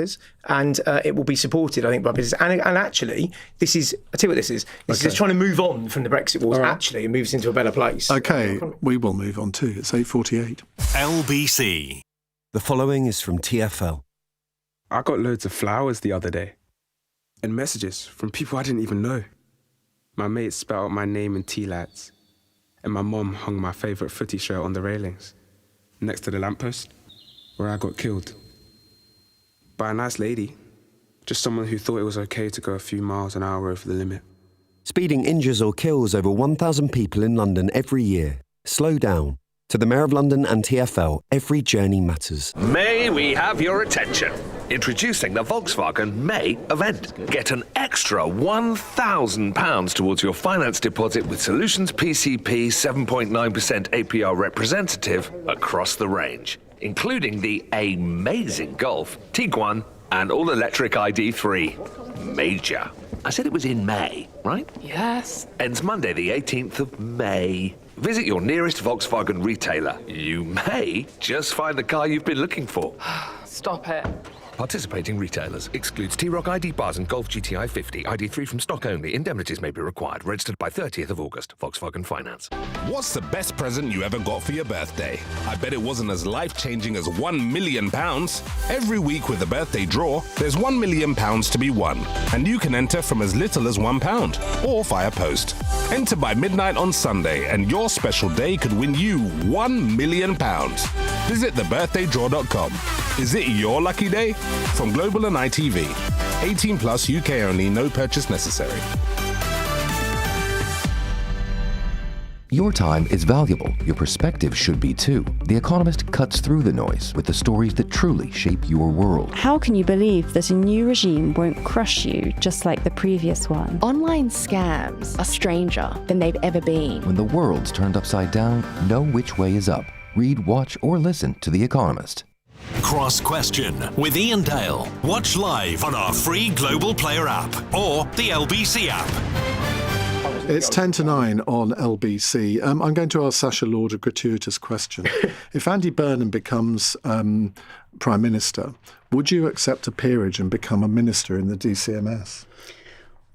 S17: and it will be supported, I think, by business. And actually, this is, I'll tell you what this is. This is trying to move on from the Brexit wars, actually, and moves into a better place.
S3: OK, we will move on too. It's 8:48.
S2: LBC.
S1: The following is from TfL.
S7: I got loads of flowers the other day, and messages from people I didn't even know. My mates spelled out my name in tea lights, and my mum hung my favourite footy shirt on the railings, next to the lamppost, where I got killed. By a nice lady, just someone who thought it was okay to go a few miles an hour over the limit.
S1: Speeding injures or kills over 1,000 people in London every year. Slow down. To the Mayor of London and TfL, every journey matters.
S8: May we have your attention? Introducing the Volkswagen May event. Get an extra £1,000 towards your finance deposit with Solutions PCP 7.9% APR representative across the range, including the amazing Golf, Tiguan, and all-electric ID3. Major. I said it was in May, right?
S24: Yes.
S8: Ends Monday the 18th of May. Visit your nearest Volkswagen retailer. You may just find the car you've been looking for.
S24: Stop it.
S8: Participating retailers. Excludes T-Roc ID bars and Golf GTI 50. ID3 from stock only. Indemnities may be required. Registered by 30th of August. Volkswagen Finance.
S25: What's the best present you ever got for your birthday? I bet it wasn't as life-changing as £1 million. Every week with the birthday draw, there's £1 million to be won. And you can enter from as little as £1 or via post. Enter by midnight on Sunday and your special day could win you £1 million. Visit thebirthdaydraw.com. Is it your lucky day? From Global and ITV. 18 plus, UK only, no purchase necessary.
S26: Your time is valuable. Your perspective should be too. The Economist cuts through the noise with the stories that truly shape your world.
S27: How can you believe that a new regime won't crush you just like the previous one?
S28: Online scams are stranger than they've ever been.
S26: When the world's turned upside down, know which way is up. Read, watch, or listen to The Economist.
S2: Cross Question with Iain Dale. Watch live on our free Global Player app or the LBC app.
S3: It's 10 to 9 on LBC. I'm going to ask Sacha Lord a gratuitous question. If Andy Burnham becomes Prime Minister, would you accept a peerage and become a minister in the DCMS?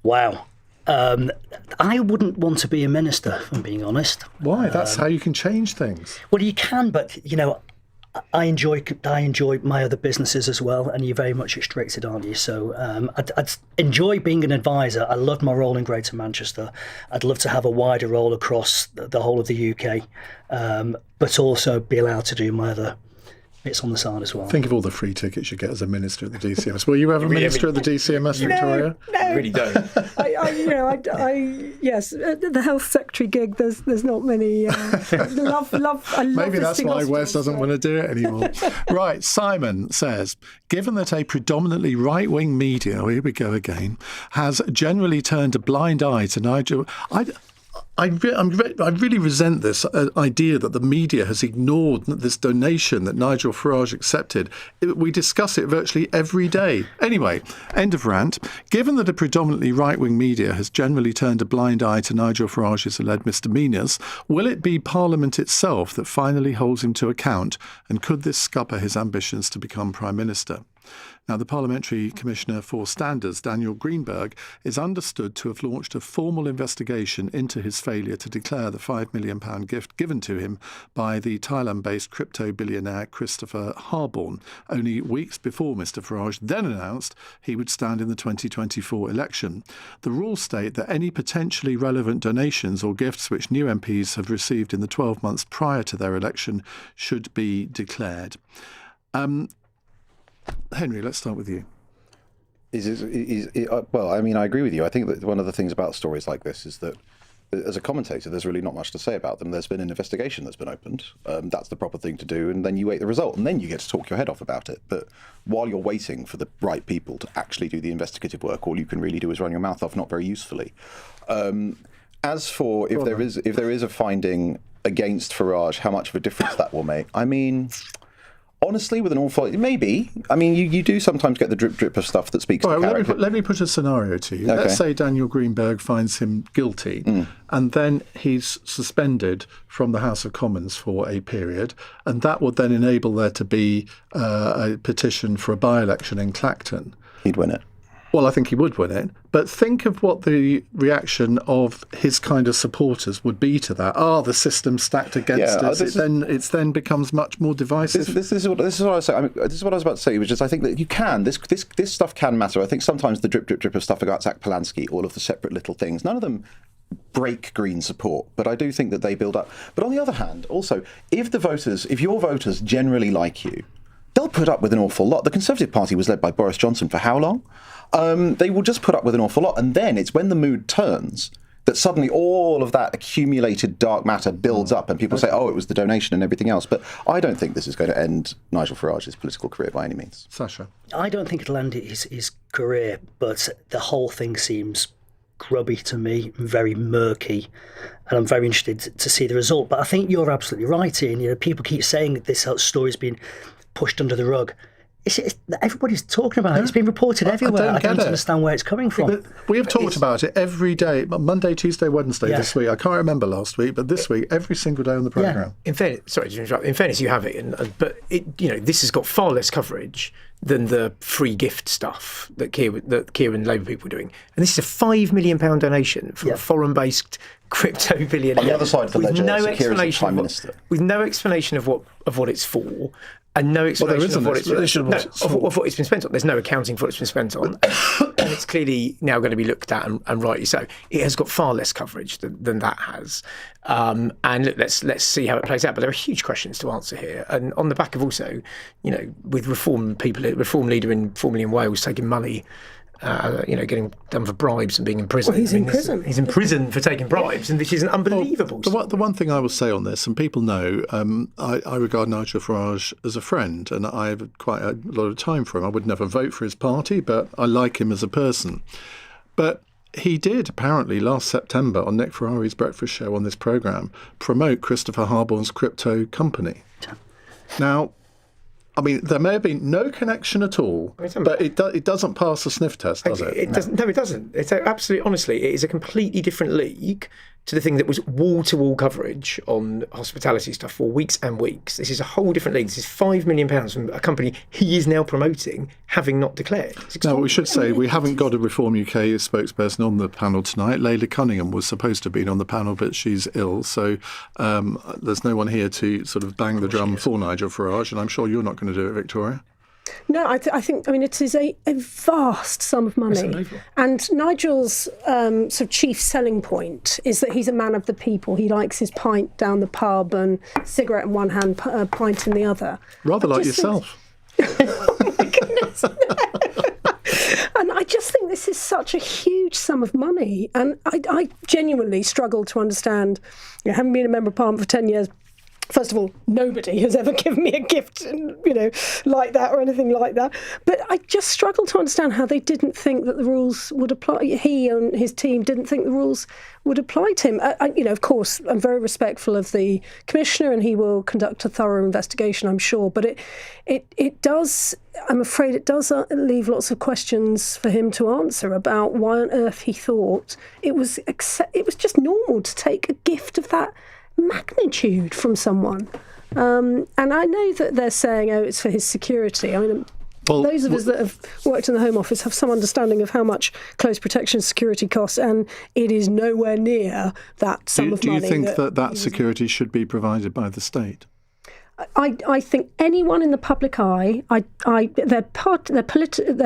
S6: Wow. I wouldn't want to be a minister, if I'm being honest.
S3: Why? That's how you can change things.
S6: Well, you can, but, I enjoy my other businesses as well, and you're very much restricted, aren't you? So I'd enjoy being an advisor. I loved my role in Greater Manchester. I'd love to have a wider role across the whole of the UK, but also be allowed to do my other bits on the side as well.
S3: Think of all the free tickets you get as a minister at the DCMS. Will you ever minister at the DCMS, Victoria?
S5: No,
S17: you really don't.
S5: Yes, the health secretary gig. There's not many. I love
S3: Maybe that's
S5: visiting
S3: why Wes
S5: hospitals,
S3: doesn't want to do it anymore. Right, Simon says, given that a predominantly right-wing media, here we go again, has generally turned a blind eye to Nigel. I really resent this idea that the media has ignored this donation that Nigel Farage accepted. We discuss it virtually every day. Anyway, end of rant. Given that a predominantly right-wing media has generally turned a blind eye to Nigel Farage's alleged misdemeanours, will it be Parliament itself that finally holds him to account? And could this scupper his ambitions to become Prime Minister? Now, the Parliamentary Commissioner for Standards, Daniel Greenberg, is understood to have launched a formal investigation into his failure to declare the £5 million gift given to him by the Thailand-based crypto billionaire Christopher Harborne, only weeks before Mr Farage then announced he would stand in the 2024 election. The rules state that any potentially relevant donations or gifts which new MPs have received in the 12 months prior to their election should be declared. Henry, let's start with you.
S18: Well, I mean, I agree with you. I think that one of the things about stories like this is that, as a commentator, there's really not much to say about them. There's been an investigation that's been opened. That's the proper thing to do, and then you wait the result, and then you get to talk your head off about it. But while you're waiting for the right people to actually do the investigative work, all you can really do is run your mouth off, not very usefully. As for if there is a finding against Farage, how much of a difference that will make, I mean, honestly, with an awful maybe. I mean, you do sometimes get the drip of stuff that speaks to character.
S3: Let me put a scenario to you.
S18: Okay.
S3: Let's say Daniel Greenberg finds him guilty, and then he's suspended from the House of Commons for a period, and that would then enable there to be a petition for a by-election in Clacton.
S18: He'd win it.
S3: Well, I think he would win it. But think of what the reaction of his kind of supporters would be to that. The system's stacked against us. It then becomes much more divisive.
S18: This is what I was saying. This is what I was about to say, which is I think that you can. This stuff can matter. I think sometimes the drip of stuff about Zach Polanski, all of the separate little things, none of them break Green support, but I do think that they build up. But on the other hand, also, if your voters generally like you, they'll put up with an awful lot. The Conservative Party was led by Boris Johnson for how long? They will just put up with an awful lot. And then it's when the mood turns that suddenly all of that accumulated dark matter builds up and people say, it was the donation and everything else. But I don't think this is going to end Nigel Farage's political career by any means.
S3: Sasha?
S6: I don't think it'll end his career, but the whole thing seems grubby to me, very murky, and I'm very interested to see the result. But I think you're absolutely right, Ian. People keep saying that this story's been pushed under the rug. Everybody's talking about it. It's been reported everywhere. I don't understand where it's coming from.
S3: But we have talked about it every day, Monday, Tuesday, Wednesday this week. I can't remember last week, but this week, every single day on the programme.
S17: In fairness, you have it, but this has got far less coverage than the free gift stuff that Keir and Labour people were doing. And this is a £5 million donation from a foreign-based crypto billionaire.
S18: On the other side of the ledger, Keir is the Prime Minister.
S17: With no explanation of what it's for. And no explanation of what it's been spent on. There's no accounting for what it's been spent on. And it's clearly now going to be looked at, and rightly so. It has got far less coverage than that has. And look, let's see how it plays out. But there are huge questions to answer here. And on the back of also, with reform leader formerly in Wales taking money, getting done for bribes and being in prison.
S5: Well, he's in prison.
S17: He's in prison for taking bribes, and this is an unbelievable.
S3: The one thing I will say on this, and people know, I regard Nigel Farage as a friend, and I have quite a lot of time for him. I would never vote for his party, but I like him as a person. But he did, apparently, last September on Nick Ferrari's breakfast show on this programme, promote Christopher Harborne's crypto company. Now, I mean, there may have been no connection at all, but it doesn't pass the sniff test, does it?
S17: No, it doesn't. It's absolutely, honestly, it is a completely different league to the thing that was wall-to-wall coverage on hospitality stuff for weeks and weeks. This is a whole different league. This is £5 million from a company he is now promoting, having not declared.
S3: Now, we should say we haven't got a Reform UK spokesperson on the panel tonight. Layla Cunningham was supposed to have been on the panel, but she's ill. So there's no one here to sort of bang the drum for Nigel Farage, and I'm sure you're not going to do it, Victoria.
S5: No, I think it is a vast sum of money. And Nigel's sort of chief selling point is that he's a man of the people. He likes his pint down the pub and cigarette in one hand, pint in the other.
S3: Rather like yourself.
S5: Oh my goodness. And I just think this is such a huge sum of money. And I genuinely struggle to understand, having been a member of Parliament for 10 years, first of all, nobody has ever given me a gift, like that or anything like that. But I just struggle to understand how they didn't think that the rules would apply. He and his team didn't think the rules would apply to him. Of course, I'm very respectful of the Commissioner, and he will conduct a thorough investigation, I'm sure. But it does, I'm afraid it does leave lots of questions for him to answer about why on earth he thought it was just normal to take a gift of that magnitude from someone. And I know that they're saying, it's for his security. I mean, those of us that have worked in the Home Office have some understanding of how much close protection security costs, and it is nowhere near that sum of money.
S3: Do you think that security should be provided by the state?
S5: I think anyone in the public eye, their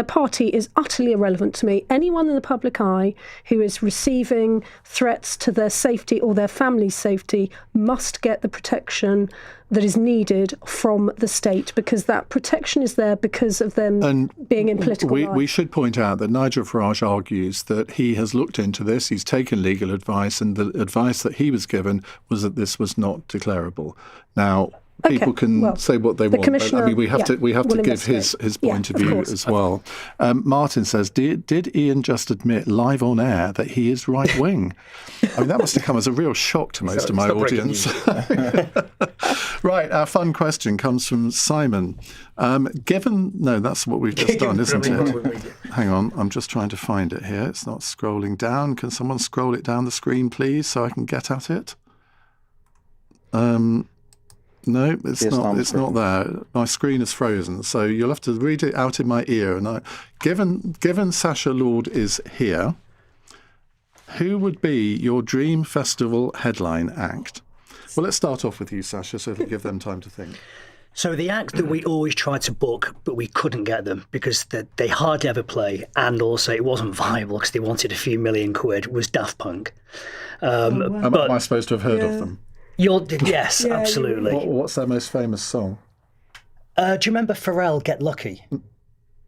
S5: party is utterly irrelevant to me. Anyone in the public eye who is receiving threats to their safety or their family's safety must get the protection that is needed from the state, because that protection is there because of them being in political life.
S3: We should point out that Nigel Farage argues that he has looked into this, he's taken legal advice, and the advice that he was given was that this was not declarable. Now, people can say what they want, but I mean, we have to give his point of view as well. Martin says, did Iain just admit live on air that he is right wing? I mean, that must have come as a real shock to most of my audience. Right, our fun question comes from Simon. That's what we've just done, isn't it? Hang on, I'm just trying to find it here. It's not scrolling down. Can someone scroll it down the screen, please, so I can get at it? No, it's not there. My screen is frozen, so you'll have to read it out in my ear. And given Sacha Lord is here, who would be your dream festival headline act? Well, let's start off with you, Sacha, so it'll give them time to think.
S6: So the act that we always tried to book, but we couldn't get them because they hardly ever play, and also it wasn't viable because they wanted a few million quid, was Daft Punk.
S3: Am I supposed to have heard of them?
S6: Yes, absolutely.
S3: What's their most famous song?
S6: Do you remember Pharrell, Get Lucky?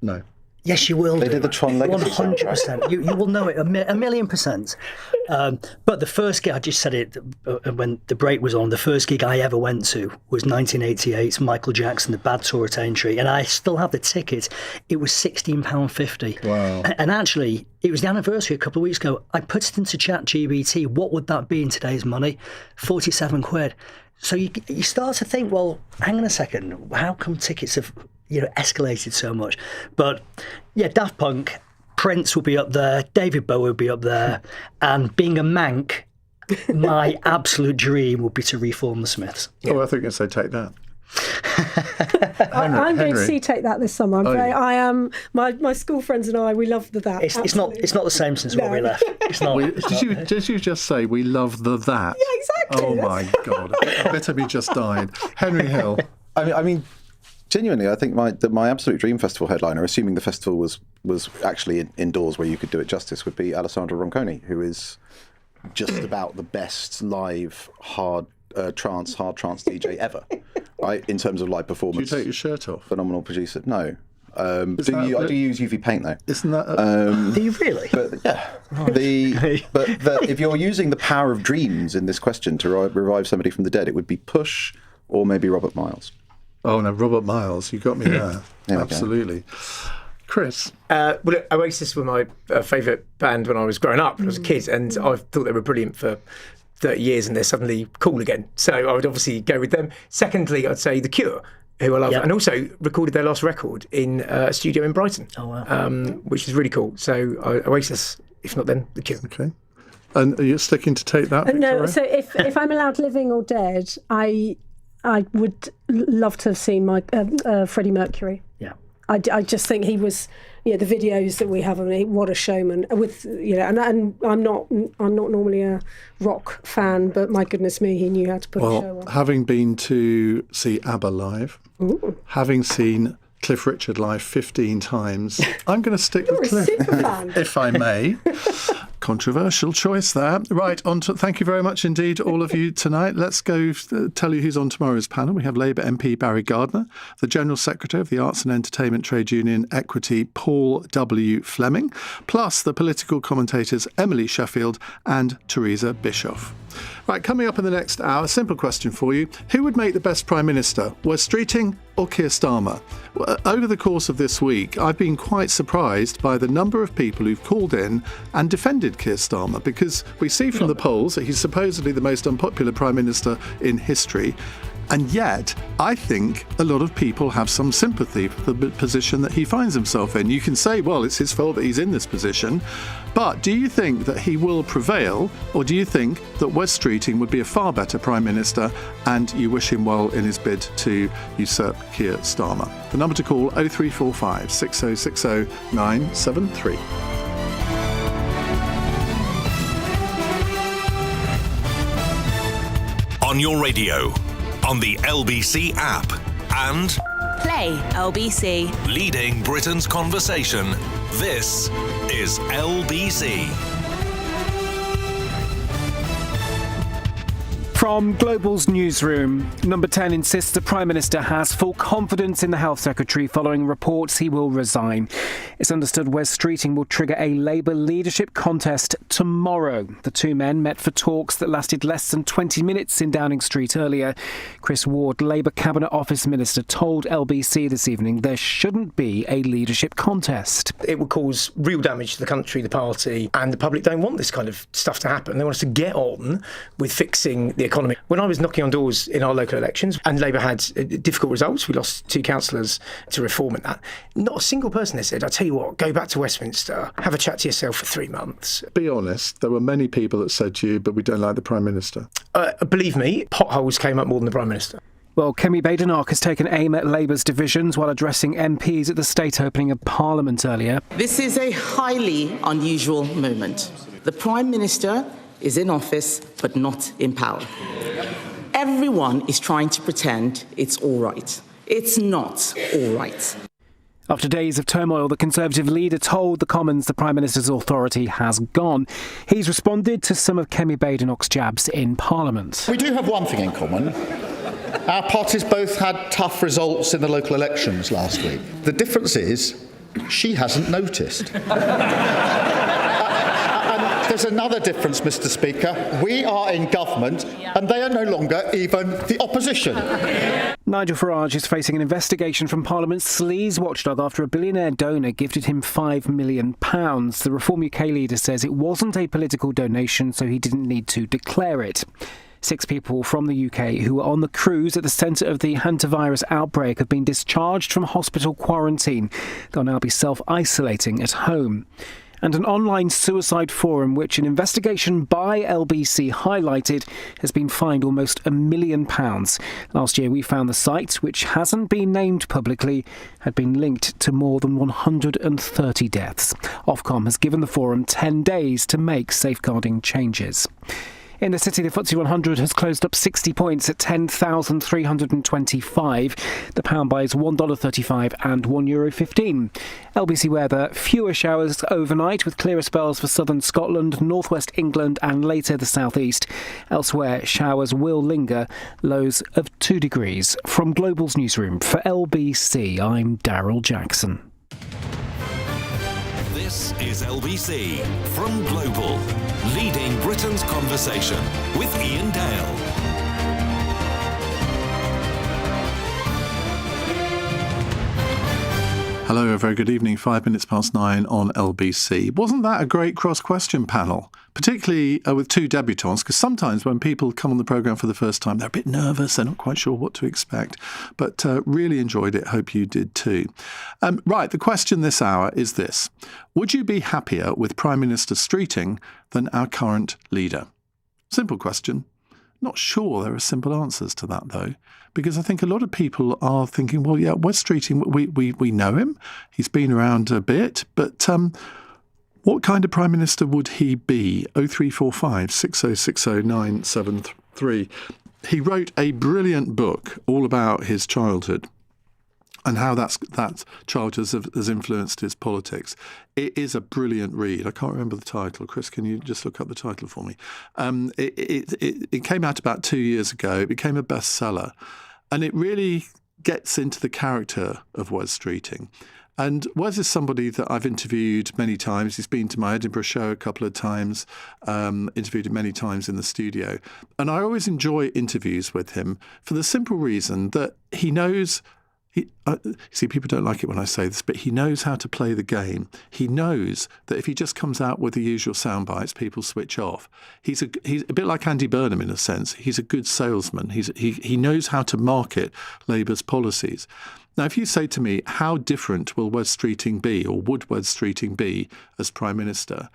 S3: No.
S6: Yes, you will.
S18: They did the Tron Legacy
S6: 100%. You will know it, a million percent. But the first gig, I just said it when the break was on, the first gig I ever went to was 1988's Michael Jackson, the Bad Tour at Aintree, and I still have the ticket. It was £16.50. Wow. And actually, it was the anniversary a couple of weeks ago. I put it into ChatGPT. What would that be in today's money? 47 quid. So you start to think, well, hang on a second, how come tickets have escalated so much? But yeah, Daft Punk, Prince will be up there, David Bowie will be up there, and being a Manc, my absolute dream would be to reform the Smiths.
S3: Yeah. Oh, I think I say Take That.
S5: I'm going to see Take That this summer. I am. My school friends and I, we love that.
S6: It's not the same since when we left. It's not.
S3: Did you just say we love that?
S5: Yeah, exactly.
S3: Oh my God! I bet he just died. Henry Hill.
S18: I mean, genuinely, I think my absolute dream festival headliner, assuming the festival was actually indoors where you could do it justice, would be Alessandro Ronconi, who is just about the best live hard trance DJ ever. Right, in terms of live performance.
S3: Do you take your shirt off?
S18: Phenomenal producer. No. I do use UV paint though.
S3: Isn't that?
S6: Do you really?
S18: But yeah. If you're using the power of dreams in this question to revive somebody from the dead, it would be Push or maybe Robert Miles.
S3: Oh no, Robert Miles, you got me there. Absolutely. Chris?
S17: Well, Oasis were my favourite band when I was growing up, when I was a kid, and I thought they were brilliant for 30 years, and they're suddenly cool again. So I would obviously go with them. Secondly, I'd say The Cure, who I love, and also recorded their last record in a studio in Brighton, which is really cool. So Oasis, if not them, The Cure.
S3: Okay. And are you sticking to take that,
S5: No,
S3: Victoria?
S5: so if I'm allowed living or dead, I would love to have seen my Freddie Mercury.
S6: Yeah.
S5: I just think he was, the videos that we have of him, what a showman. With and I'm not normally a rock fan, but my goodness me, he knew how to put a show on.
S3: Having been to see ABBA live, having seen Cliff Richard live 15 times, I'm going to stick with Cliff, if I may. Controversial choice there. Right, thank you very much indeed, all of you tonight. Let's go tell you who's on tomorrow's panel. We have Labour MP Barry Gardiner, the General Secretary of the Arts and Entertainment Trade Union Equity, Paul W. Fleming, plus the political commentators Emily Sheffield and Teresa Bischoff. Right, coming up in the next hour, simple question for you. Who would make the best Prime Minister, Wes Streeting or Keir Starmer? Over the course of this week, I've been quite surprised by the number of people who've called in and defended Keir Starmer, because we see from the polls that he's supposedly the most unpopular Prime Minister in history. And yet, I think a lot of people have some sympathy for the position that he finds himself in. You can say, well, it's his fault that he's in this position. But do you think that he will prevail, or do you think that Wes Streeting would be a far better Prime Minister, and you wish him well in his bid to usurp Keir Starmer? The number to call, 0345 6060 973.
S2: On your radio, on the LBC app, and
S21: Play LBC.
S2: leading Britain's conversation. This is LBC.
S11: From Global's newsroom, Number 10 insists the Prime Minister has full confidence in the Health Secretary following reports he will resign. It's understood Wes Streeting will trigger a Labour leadership contest tomorrow. The two men met for talks that lasted less than 20 minutes in Downing Street earlier. Chris Ward, Labour Cabinet Office Minister, told LBC this evening there shouldn't be a leadership contest.
S17: It would cause real damage to the country, the party, and the public don't want this kind of stuff to happen. They want us to get on with fixing the economy. When I was knocking on doors in our local elections and Labour had difficult results, we lost 2 councillors to reform and that, not a single person there said, I tell you what, go back to Westminster, have a chat to yourself for 3 months.
S3: Be honest, there were many people that said to you, but we don't like the Prime Minister.
S17: Believe me, potholes came up more than the Prime Minister.
S11: Well, Kemi Badenoch has taken aim at Labour's divisions while addressing MPs at the state opening of Parliament earlier.
S4: This is a highly unusual moment. The Prime Minister is in office, but not in power. Everyone is trying to pretend it's all right. It's not all right.
S11: After days of turmoil, the Conservative leader told the Commons the Prime Minister's authority has gone. He's responded to some of Kemi Badenoch's jabs in Parliament.
S9: We do have one thing in common. Our parties both had tough results in the local elections last week. The difference is she hasn't noticed. There's another difference, Mr. Speaker. We are in government and they are no longer even the opposition.
S11: Nigel Farage is facing an investigation from Parliament's sleaze watchdog after a billionaire donor gifted him £5 million. The Reform UK leader says it wasn't a political donation, so he didn't need to declare it. 6 people from the UK who were on the cruise at the centre of the hantavirus outbreak have been discharged from hospital quarantine. They'll now be self-isolating at home. And an online suicide forum, which an investigation by LBC highlighted, has been fined almost £1 million. Last year we found the site, which hasn't been named publicly, had been linked to more than 130 deaths. Ofcom has given the forum 10 days to make safeguarding changes. In the city, the FTSE 100 has closed up 60 points at 10,325. The pound buys $1.35 and €1.15. LBC weather, fewer showers overnight with clearer spells for southern Scotland, northwest England and later the southeast. Elsewhere, showers will linger, lows of 2 degrees. From Global's newsroom, for LBC, I'm Daryl Jackson.
S2: This is LBC from Global, leading Britain's conversation with Iain Dale.
S3: Hello, a very good evening. 5 minutes past 9 on LBC. Wasn't that a great cross-question panel? Particularly with two debutantes, because sometimes when people come on the programme for the first time, they're a bit nervous, they're not quite sure what to expect. But really enjoyed it. Hope you did too. Right, the question this hour is this. Would you be happier with Prime Minister Streeting than our current leader? Simple question. Not sure there are simple answers to that, though, because I think a lot of people are thinking, well, yeah, Wes Streeting, we know him. He's been around a bit, but what kind of Prime Minister would he be? 0345 6060 973. He wrote a brilliant book all about his childhood and how that childhood has influenced his politics. It is a brilliant read. I can't remember the title. Chris, can you just look up the title for me? It came out about 2 years ago. It became a bestseller. And it really gets into the character of Wes Streeting. And Wes is somebody that I've interviewed many times. He's been to my Edinburgh show a couple of times, interviewed him many times in the studio. And I always enjoy interviews with him for the simple reason that he knows... see, people don't like it when I say this, but he knows how to play the game. He knows that if he just comes out with the usual sound bites, people switch off. He's a bit like Andy Burnham in a sense. He's a good salesman. He knows how to market Labour's policies. Now, if you say to me, how different will Wes Streeting be, or would Wes Streeting be as Prime Minister?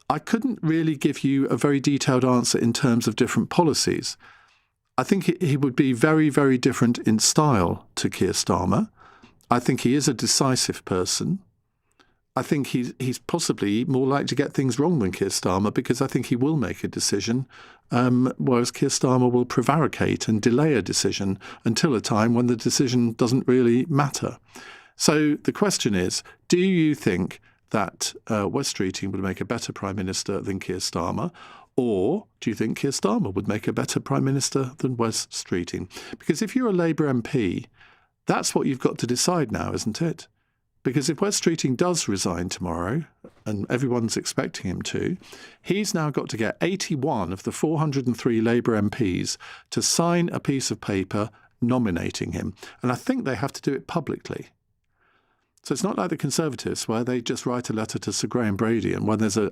S3: I couldn't really give you a very detailed answer in terms of different policies. I think he would be very, very different in style to Keir Starmer. I think he is a decisive person. I think he's possibly more likely to get things wrong than Keir Starmer, because I think he will make a decision, whereas Keir Starmer will prevaricate and delay a decision until a time when the decision doesn't really matter. So the question is, do you think that Wes Streeting would make a better Prime Minister than Keir Starmer? Or do you think Keir Starmer would make a better Prime Minister than Wes Streeting? Because if you're a Labour MP, that's what you've got to decide now, isn't it? Because if Wes Streeting does resign tomorrow, and everyone's expecting him to, he's now got to get 81 of the 403 Labour MPs to sign a piece of paper nominating him. And I think they have to do it publicly. So it's not like the Conservatives, where they just write a letter to Sir Graham Brady, and when there's the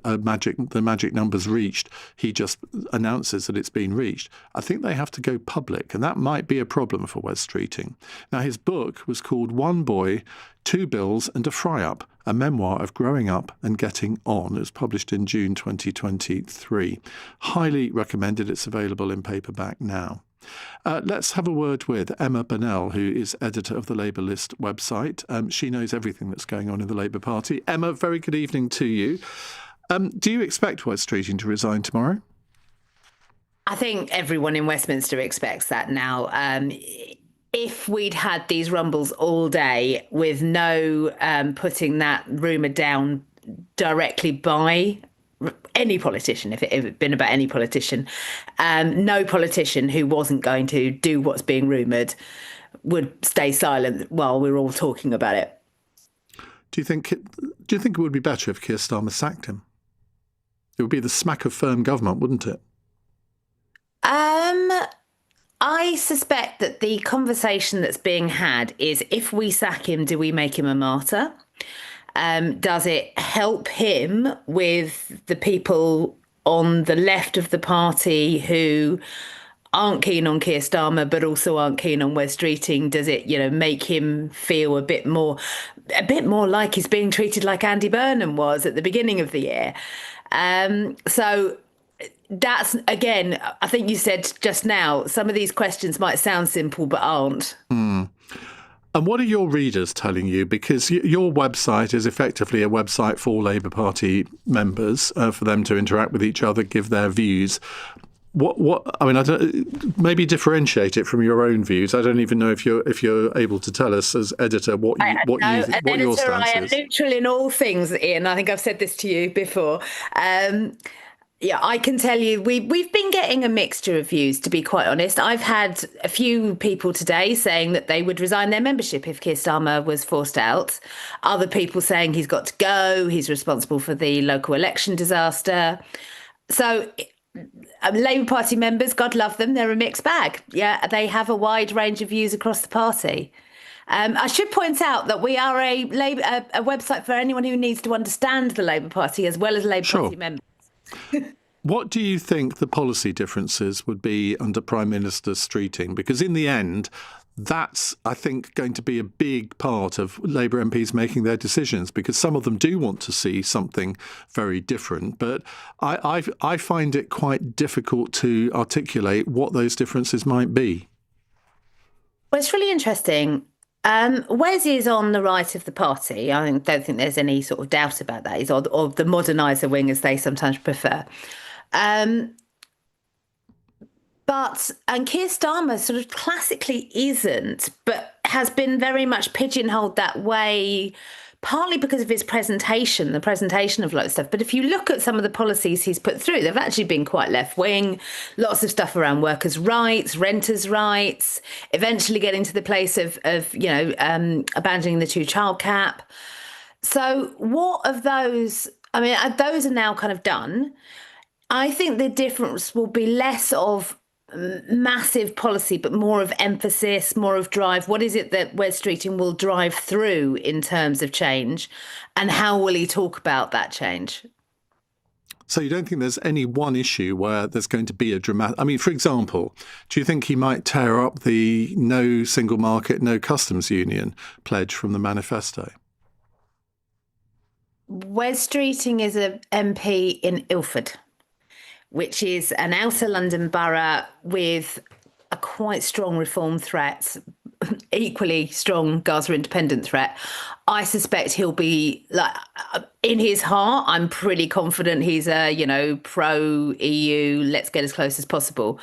S3: magic number's reached, he just announces that it's been reached. I think they have to go public, and that might be a problem for Wes Streeting. Now, his book was called One Boy, Two Bills and a Fry-Up, a memoir of growing up and getting on. It was published in June 2023. Highly recommended. It's available in paperback now. Let's have a word with Emma Burnell, who is editor of the Labour List website. She knows everything that's going on in the Labour Party. Emma, very good evening to you. Do you expect Wes Streeting to resign tomorrow?
S12: I think everyone in Westminster expects that now. If we'd had these rumbles all day with no putting that rumour down directly by any politician, if it had been about any politician, no politician who wasn't going to do what's being rumoured would stay silent while we're all talking about it.
S3: Do you think it would be better if Keir Starmer sacked him? It would be the smack of firm government, wouldn't it?
S12: I suspect that the conversation that's being had is, if we sack him, do we make him a martyr? Does it help him with the people on the left of the party who aren't keen on Keir Starmer but also aren't keen on Wes Streeting? Does it, make him feel a bit more like he's being treated like Andy Burnham was at the beginning of the year? So that's, again, I think you said just now, some of these questions might sound simple but aren't.
S3: And what are your readers telling you? Because your website is effectively a website for Labour Party members, for them to interact with each other, give their views. Maybe differentiate it from your own views. I don't even know if you're able to tell us as editor what your stance is.
S12: I am neutral in all things, Ian. I think I've said this to you before. Yeah, I can tell you we've been getting a mixture of views, to be quite honest. I've had a few people today saying that they would resign their membership if Keir Starmer was forced out. Other people saying he's got to go, he's responsible for the local election disaster. So Labour Party members, God love them, they're a mixed bag. Yeah, they have a wide range of views across the party. I should point out that we are a website for anyone who needs to understand the Labour Party as well as Labour Party members.
S3: What do you think the policy differences would be under Prime Minister Streeting? Because in the end, that's, I think, going to be a big part of Labour MPs making their decisions, because some of them do want to see something very different. But I find it quite difficult to articulate what those differences might be.
S12: Well, it's really interesting. Wes is on the right of the party. I don't think there's any sort of doubt about that. He's on the moderniser wing, as they sometimes prefer. And Keir Starmer sort of classically isn't, but has been very much pigeonholed that way, partly because of his presentation, the presentation of lots of stuff. But if you look at some of the policies he's put through, they've actually been quite left-wing, lots of stuff around workers' rights, renters' rights, eventually getting to the place of abandoning the two-child cap. So what of those, I mean, those are now kind of done. I think the difference will be less of massive policy, but more of emphasis, more of drive. What is it that Wes Streeting will drive through in terms of change, and how will he talk about that change?
S3: So you don't think there's any one issue where there's going to be a dramatic... I mean, for example, do you think he might tear up the no single market, no customs union pledge from the manifesto?
S12: Wes Streeting is an MP in Ilford, which is an outer London borough with a quite strong reform threat, equally strong Gaza independent threat. I suspect he'll be, like, in his heart, I'm pretty confident he's a, pro-EU, let's get as close as possible.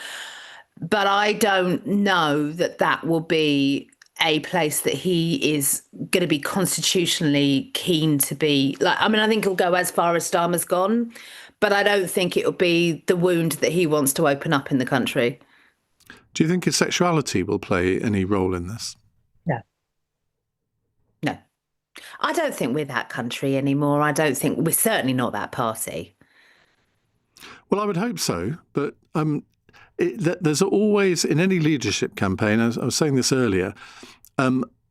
S12: But I don't know that will be a place that he is going to be constitutionally keen to be. I think he'll go as far as Starmer's gone, but I don't think it'll be the wound that he wants to open up in the country.
S3: Do you think his sexuality will play any role in this?
S12: No. I don't think we're that country anymore. I don't think we're certainly not that party.
S3: Well, I would hope so, but there's always, in any leadership campaign, as I was saying this earlier,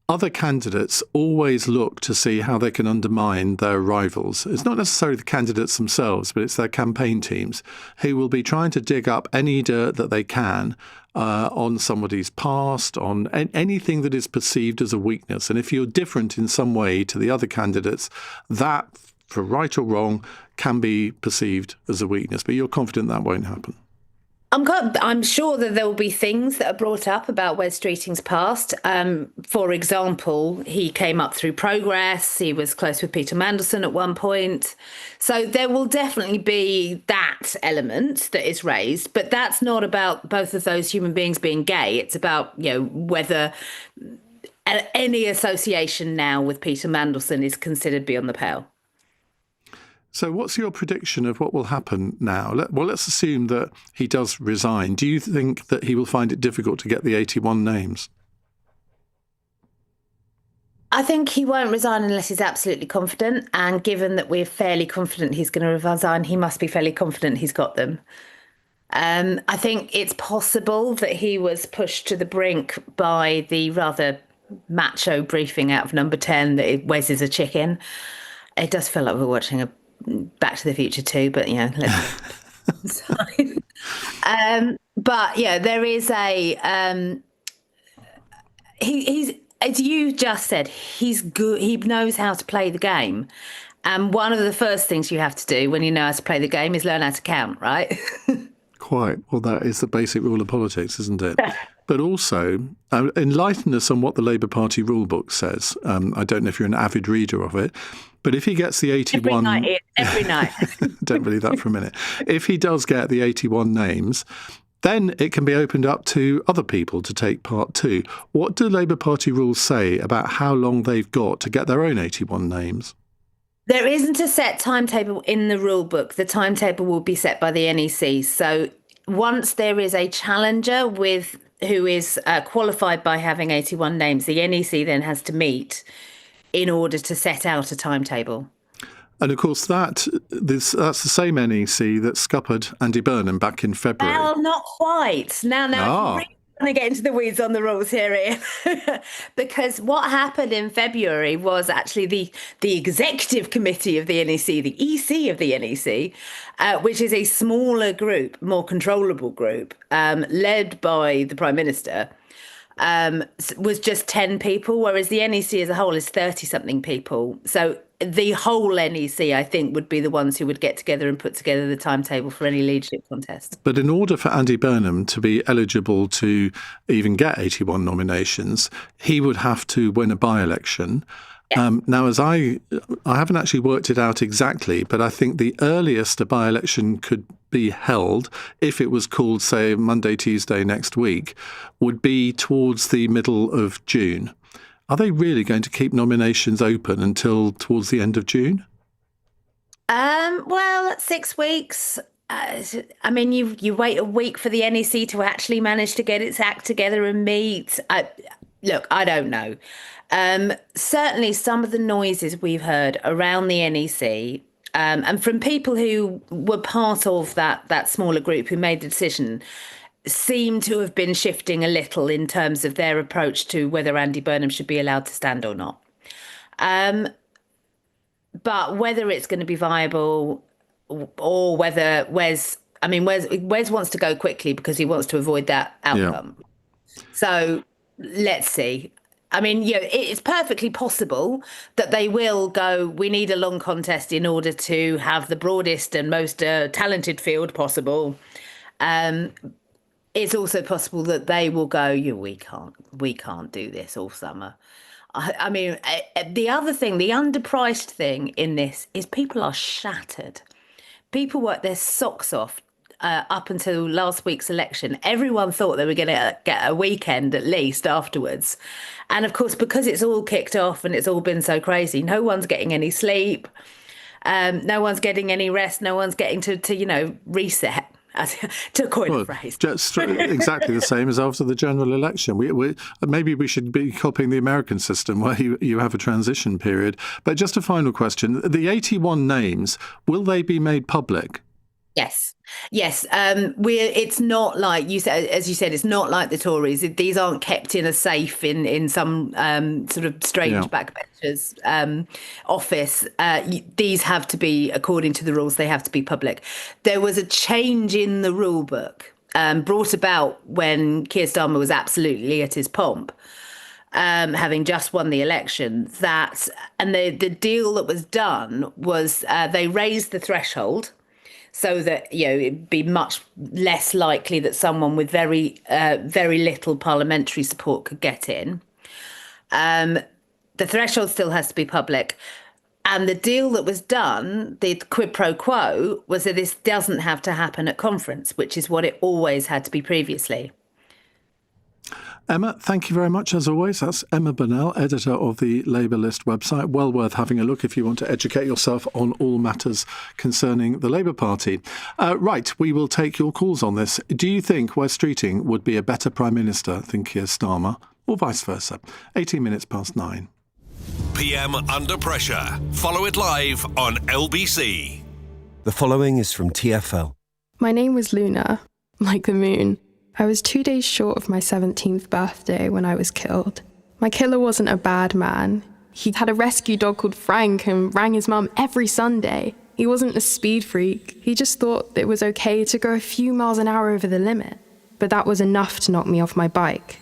S3: other candidates always look to see how they can undermine their rivals. It's not necessarily the candidates themselves, but it's their campaign teams who will be trying to dig up any dirt that they can on somebody's past, on anything that is perceived as a weakness. And if you're different in some way to the other candidates, that, for right or wrong, can be perceived as a weakness. But you're confident that won't happen?
S12: I'm sure that there will be things that are brought up about Wes Streeting's past. For example, he came up through Progress. He was close with Peter Mandelson at one point. So there will definitely be that element that is raised. But that's not about both of those human beings being gay. It's about, whether any association now with Peter Mandelson is considered beyond the pale.
S3: So what's your prediction of what will happen now? Let's assume that he does resign. Do you think that he will find it difficult to get the 81 names?
S12: I think he won't resign unless he's absolutely confident. And given that we're fairly confident he's going to resign, he must be fairly confident he's got them. I think it's possible that he was pushed to the brink by the rather macho briefing out of Number 10 that Wes is a chicken. It does feel like we're watching a Back to the Future too, but let's but there is a he's, as you just said, he's good. He knows how to play the game, and one of the first things you have to do when you know how to play the game is learn how to count, right?
S3: Quite. Well, that is the basic rule of politics, isn't it? But also, enlighten us on what the Labour Party rule book says. I don't know if you're an avid reader of it, but if he gets the 81...
S12: Every night.
S3: Don't believe that for a minute. If he does get the 81 names, then it can be opened up to other people to take part too. What do Labour Party rules say about how long they've got to get their own 81 names?
S12: There isn't a set timetable in the rule book. The timetable will be set by the NEC. So once there is a challenger who is qualified by having 81 names, the NEC then has to meet in order to set out a timetable.
S3: And of course, that's the same NEC that scuppered Andy Burnham back in February.
S12: Well, not quite. Now, going to get into the weeds on the rules here, Ian. Because what happened in February was actually the executive committee of the NEC, the EC of the NEC, which is a smaller group, more controllable group, led by the Prime Minister, was just 10 people, whereas the NEC as a whole is 30-something people. So the whole NEC, I think, would be the ones who would get together and put together the timetable for any leadership contest.
S3: But in order for Andy Burnham to be eligible to even get 81 nominations, he would have to win a by-election. Yes. Now, as I haven't actually worked it out exactly, but I think the earliest a by-election could be held, if it was called, say, Monday, Tuesday next week, would be towards the middle of June. Are they really going to keep nominations open until towards the end of June?
S12: Well, 6 weeks. I mean, you wait a week for the NEC to actually manage to get its act together and meet. Look, I don't know. Certainly some of the noises we've heard around the NEC, and from people who were part of that smaller group who made the decision, seem to have been shifting a little in terms of their approach to whether Andy Burnham should be allowed to stand or not. But whether it's going to be viable or whether Wes wants to go quickly because he wants to avoid that outcome. Yeah. So let's see. I mean, it's perfectly possible that they will go, we need a long contest in order to have the broadest and most talented field possible. It's also possible that they will go, we can't do this all summer. I mean, the other thing, the underpriced thing in this is people are shattered. People work their socks off up until last week's election. Everyone thought they were going to get a weekend at least afterwards. And of course, because it's all kicked off and it's all been so crazy, no one's getting any sleep. No one's getting any rest. No one's getting to reset. To coin a phrase.
S3: Just exactly the same as after the general election. Maybe we should be copying the American system where you have a transition period. But just a final question. The 81 names, will they be made public?
S12: Yes. It's not like you said, as you said, it's not like the Tories. These aren't kept in a safe in some sort of strange backbenchers office. These have to be, according to the rules, they have to be public. There was a change in the rule book brought about when Keir Starmer was absolutely at his pomp, having just won the election. And the deal that was done was they raised the threshold, so that it'd be much less likely that someone with very little parliamentary support could get in. The threshold still has to be public. And the deal that was done, the quid pro quo, was that this doesn't have to happen at conference, which is what it always had to be previously.
S3: Emma, thank you very much as always. That's Emma Burnell, editor of the Labour List website. Well worth having a look if you want to educate yourself on all matters concerning the Labour Party. Right, we will take your calls on this. Do you think Wes Streeting would be a better Prime Minister than Keir Starmer, or vice versa? 18 minutes past 9.
S2: PM Under Pressure. Follow it live on LBC.
S1: The following is from TfL.
S10: My name was Luna, like the moon. I was 2 days short of my 17th birthday when I was killed. My killer wasn't a bad man. He had a rescue dog called Frank and rang his mum every Sunday. He wasn't a speed freak. He just thought it was okay to go a few miles an hour over the limit. But that was enough to knock me off my bike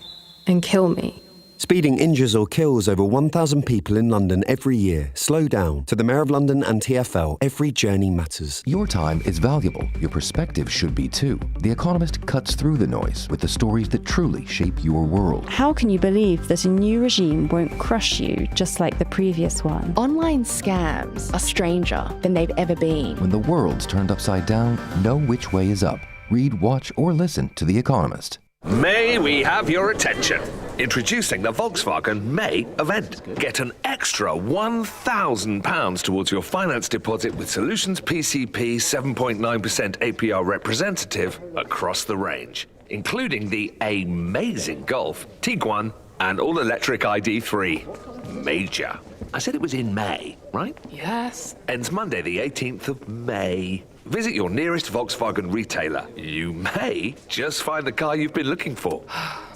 S10: and kill me.
S1: Speeding injures or kills over 1,000 people in London every year. Slow down. To the Mayor of London and TfL, every journey matters.
S26: Your time is valuable. Your perspective should be too. The Economist cuts through the noise with the stories that truly shape your world.
S27: How can you believe that a new regime won't crush you just like the previous one?
S28: Online scams are stranger than they've ever been.
S26: When the world's turned upside down, know which way is up. Read, watch, or listen to The Economist.
S8: May we have your attention? Introducing the Volkswagen May event. Get an extra £1,000 towards your finance deposit with Solutions PCP 7.9% APR representative across the range, including the amazing Golf, Tiguan, and all-electric ID3. Major. I said it was in May, right?
S28: Yes.
S8: Ends Monday the 18th of May. Visit your nearest Volkswagen retailer. You may just find the car you've been looking for.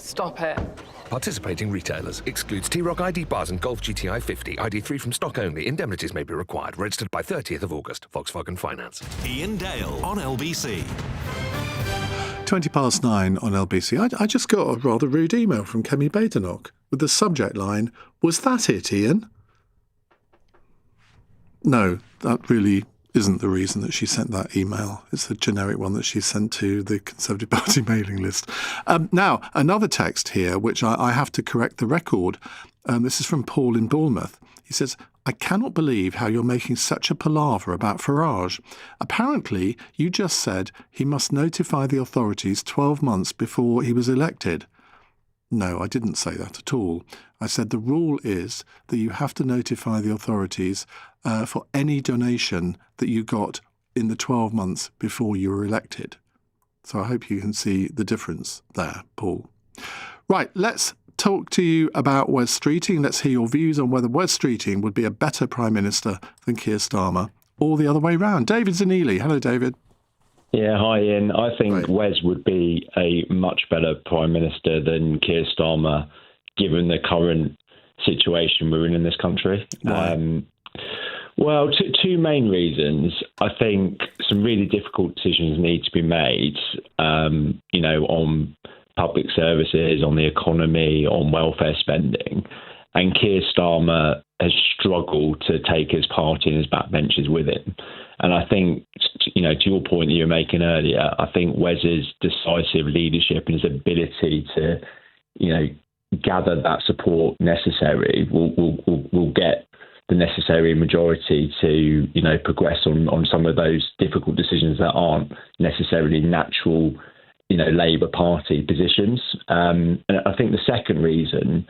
S13: Stop it.
S8: Participating retailers. Excludes T-Rock ID bars and Golf GTI 50. ID3 from stock only. Indemnities may be required. Registered by 30th of August. Volkswagen Finance.
S2: Iain Dale on LBC.
S3: 9:20 on LBC. I just got a rather rude email from Kemi Badenoch with the subject line, "Was that it, Iain?" No, that really isn't the reason that she sent that email. It's a generic one that she sent to the Conservative Party mailing list. Now, another text here, which I have to correct the record. This is from Paul in Bournemouth. He says, "I cannot believe how you're making such a palaver about Farage. Apparently, you just said he must notify the authorities 12 months before he was elected." No, I didn't say that at all. I said the rule is that you have to notify the authorities for any donation that you got in the 12 months before you were elected. So I hope you can see the difference there, Paul. Right, let's talk to you about Wes Streeting. Let's hear your views on whether Wes Streeting would be a better Prime Minister than Keir Starmer, or the other way round. David Zanili. Hello, David.
S14: Yeah, hi, Ian. I think Wes would be a much better Prime Minister than Keir Starmer, given the current situation we're in this country. Well, two main reasons. I think some really difficult decisions need to be made, on public services, on the economy, on welfare spending. And Keir Starmer has struggled to take his party and his backbenchers with him. And I think, to your point that you were making earlier, I think Wes's decisive leadership and his ability to, gather that support necessary will get the necessary majority to, progress on some of those difficult decisions that aren't necessarily natural, Labour Party positions. And I think the second reason,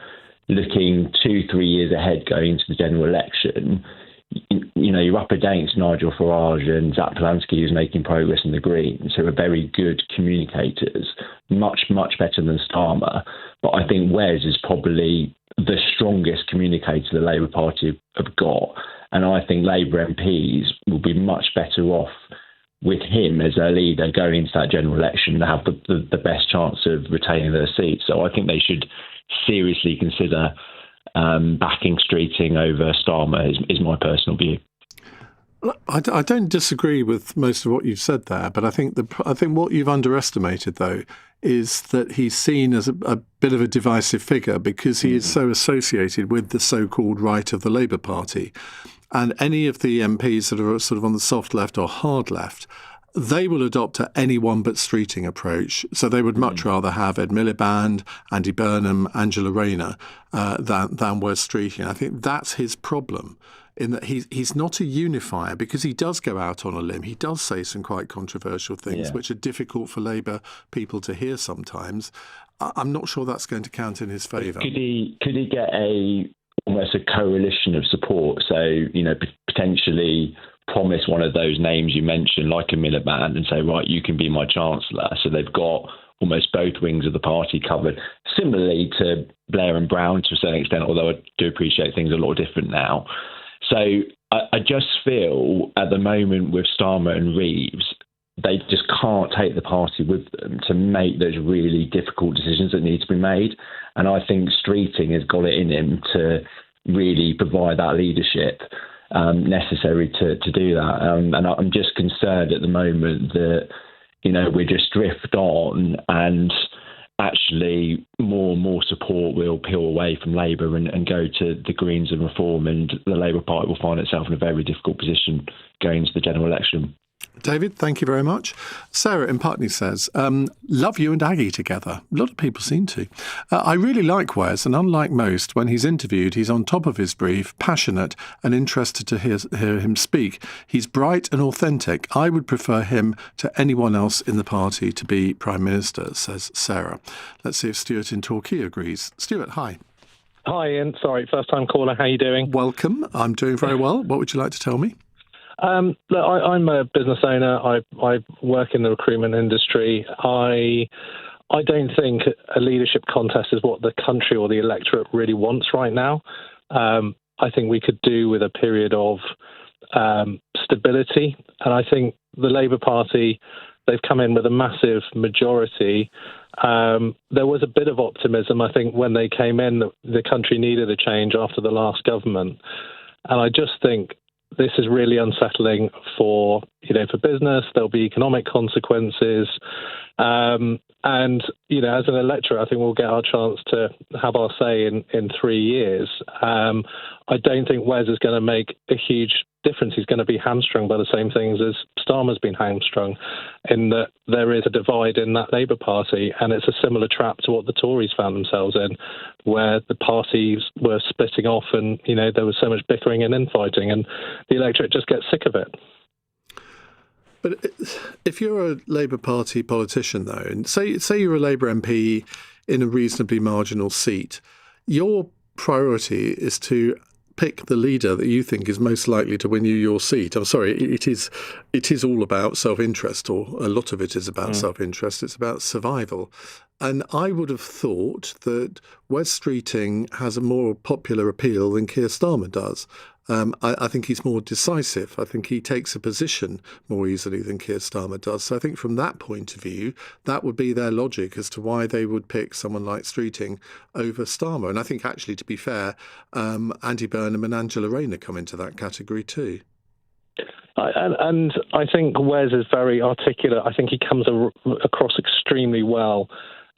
S14: looking 2-3 years ahead going into the general election, you're up against Nigel Farage and Zach Polanski, who's making progress in the Greens, who are very good communicators, much, much better than Starmer. But I think Wes is probably the strongest communicator the Labour Party have got. And I think Labour MPs will be much better off with him as their leader going into that general election to have the best chance of retaining their seat. So I think they should seriously consider backing Streeting over Starmer is my personal view.
S3: I don't disagree with most of what you've said there, but I think what you've underestimated, though, is that he's seen as a bit of a divisive figure because he is so associated with the so-called right of the Labour Party. And any of the MPs that are sort of on the soft left or hard left, they will adopt a anyone but Streeting approach. So they would much rather have Ed Miliband, Andy Burnham, Angela Rayner than Wes Streeting. I think that's his problem, in that he's not a unifier, because he does go out on a limb. He does say some quite controversial things, which are difficult for Labour people to hear sometimes. I'm not sure that's going to count in his favour.
S14: Could he get almost a coalition of support? So, potentially promise one of those names you mentioned, like a Miliband, and say, right, you can be my Chancellor. So they've got almost both wings of the party covered. Similarly to Blair and Brown to a certain extent, although I do appreciate things are a lot different now. So I just feel at the moment with Starmer and Reeves, they just can't take the party with them to make those really difficult decisions that need to be made. And I think Streeting has got it in him to really provide that leadership necessary to do that. And I'm just concerned at the moment that, we just drift on and actually more and more support will peel away from Labour and go to the Greens and Reform, and the Labour Party will find itself in a very difficult position going into the general election.
S3: David, thank you very much. Sarah in Putney says, love you and Aggie together. A lot of people seem to. I really like Wes, and unlike most, when he's interviewed, he's on top of his brief, passionate and interested to hear him speak. He's bright and authentic. I would prefer him to anyone else in the party to be Prime Minister, says Sarah. Let's see if Stuart in Torquay agrees. Stuart, hi.
S15: Hi, Ian. Sorry, first-time caller. How are you doing?
S3: Welcome. I'm doing very well. What would you like to tell me?
S15: Look, I'm a business owner. I work in the recruitment industry. I don't think a leadership contest is what the country or the electorate really wants right now. I think we could do with a period of stability. And I think the Labour Party they've come in with a massive majority. There was a bit of optimism, I think, when they came in, that the country needed a change after the last government. And I just think this is really unsettling for business. There'll be economic consequences. And, as an electorate, I think we'll get our chance to have our say in 3 years. I don't think Wes is going to make a huge difference. He's going to be hamstrung by the same things as Starmer's been hamstrung, in that there is a divide in that Labour Party, and it's a similar trap to what the Tories found themselves in, where the parties were splitting off and, there was so much bickering and infighting, and the electorate just gets sick of it.
S3: But if you're a Labour Party politician, though, and say you're a Labour MP in a reasonably marginal seat, your priority is to pick the leader that you think is most likely to win you your seat. I'm sorry, it is all about self-interest, or a lot of it is about self-interest. It's about survival. And I would have thought that Wes Streeting has a more popular appeal than Keir Starmer does. I think he's more decisive. I think he takes a position more easily than Keir Starmer does. So I think from that point of view, that would be their logic as to why they would pick someone like Streeting over Starmer. And I think, actually, to be fair, Andy Burnham and Angela Rayner come into that category too.
S15: And I think Wes is very articulate. I think he comes across extremely well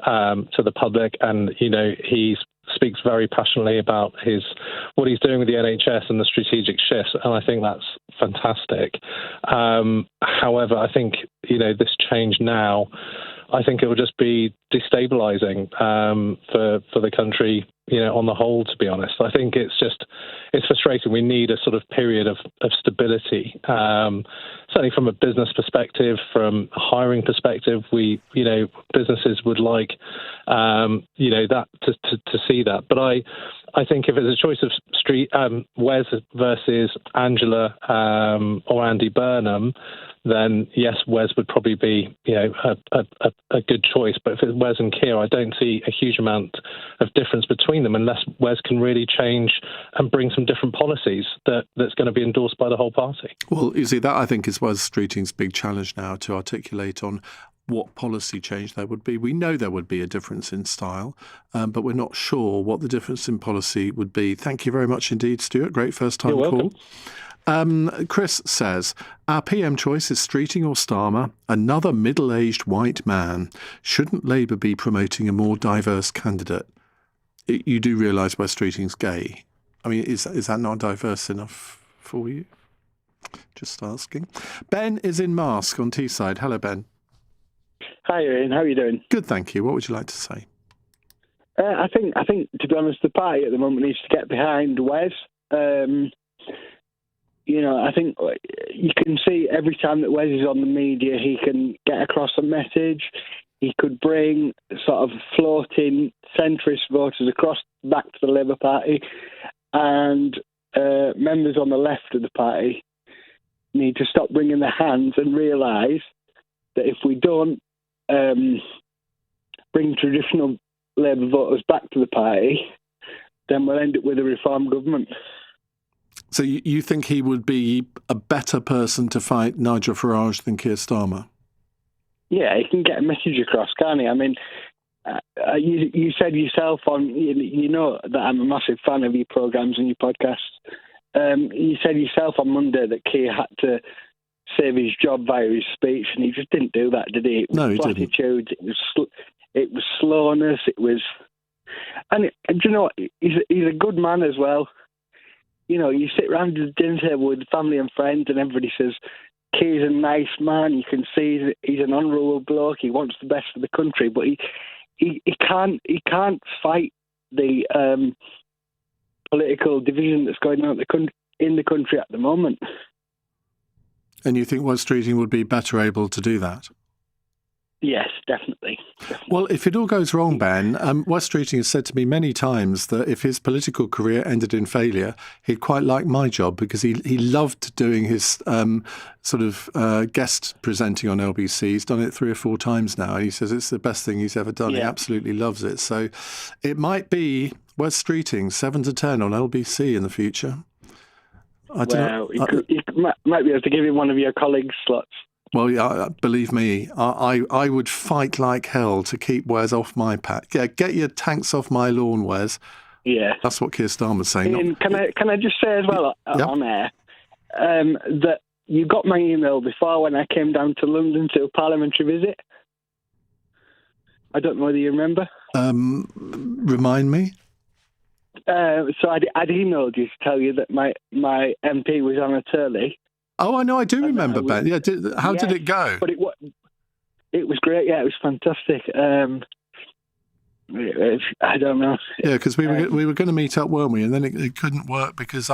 S15: to the public, and he speaks very passionately about what he's doing with the NHS and the strategic shifts, and I think that's fantastic. However, I think this change now, I think it will just be destabilising for the country, on the whole, to be honest. I think it's frustrating. We need a sort of period of stability, certainly from a business perspective, from a hiring perspective. Businesses would like, that to see that. But I think if it's a choice of Wes versus Angela or Andy Burnham, then yes, Wes would probably be, a good choice. But if it's Wes and Keir, I don't see a huge amount of difference between them unless Wes can really change and bring some different policies that's going to be endorsed by the whole party.
S3: Well, you see, that I think is Wes Streeting's big challenge now, to articulate on what policy change there would be. We know there would be a difference in style, but we're not sure what the difference in policy would be. Thank you very much indeed, Stuart. Great first-time call. Chris says, our PM choice is Streeting or Starmer, another middle-aged white man. Shouldn't Labour be promoting a more diverse candidate? You do realise Wes Streeting's gay. I mean, is that not diverse enough for you? Just asking. Ben is in Marske on Teesside. Hello, Ben.
S7: Hi, Ian. How are you doing?
S3: Good, thank you. What would you like to say?
S7: I think, to be honest, the party at the moment needs to get behind Wes. I think you can see every time that Wes is on the media, he can get across a message. He could bring sort of floating centrist voters across back to the Labour Party, and members on the left of the party need to stop wringing their hands and realise that if we don't bring traditional Labour voters back to the party, then we'll end up with a reform government.
S3: So you think he would be a better person to fight Nigel Farage than Keir Starmer?
S7: Yeah, he can get a message across, can't he? I mean, you said yourself that I'm a massive fan of your programmes and your podcasts. You said yourself on Monday that Keir had to save his job via his speech, and he just didn't do that, did he? It was
S3: no, he
S7: platitudes, didn't. It was slowness, it was... And do you know what? He's a good man as well. You sit around the dinner table with family and friends, and everybody says, Keir's a nice man. You can see he's an honourable bloke. He wants the best for the country, but he can't fight the political division that's going on in the country at the moment.
S3: And you think Wes Streeting would be better able to do that?
S7: Yes, definitely.
S3: Well, if it all goes wrong, Ben, Wes Streeting has said to me many times that if his political career ended in failure, he'd quite like my job, because he loved doing his guest presenting on LBC. He's done it 3 or 4 times now, and he says it's the best thing he's ever done. Yeah. He absolutely loves it. So it might be Wes Streeting 7 to 10 on LBC in the future.
S7: You might be able to give him one of your colleagues' slots.
S3: Well, yeah, believe me, I would fight like hell to keep Wes off my patch. Yeah, get your tanks off my lawn, Wes.
S7: Yeah.
S3: That's what Keir Starmer's saying.
S7: Ian, can I just say as well on air that you got my email before when I came down to London to a parliamentary visit? I don't know whether you remember.
S3: Remind me?
S7: So I'd emailed you to tell you that my MP was on a turley.
S3: Oh, I know. I do remember, Ben. Yeah. How did it go?
S7: But it was great. Yeah, it was fantastic. I don't know.
S3: Yeah, because we were going to meet up, weren't we? And then it couldn't work because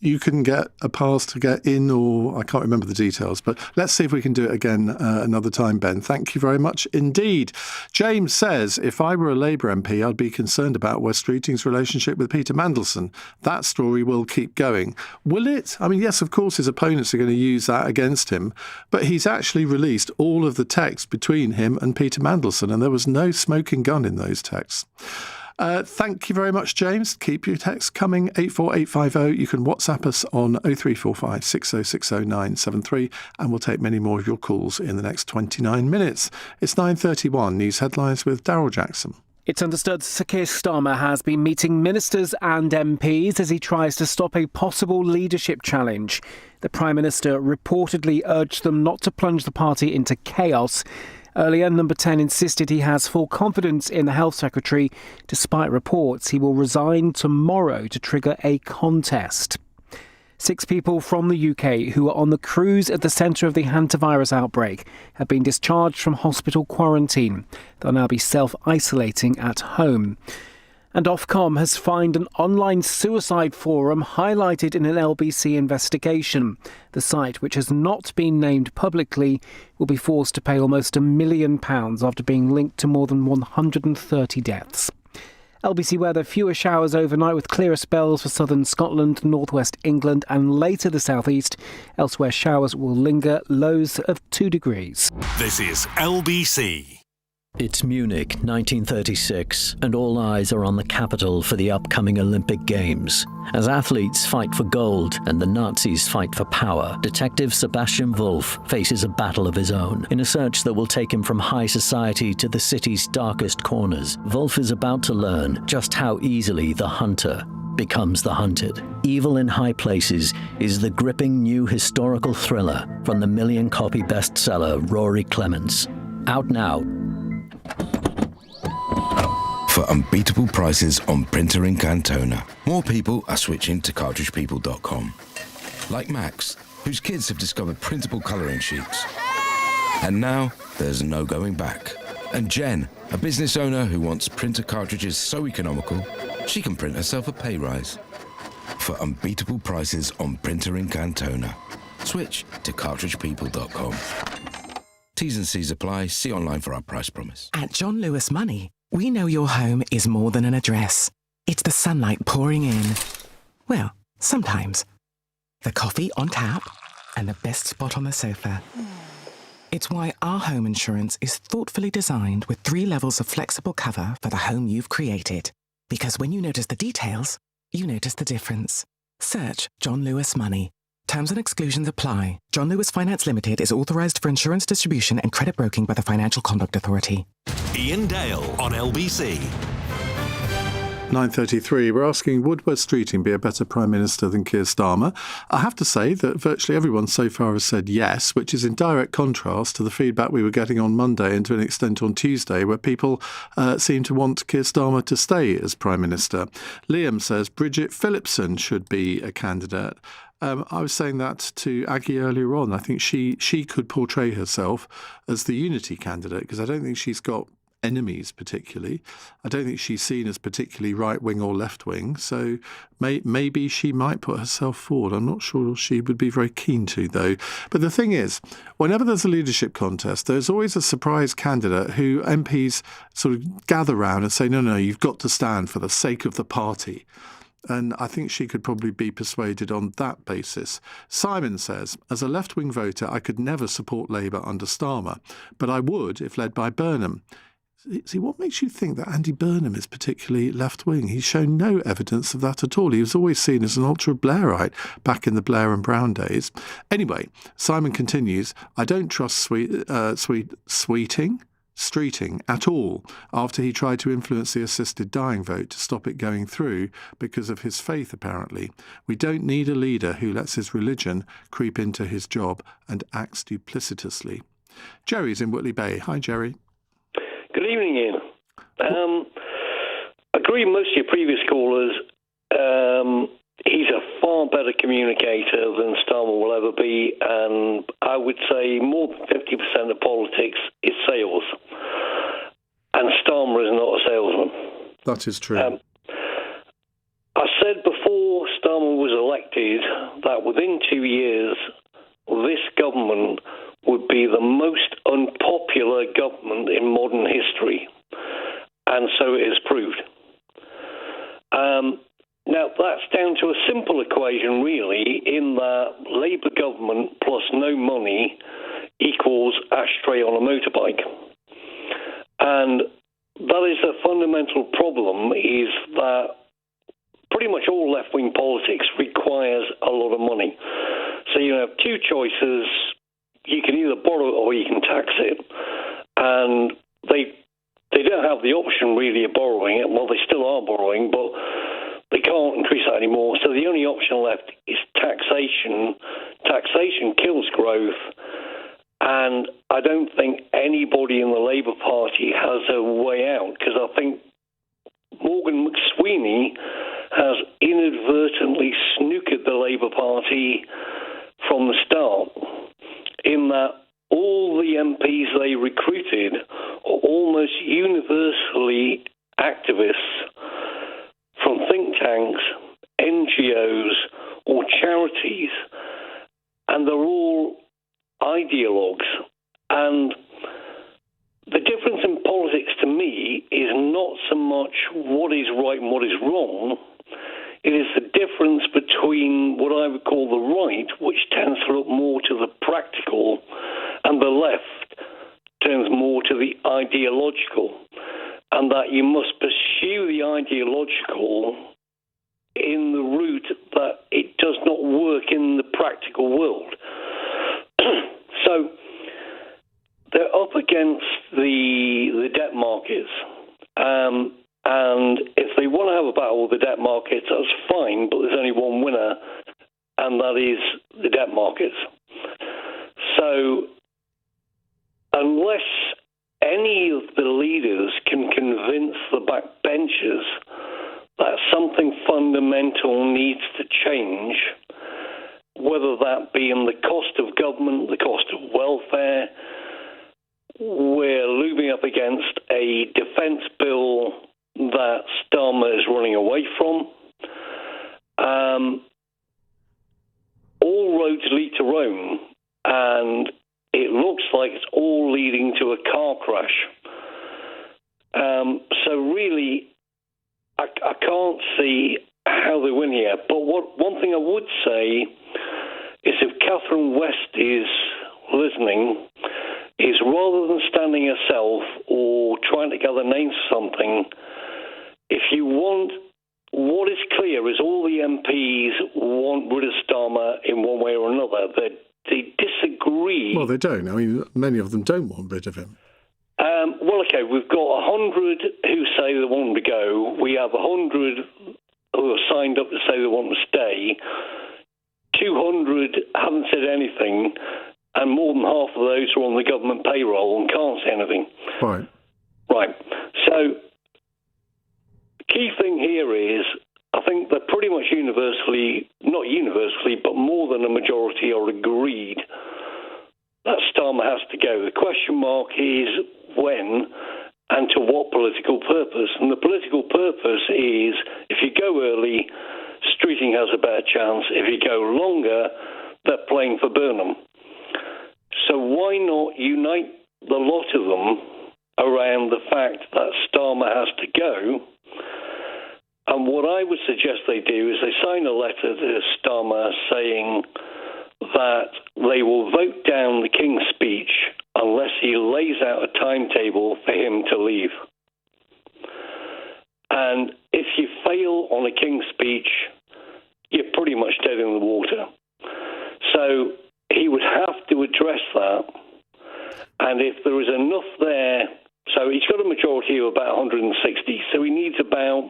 S3: you couldn't get a pass to get in, or I can't remember the details. But let's see if we can do it again another time, Ben. Thank you very much indeed. James says, if I were a Labour MP, I'd be concerned about Wes Streeting's relationship with Peter Mandelson. That story will keep going. Will it? I mean, yes, of course, his opponents are going to use that against him. But he's actually released all of the texts between him and Peter Mandelson, and there was no smoking gun in those texts. Thank you very much, James. Keep your texts coming, 84850. You can WhatsApp us on 0345 6060 973, and we'll take many more of your calls in the next 29 minutes. It's 9:31. News headlines with Daryl Jackson.
S11: It's understood Sir Keir Starmer has been meeting ministers and MPs as he tries to stop a possible leadership challenge. The Prime Minister reportedly urged them not to plunge the party into chaos. Earlier, Number 10 insisted he has full confidence in the Health Secretary, despite reports he will resign tomorrow to trigger a contest. 6 people from the UK who were on the cruise at the centre of the hantavirus outbreak have been discharged from hospital quarantine. They'll now be self-isolating at home. And Ofcom has fined an online suicide forum highlighted in an LBC investigation. The site, which has not been named publicly, will be forced to pay almost £1 million after being linked to more than 130 deaths. LBC weather, fewer showers overnight with clearer spells for southern Scotland, northwest England and later the southeast. Elsewhere, showers will linger, lows of 2 degrees.
S2: This is LBC.
S13: It's Munich, 1936, and all eyes are on the capital for the upcoming Olympic Games. As athletes fight for gold and the Nazis fight for power, Detective Sebastian Wolf faces a battle of his own in a search that will take him from high society to the city's darkest corners. Wolf is about to learn just how easily the hunter becomes the hunted. Evil in High Places is the gripping new historical thriller from the million-copy bestseller Rory Clements. Out now.
S16: For unbeatable prices on printer ink and toner, more people are switching to cartridgepeople.com. Like Max, whose kids have discovered printable colouring sheets. And now, there's no going back. And Jen, a business owner who wants printer cartridges so economical, she can print herself a pay rise. For unbeatable prices on printer ink and toner, switch to cartridgepeople.com. T's and C's apply. See online for our price promise.
S19: At John Lewis Money, we know your home is more than an address. It's the sunlight pouring in. Well, sometimes. The coffee on tap and the best spot on the sofa. It's why our home insurance is thoughtfully designed with 3 levels of flexible cover for the home you've created. Because when you notice the details, you notice the difference. Search John Lewis Money. Terms and exclusions apply. John Lewis Finance Limited is authorised for insurance distribution and credit broking by the Financial Conduct Authority.
S2: Iain Dale on LBC.
S3: 9:33. We're asking, would Wes Streeting be a better Prime Minister than Keir Starmer? I have to say that virtually everyone so far has said yes, which is in direct contrast to the feedback we were getting on Monday and to an extent on Tuesday, where people seem to want Keir Starmer to stay as Prime Minister. Liam says Bridget Phillipson should be a candidate. I was saying that to Aggie earlier on. I think she could portray herself as the unity candidate because I don't think she's got enemies particularly. I don't think she's seen as particularly right-wing or left-wing. So maybe she might put herself forward. I'm not sure she would be very keen to, though. But the thing is, whenever there's a leadership contest, there's always a surprise candidate who MPs sort of gather round and say, no, you've got to stand for the sake of the party. And I think she could probably be persuaded on that basis. Simon says, as a left-wing voter, I could never support Labour under Starmer, but I would if led by Burnham. See, what makes you think that Andy Burnham is particularly left-wing? He's shown no evidence of that at all. He was always seen as an ultra-Blairite back in the Blair and Brown days. Anyway, Simon continues, I don't trust Streeting at all after he tried to influence the assisted dying vote to stop it going through because of his faith, apparently. We don't need a leader who lets his religion creep into his job and acts duplicitously. Jerry's in Whitley Bay. Hi, Jerry.
S5: Good evening, Ian. Agree with most of your previous callers. He's a far better communicator than Starmer will ever be, and I would say more than 50% of politics is sales, and Starmer is not a salesman.
S3: That is true.
S5: I said before Starmer was elected that within 2 years, this government would be the most unpopular government in modern history. And so it has proved. Now, that's down to a simple equation, really, in that Labour government plus no money equals ashtray on a motorbike. And that is a fundamental problem, is that pretty much all left-wing politics requires a lot of money. So you have two choices. You can either borrow it or you can tax it. And they don't have the option, really, of borrowing it. Well, they still are borrowing, but they can't increase that anymore. So the only option left is taxation. Taxation kills growth. And I don't think anybody in the Labour Party has a way out, because I think Morgan McSweeney has inadvertently snookered the Labour Party from the start, in that all the MPs they recruited are almost universally activists from think tanks, NGOs, or charities, and they're all ideologues. And the difference in politics to me is not so much what is right and what is wrong. It is the difference between what I would call the right, which tends to look more to the practical, and the left turns more to the ideological, and that you must pursue the ideological in the route that it does not work in the practical world. So they're up against the debt markets. And if they want to have a battle with the debt markets, that's fine, but there's only one winner, and that is the debt markets. So unless any of the leaders can convince the backbenchers that something fundamental needs to change, whether that be in the cost of government, the cost of welfare, we're looming up against a defence bill that Starmer is running away from. All roads lead to Rome, and it looks like it's all leading to a car crash. So really, I can't see how they win here. But one thing I would say is, if Catherine West is listening, is rather than standing herself or trying to gather names for something, if you want, what is clear is all the MPs want rid of Starmer in one way or another. They disagree.
S3: Well, they don't. I mean, many of them don't want rid of him.
S5: Well, okay, we've got 100 who say they want him to go. We have 100 who have signed up to say they want him to stay. 200 haven't said anything, and more than half of those are on the government payroll and can't say anything.
S3: Right.
S5: Right. So the key thing here is, I think that pretty much universally, not universally, but more than a majority are agreed that Starmer has to go. The question mark is when and to what political purpose. And the political purpose is, if you go early, Streeting has a better chance. If you go longer, they're playing for Burnham. So why not unite the lot of them around the fact that Starmer has to go? And what I would suggest they do is they sign a letter to Starmer saying that they will vote down the King's speech unless party lays out a timetable for him to leave. And if you fail on a King's speech, you're pretty much dead in the water. So he would have to address that. And if there is enough there, so he's got a majority of about 160, so he needs about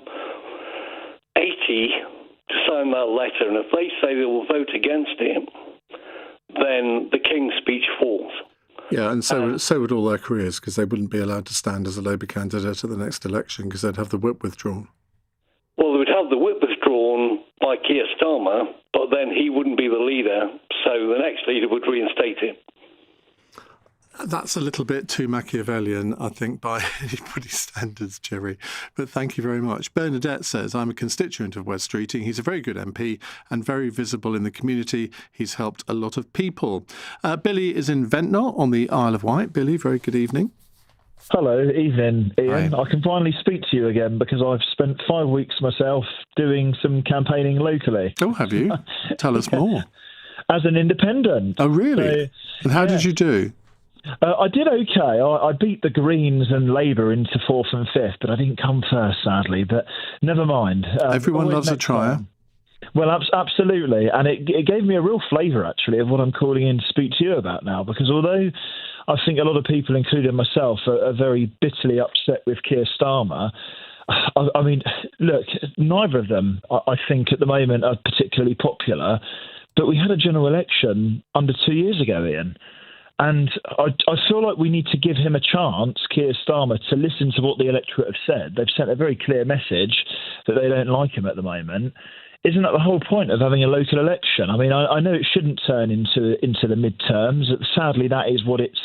S5: 80 to sign that letter. And if they say they will vote against him, then the King's speech falls.
S3: Yeah, and so would all their careers, because they wouldn't be allowed to stand as a Labour candidate at the next election because they'd have the whip withdrawn.
S5: Well, they would have the whip withdrawn by Keir Starmer, but then he wouldn't be the leader, so the next leader would reinstate him.
S3: That's a little bit too Machiavellian, I think, by anybody's standards, Jerry. But thank you very much. Bernadette says, I'm a constituent of West Streeting. He's a very good MP and very visible in the community. He's helped a lot of people. Billy is in Ventnor on the Isle of Wight. Billy, very good evening.
S6: Hello, evening, Ian.
S3: Hi.
S6: I can finally speak to you again because I've spent 5 weeks myself doing some campaigning locally.
S3: Oh, have you? Tell us more.
S6: As an independent.
S3: Oh, really? And how did you do?
S6: I did okay. I beat the Greens and Labour into 4th and 5th, but I didn't come first, sadly. But never mind.
S3: Everyone loves a trier.
S6: Well, absolutely. And it gave me a real flavour, actually, of what I'm calling in to speak to you about now. Because although I think a lot of people, including myself, are very bitterly upset with Keir Starmer, I mean, look, neither of them, I think, at the moment are particularly popular. But we had a general election under 2 years ago, Ian. And I feel like we need to give him a chance, Keir Starmer, to listen to what the electorate have said. They've sent a very clear message that they don't like him at the moment. Isn't that the whole point of having a local election? I mean, I know it shouldn't turn into the midterms. Sadly, that is what it's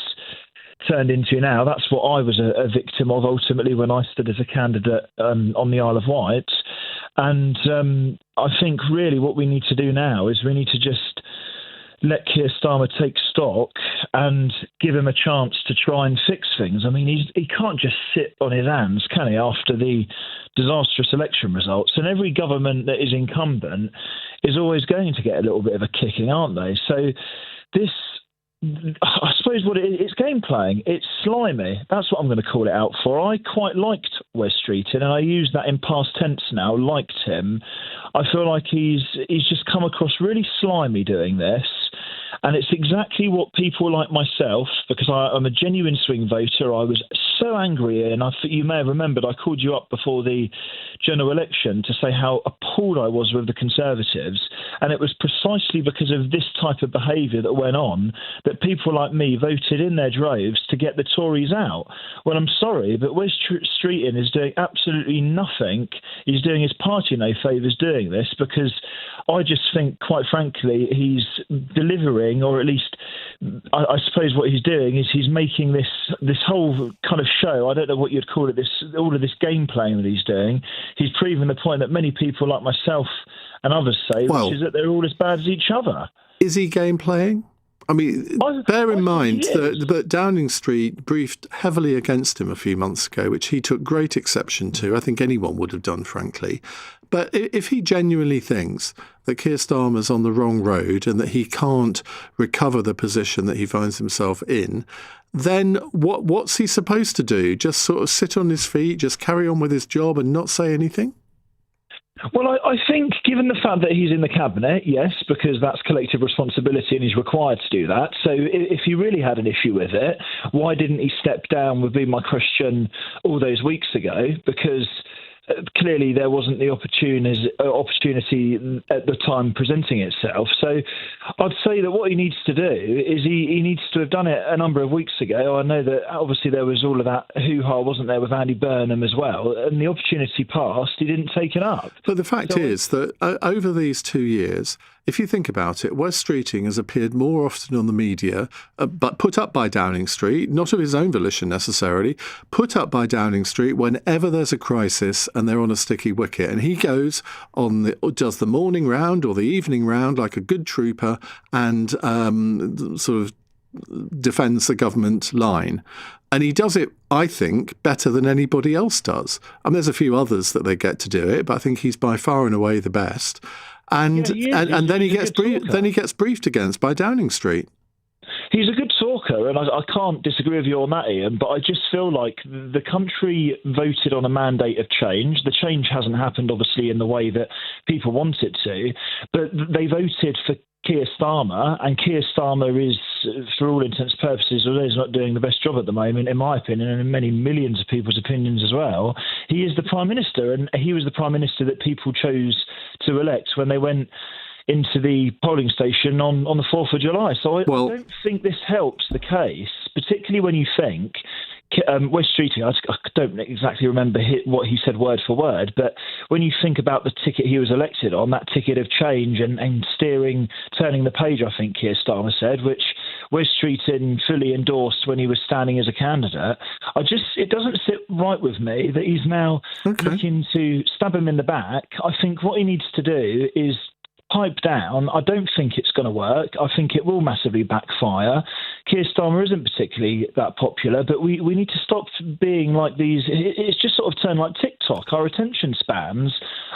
S6: turned into now. That's what I was a victim of ultimately when I stood as a candidate on the Isle of Wight. And I think really what we need to do now is we need to just let Keir Starmer take stock and give him a chance to try and fix things. I mean, he can't just sit on his hands, can he, after the disastrous election results? And every government that is incumbent is always going to get a little bit of a kicking, aren't they? So this, I suppose what it's game playing. It's slimy. That's what I'm going to call it out for. I quite liked West Streeting, and I use that in past tense now, liked him. I feel like he's just come across really slimy doing this. And it's exactly what people like myself, because I'm a genuine swing voter. I was so angry, and you may have remembered I called you up before the general election to say how appalled I was with the Conservatives. And it was precisely because of this type of behaviour that went on that people like me voted in their droves to get the Tories out. Well, I'm sorry, but Wes Streeting is doing absolutely nothing. He's doing his party no favours doing this, because I just think, quite frankly, he's delivering, or at least I suppose what he's doing is he's making this whole kind of show, I don't know what you'd call it, all of this game playing that he's doing. He's proving the point that many people like myself and others say, which is that they're all as bad as each other.
S3: Is he game playing? I mean, bear in mind that Downing Street briefed heavily against him a few months ago, which he took great exception to. I think anyone would have done, frankly. But if he genuinely thinks that Keir Starmer's on the wrong road and that he can't recover the position that he finds himself in, then what's he supposed to do? Just sort of sit on his feet, just carry on with his job and not say anything?
S6: Well, I think given the fact that he's in the cabinet, yes, because that's collective responsibility and he's required to do that. So if he really had an issue with it, why didn't he step down would be my question all those weeks ago, because clearly there wasn't the opportunity at the time presenting itself. So I'd say that what he needs to do is he needs to have done it a number of weeks ago. I know that obviously there was all of that hoo-ha, wasn't there, with Andy Burnham as well, and the opportunity passed, he didn't take it up.
S3: But the fact is that over these 2 years, if you think about it, West Streeting has appeared more often on the media, but put up by Downing Street, not of his own volition necessarily, put up by Downing Street whenever there's a crisis and they're on a sticky wicket. And he goes does the morning round or the evening round like a good trooper and sort of defends the government line. And he does it, I think, better than anybody else does. And there's a few others that they get to do it, but I think he's by far and away the best. And then he gets briefed against by Downing Street.
S6: He's a good talker, and I can't disagree with you on that, Iain, but I just feel like the country voted on a mandate of change. The change hasn't happened, obviously, in the way that people want it to, but they voted for Keir Starmer, and Keir Starmer is, for all intents and purposes, although he's not doing the best job at the moment, in my opinion, and in many millions of people's opinions as well, he is the Prime Minister, and he was the Prime Minister that people chose to elect when they went into the polling station on the 4th of July. So I don't think this helps the case, particularly when you think Wes Streeting, I don't exactly remember what he said word for word, but when you think about the ticket he was elected on, that ticket of change and turning the page, I think Keir Starmer said, which Wes Streeting fully endorsed when he was standing as a candidate, it doesn't sit right with me that he's now looking to stab him in the back. I think what he needs to do is pipe down. I don't think it's going to work. I think it will massively backfire. Keir Starmer isn't particularly that popular, but we need to stop being like these. It's just sort of turned like TikTok. Our attention spans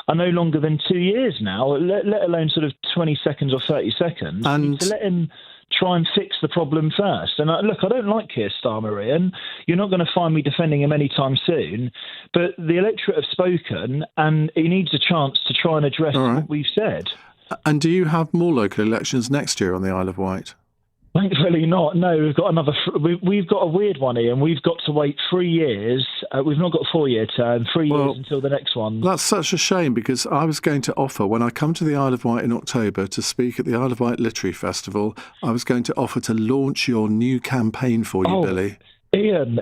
S6: are no longer than 2 years now, let alone sort of 20 seconds or 30 seconds. And to let him try and fix the problem first. And look, I don't like Keir Starmer, Iain. You're not going to find me defending him anytime soon. But the electorate have spoken, and he needs a chance to try and address what we've said.
S3: And do you have more local elections next year on the Isle of Wight?
S6: Thankfully not. No, we've got we've got a weird one, Iain. We've got to wait 3 years. We've not got a 4-year term, 3 years until the next one.
S3: That's such a shame, because I was going to offer, when I come to the Isle of Wight in October to speak at the Isle of Wight Literary Festival, I was going to offer to launch your new campaign for you, Billy.
S6: Iain,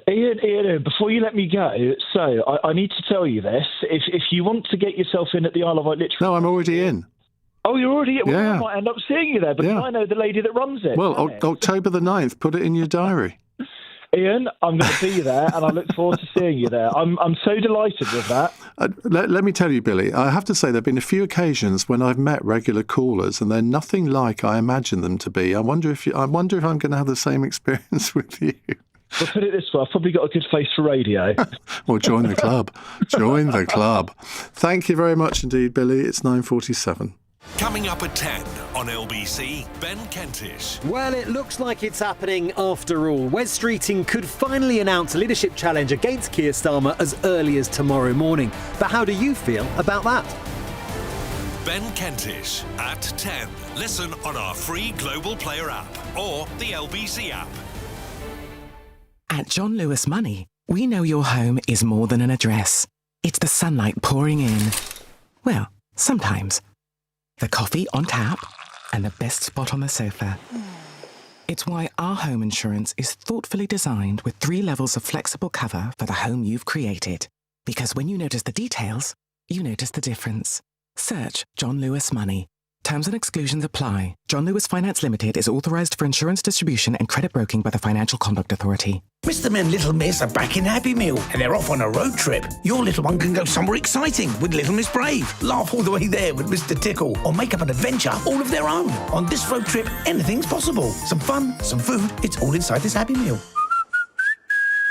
S6: before you let me go, so I need to tell you this. If you want to get yourself in at the Isle of Wight Literary
S3: No, I'm already in.
S6: Oh, you're already in? Well,
S3: yeah.
S6: I might end up seeing you there, because I know the lady that runs it.
S3: Well, October the 9th, put it in your diary.
S6: Iain, I'm going to be there, and I look forward to seeing you there. I'm so delighted with that.
S3: Let me tell you, Billy, I have to say there have been a few occasions when I've met regular callers, and they're nothing like I imagine them to be. I wonder if I'm going to have the same experience with you.
S6: Well, put it this way, I've probably got a good face for radio.
S3: Well, join the club. Join the club. Thank you very much indeed, Billy. It's 9:47.
S2: Coming up at 10 on LBC, Ben Kentish.
S17: Well, it looks like it's happening after all. Wes Streeting could finally announce a leadership challenge against Keir Starmer as early as tomorrow morning. But how do you feel about that?
S2: Ben Kentish at 10. Listen on our free Global Player app or the LBC app.
S19: At John Lewis Money, we know your home is more than an address. It's the sunlight pouring in. Well, sometimes. The coffee on tap, and the best spot on the sofa. It's why our home insurance is thoughtfully designed with 3 levels of flexible cover for the home you've created. Because when you notice the details, you notice the difference. Search John Lewis Money. Terms and exclusions apply. John Lewis Finance Limited is authorised for insurance distribution and credit broking by the Financial Conduct Authority.
S18: Mr. and Little Miss are back in Happy Meal and they're off on a road trip. Your little one can go somewhere exciting with Little Miss Brave, laugh all the way there with Mr. Tickle, or make up an adventure all of their own. On this road trip, anything's possible. Some fun, some food, it's all inside this Happy Meal.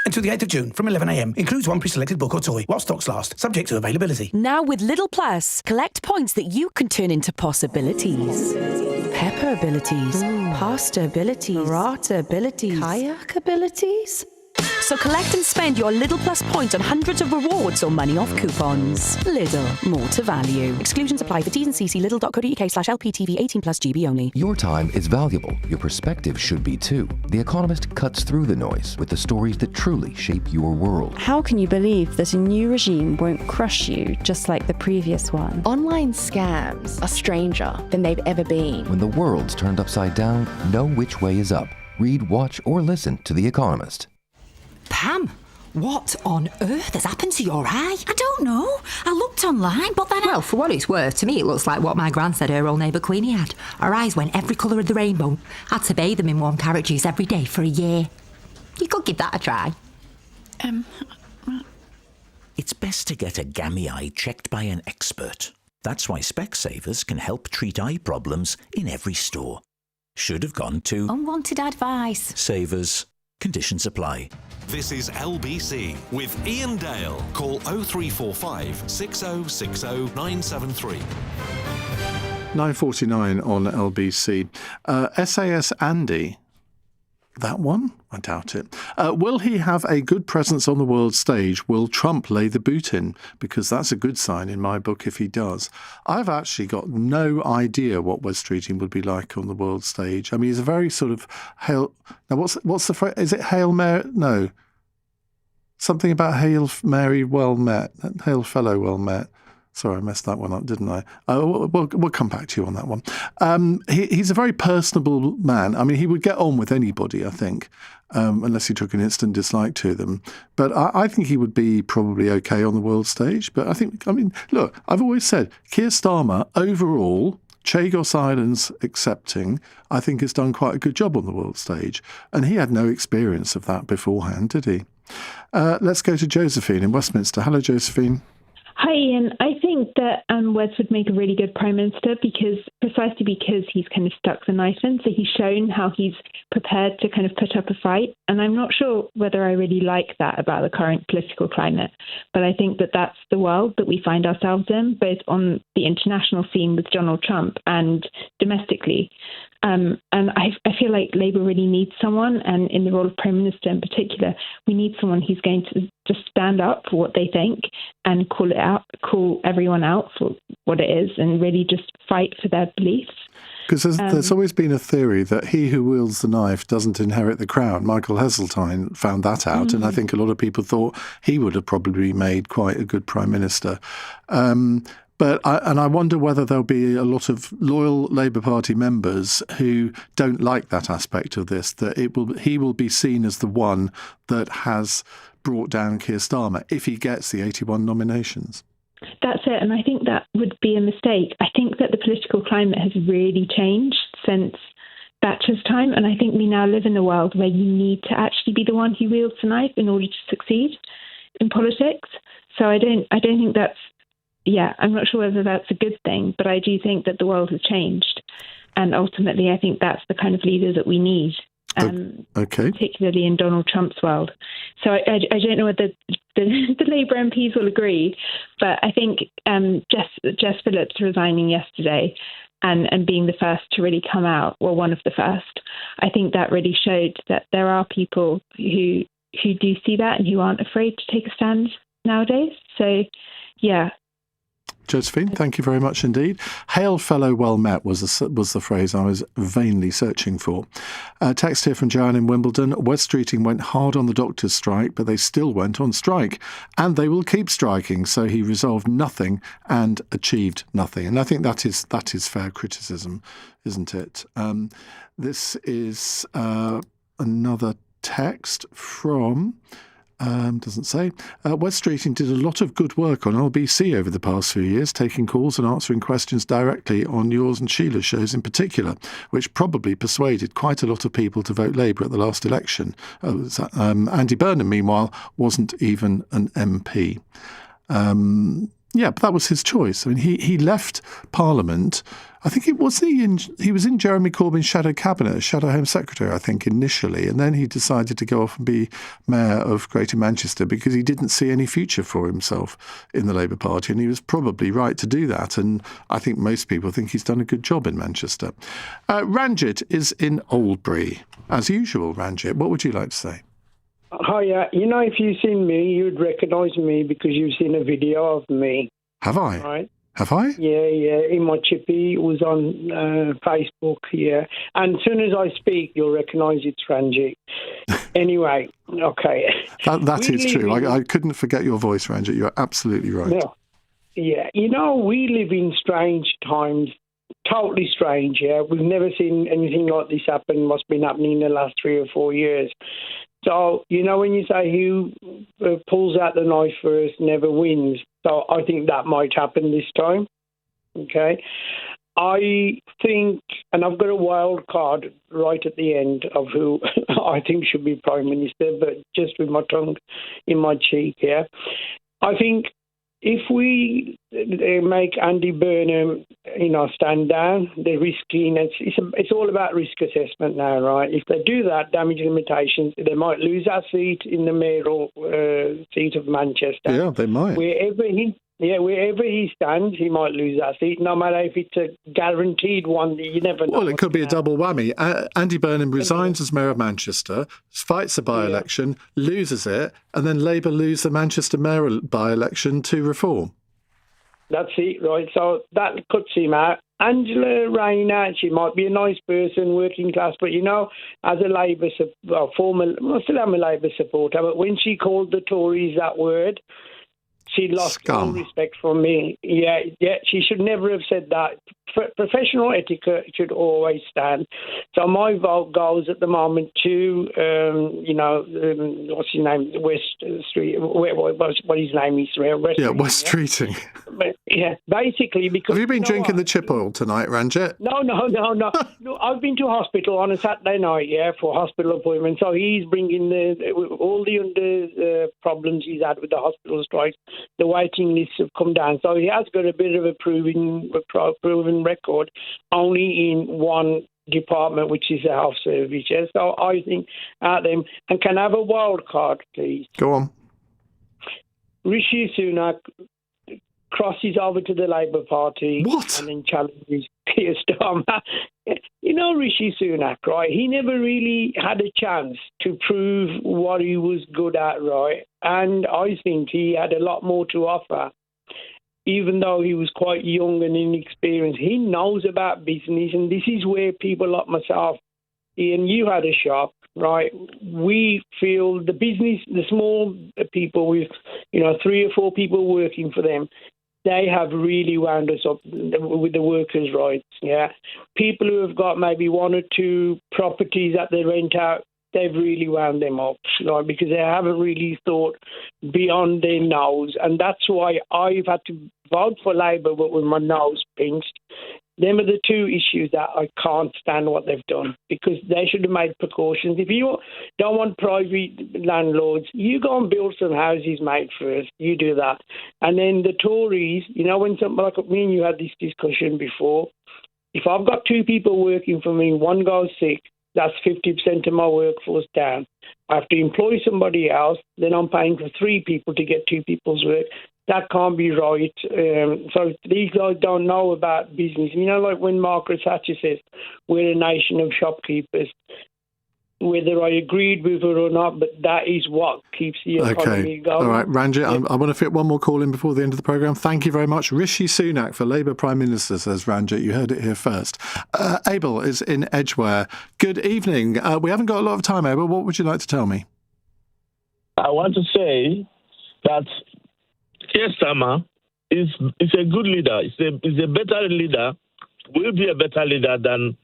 S18: Until the 8th of June from 11 a.m. Includes one pre-selected book or toy while stocks last, subject to availability.
S20: Now with Lidl Plus, collect points that you can turn into possibilities. Pepper abilities, pasta abilities, burrata abilities, kayak abilities. So collect and spend your Lidl Plus points on hundreds of rewards or money off coupons. Lidl, more to value. Exclusions apply for T's and C's. Lidl.co.uk/LPTV 18+ GB only.
S26: Your time is valuable. Your perspective should be too. The Economist cuts through the noise with the stories that truly shape your world.
S27: How can you believe that a new regime won't crush you just like the previous one?
S28: Online scams are stranger than they've ever been.
S26: When the world's turned upside down, know which way is up. Read, watch, or listen to The Economist.
S21: Pam, what on earth has happened to your eye? I don't know. I looked online, but then Well, for what it's worth, to me it looks like what my gran said her old neighbour Queenie had. Her eyes went every colour of the rainbow. Had to bathe them in warm carrot juice every day for a year. You could give that a try.
S22: It's best to get a gammy eye checked by an expert. That's why Specsavers can help treat eye problems in every store. Should have gone to
S21: Unwanted advice.
S22: Savers. Conditions apply.
S2: This is LBC with Iain Dale. Call 0345 6060 973.
S3: 9:49 on LBC. SAS Andy That one? I doubt it. Will he have a good presence on the world stage? Will Trump lay the boot in? Because that's a good sign in my book if he does. I've actually got no idea what Wes Streeting would be like on the world stage. I mean, he's a very sort of Hail... Now, what's the phrase? Is it Hail Mary? No. Something about Hail Mary well met. Hail fellow well met. Sorry, I messed that one up, didn't I? We'll come back to you on that one. He's a very personable man. I mean, he would get on with anybody, I think, unless he took an instant dislike to them. But I think he would be probably okay on the world stage. But look, I've always said Keir Starmer, overall, Chagos Islands accepting, I think has done quite a good job on the world stage. And he had no experience of that beforehand, did he? Let's go to Josephine in Westminster. Hello, Josephine.
S1: Hi, Ian. I think that Wes would make a really good Prime Minister precisely because he's kind of stuck the knife in. So he's shown how he's prepared to kind of put up a fight. And I'm not sure whether I really like that about the current political climate. But I think that that's the world that we find ourselves in, both on the international scene with Donald Trump and domestically. And I feel like Labour really needs someone, and in the role of Prime Minister in particular, we need someone who's going to just stand up for what they think and call everyone out for what it is, and really just fight for their beliefs.
S3: Because there's always been a theory that he who wields the knife doesn't inherit the crown. Michael Heseltine found that out, and I think a lot of people thought he would have probably made quite a good Prime Minister. But I wonder whether there'll be a lot of loyal Labour Party members who don't like that aspect of this, that he will be seen as the one that has brought down Keir Starmer if he gets the 81 nominations.
S1: That's it, and I think that would be a mistake. I think that the political climate has really changed since Thatcher's time, and I think we now live in a world where you need to actually be the one who wields the knife in order to succeed in politics. So I don't think that's... Yeah, I'm not sure whether that's a good thing, but I do think that the world has changed. And ultimately, I think that's the kind of leader that we need, particularly in Donald Trump's world. So I don't know whether the Labour MPs will agree, but I think Jess Phillips resigning yesterday and being the first to really come out, well, one of the first, I think that really showed that there are people who do see that and who aren't afraid to take a stand nowadays. So, yeah.
S3: Josephine, thank you very much indeed. Hail fellow well met was the phrase I was vainly searching for. Text here from Joanne in Wimbledon. Wes Streeting went hard on the doctors' strike, but they still went on strike. And they will keep striking, so he resolved nothing and achieved nothing. And I think that is fair criticism, isn't it? This is another text from... doesn't say. Wes Streeting did a lot of good work on LBC over the past few years, taking calls and answering questions directly on yours and Sheila's shows in particular, which probably persuaded quite a lot of people to vote Labour at the last election. Andy Burnham, meanwhile, wasn't even an MP. Yeah, but that was his choice. I mean, he left Parliament. I think he was in Jeremy Corbyn's shadow cabinet, shadow Home Secretary, I think, initially, and then he decided to go off and be Mayor of Greater Manchester because he didn't see any future for himself in the Labour Party, and he was probably right to do that. And I think most people think he's done a good job in Manchester. Ranjit is in Oldbury. As usual, Ranjit, what would you like to say?
S4: Hi, if you've seen me, you'd recognise me because you've seen a video of me.
S3: Have I?
S4: Right?
S3: Have I?
S4: Yeah, in my chippy. It was on Facebook, yeah. And as soon as I speak, you'll recognise it's Ranjit. Anyway, okay.
S3: That is true. I couldn't forget your voice, Ranjit. You're absolutely right.
S4: Yeah. We live in strange times. Totally strange, yeah. We've never seen anything like this happen. What's been happening in the last 3 or 4 years. So, when you say who pulls out the knife first never wins. So I think that might happen this time. Okay. I think, and I've got a wild card right at the end of who I think should be Prime Minister, but just with my tongue in my cheek, yeah. I think if we make Andy Burnham, stand down, they're risking. It's all about risk assessment now, right? If they do that, damage limitations, they might lose our seat in the mayoral seat of Manchester.
S3: Yeah, they might.
S4: Yeah, wherever he stands, he might lose that seat, no matter if it's a guaranteed one. You never know.
S3: Well, it could be a double whammy. Andy Burnham resigns as Mayor of Manchester, fights a by-election, loses it, and then Labour lose the Manchester mayoral by-election to Reform.
S4: That's it, right? So that cuts him out. Angela Rayner, she might be a nice person, working class, but, as a Labour, I still am a Labour supporter, but when she called the Tories that word, she lost all respect from me. Yeah, she should never have said that. Professional etiquette should always stand. So my vote goes at the moment to, what's his name? West Street. What his name is?
S3: West Streeting.
S4: But, basically because...
S3: Have you been drinking the chip oil tonight, Ranjit?
S4: No. No, I've been to hospital on a Saturday night, for hospital appointment. So he's bringing all the problems he's had with the hospital strikes. The waiting lists have come down. So he has got a bit of a proven record, only in one department, which is the health service. Yeah? So I think out them, and can I have a wild card, please?
S3: Go on.
S4: Rishi Sunak crosses over to the Labour Party.
S3: What?
S4: And then challenges Keir Starmer. Rishi Sunak, right? He never really had a chance to prove what he was good at, right? And I think he had a lot more to offer. Even though he was quite young and inexperienced, he knows about business, and this is where people like myself, Iain, you had a shop, right? We feel the business, the small people with, 3 or 4 people working for them, they have really wound us up with the workers' rights, People who have got maybe 1 or 2 properties that they rent out, they've really wound them up, because they haven't really thought beyond their nose. And that's why I've had to vote for Labour, but with my nose pinched. Them are the 2 issues that I can't stand what they've done, because they should have made precautions. If you don't want private landlords, you go and build some houses, mate, first. You do that. And then the Tories, when something like me and you had this discussion before, if I've got 2 people working for me, one goes sick, that's 50% of my workforce down. I have to employ somebody else, then I'm paying for 3 people to get 2 people's work. That can't be right. So these guys don't know about business. Like when Margaret Thatcher says, we're a nation of shopkeepers. Whether I agreed with her or not, but that is what keeps the economy going.
S3: All right, Ranjit, I want to fit one more call in before the end of the programme. Thank you very much. Rishi Sunak for Labour Prime Minister, says Ranjit. You heard it here first. Abel is in Edgware. Good evening. We haven't got a lot of time, Abel. What would you like to tell me?
S8: I want to say that Keir Starmer is a good leader. He's a better leader. Will be a better leader than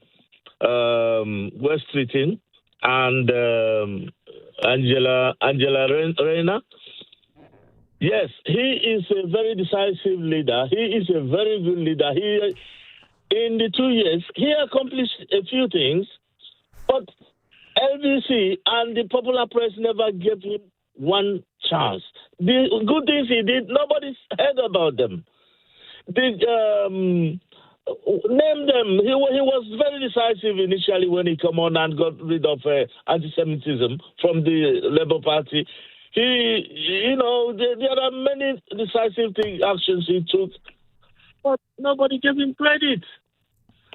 S8: West Streeting and Angela Rayner. Yes, he is a very decisive leader. He is a very good leader. In the 2 years, he accomplished a few things, but LBC and the popular press never gave him one chance. The good things he did, nobody's heard about them. Name them. He was very decisive initially when he came on and got rid of anti-Semitism from the Labour Party. There are many decisive actions he took, but nobody gave him credit.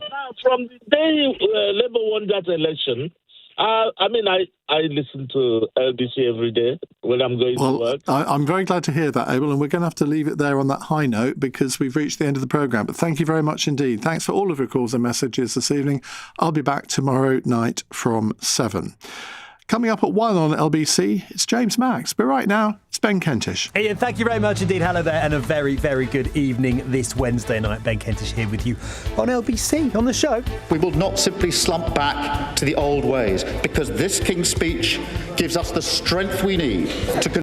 S8: Now, from the day Labour won that election, I listen to LBC every day when I'm going to work.
S3: I'm very glad to hear that, Abel, and we're going to have to leave it there on that high note because we've reached the end of the programme. But thank you very much indeed. Thanks for all of your calls and messages this evening. I'll be back tomorrow night from 7. Coming up at 1 on LBC, it's James Max. But right now, it's Ben Kentish.
S17: Iain, thank you very much indeed. Hello there, and a very, very good evening this Wednesday night. Ben Kentish here with you on LBC, on the show.
S9: We will not simply slump back to the old ways, because this King's Speech gives us the strength we need to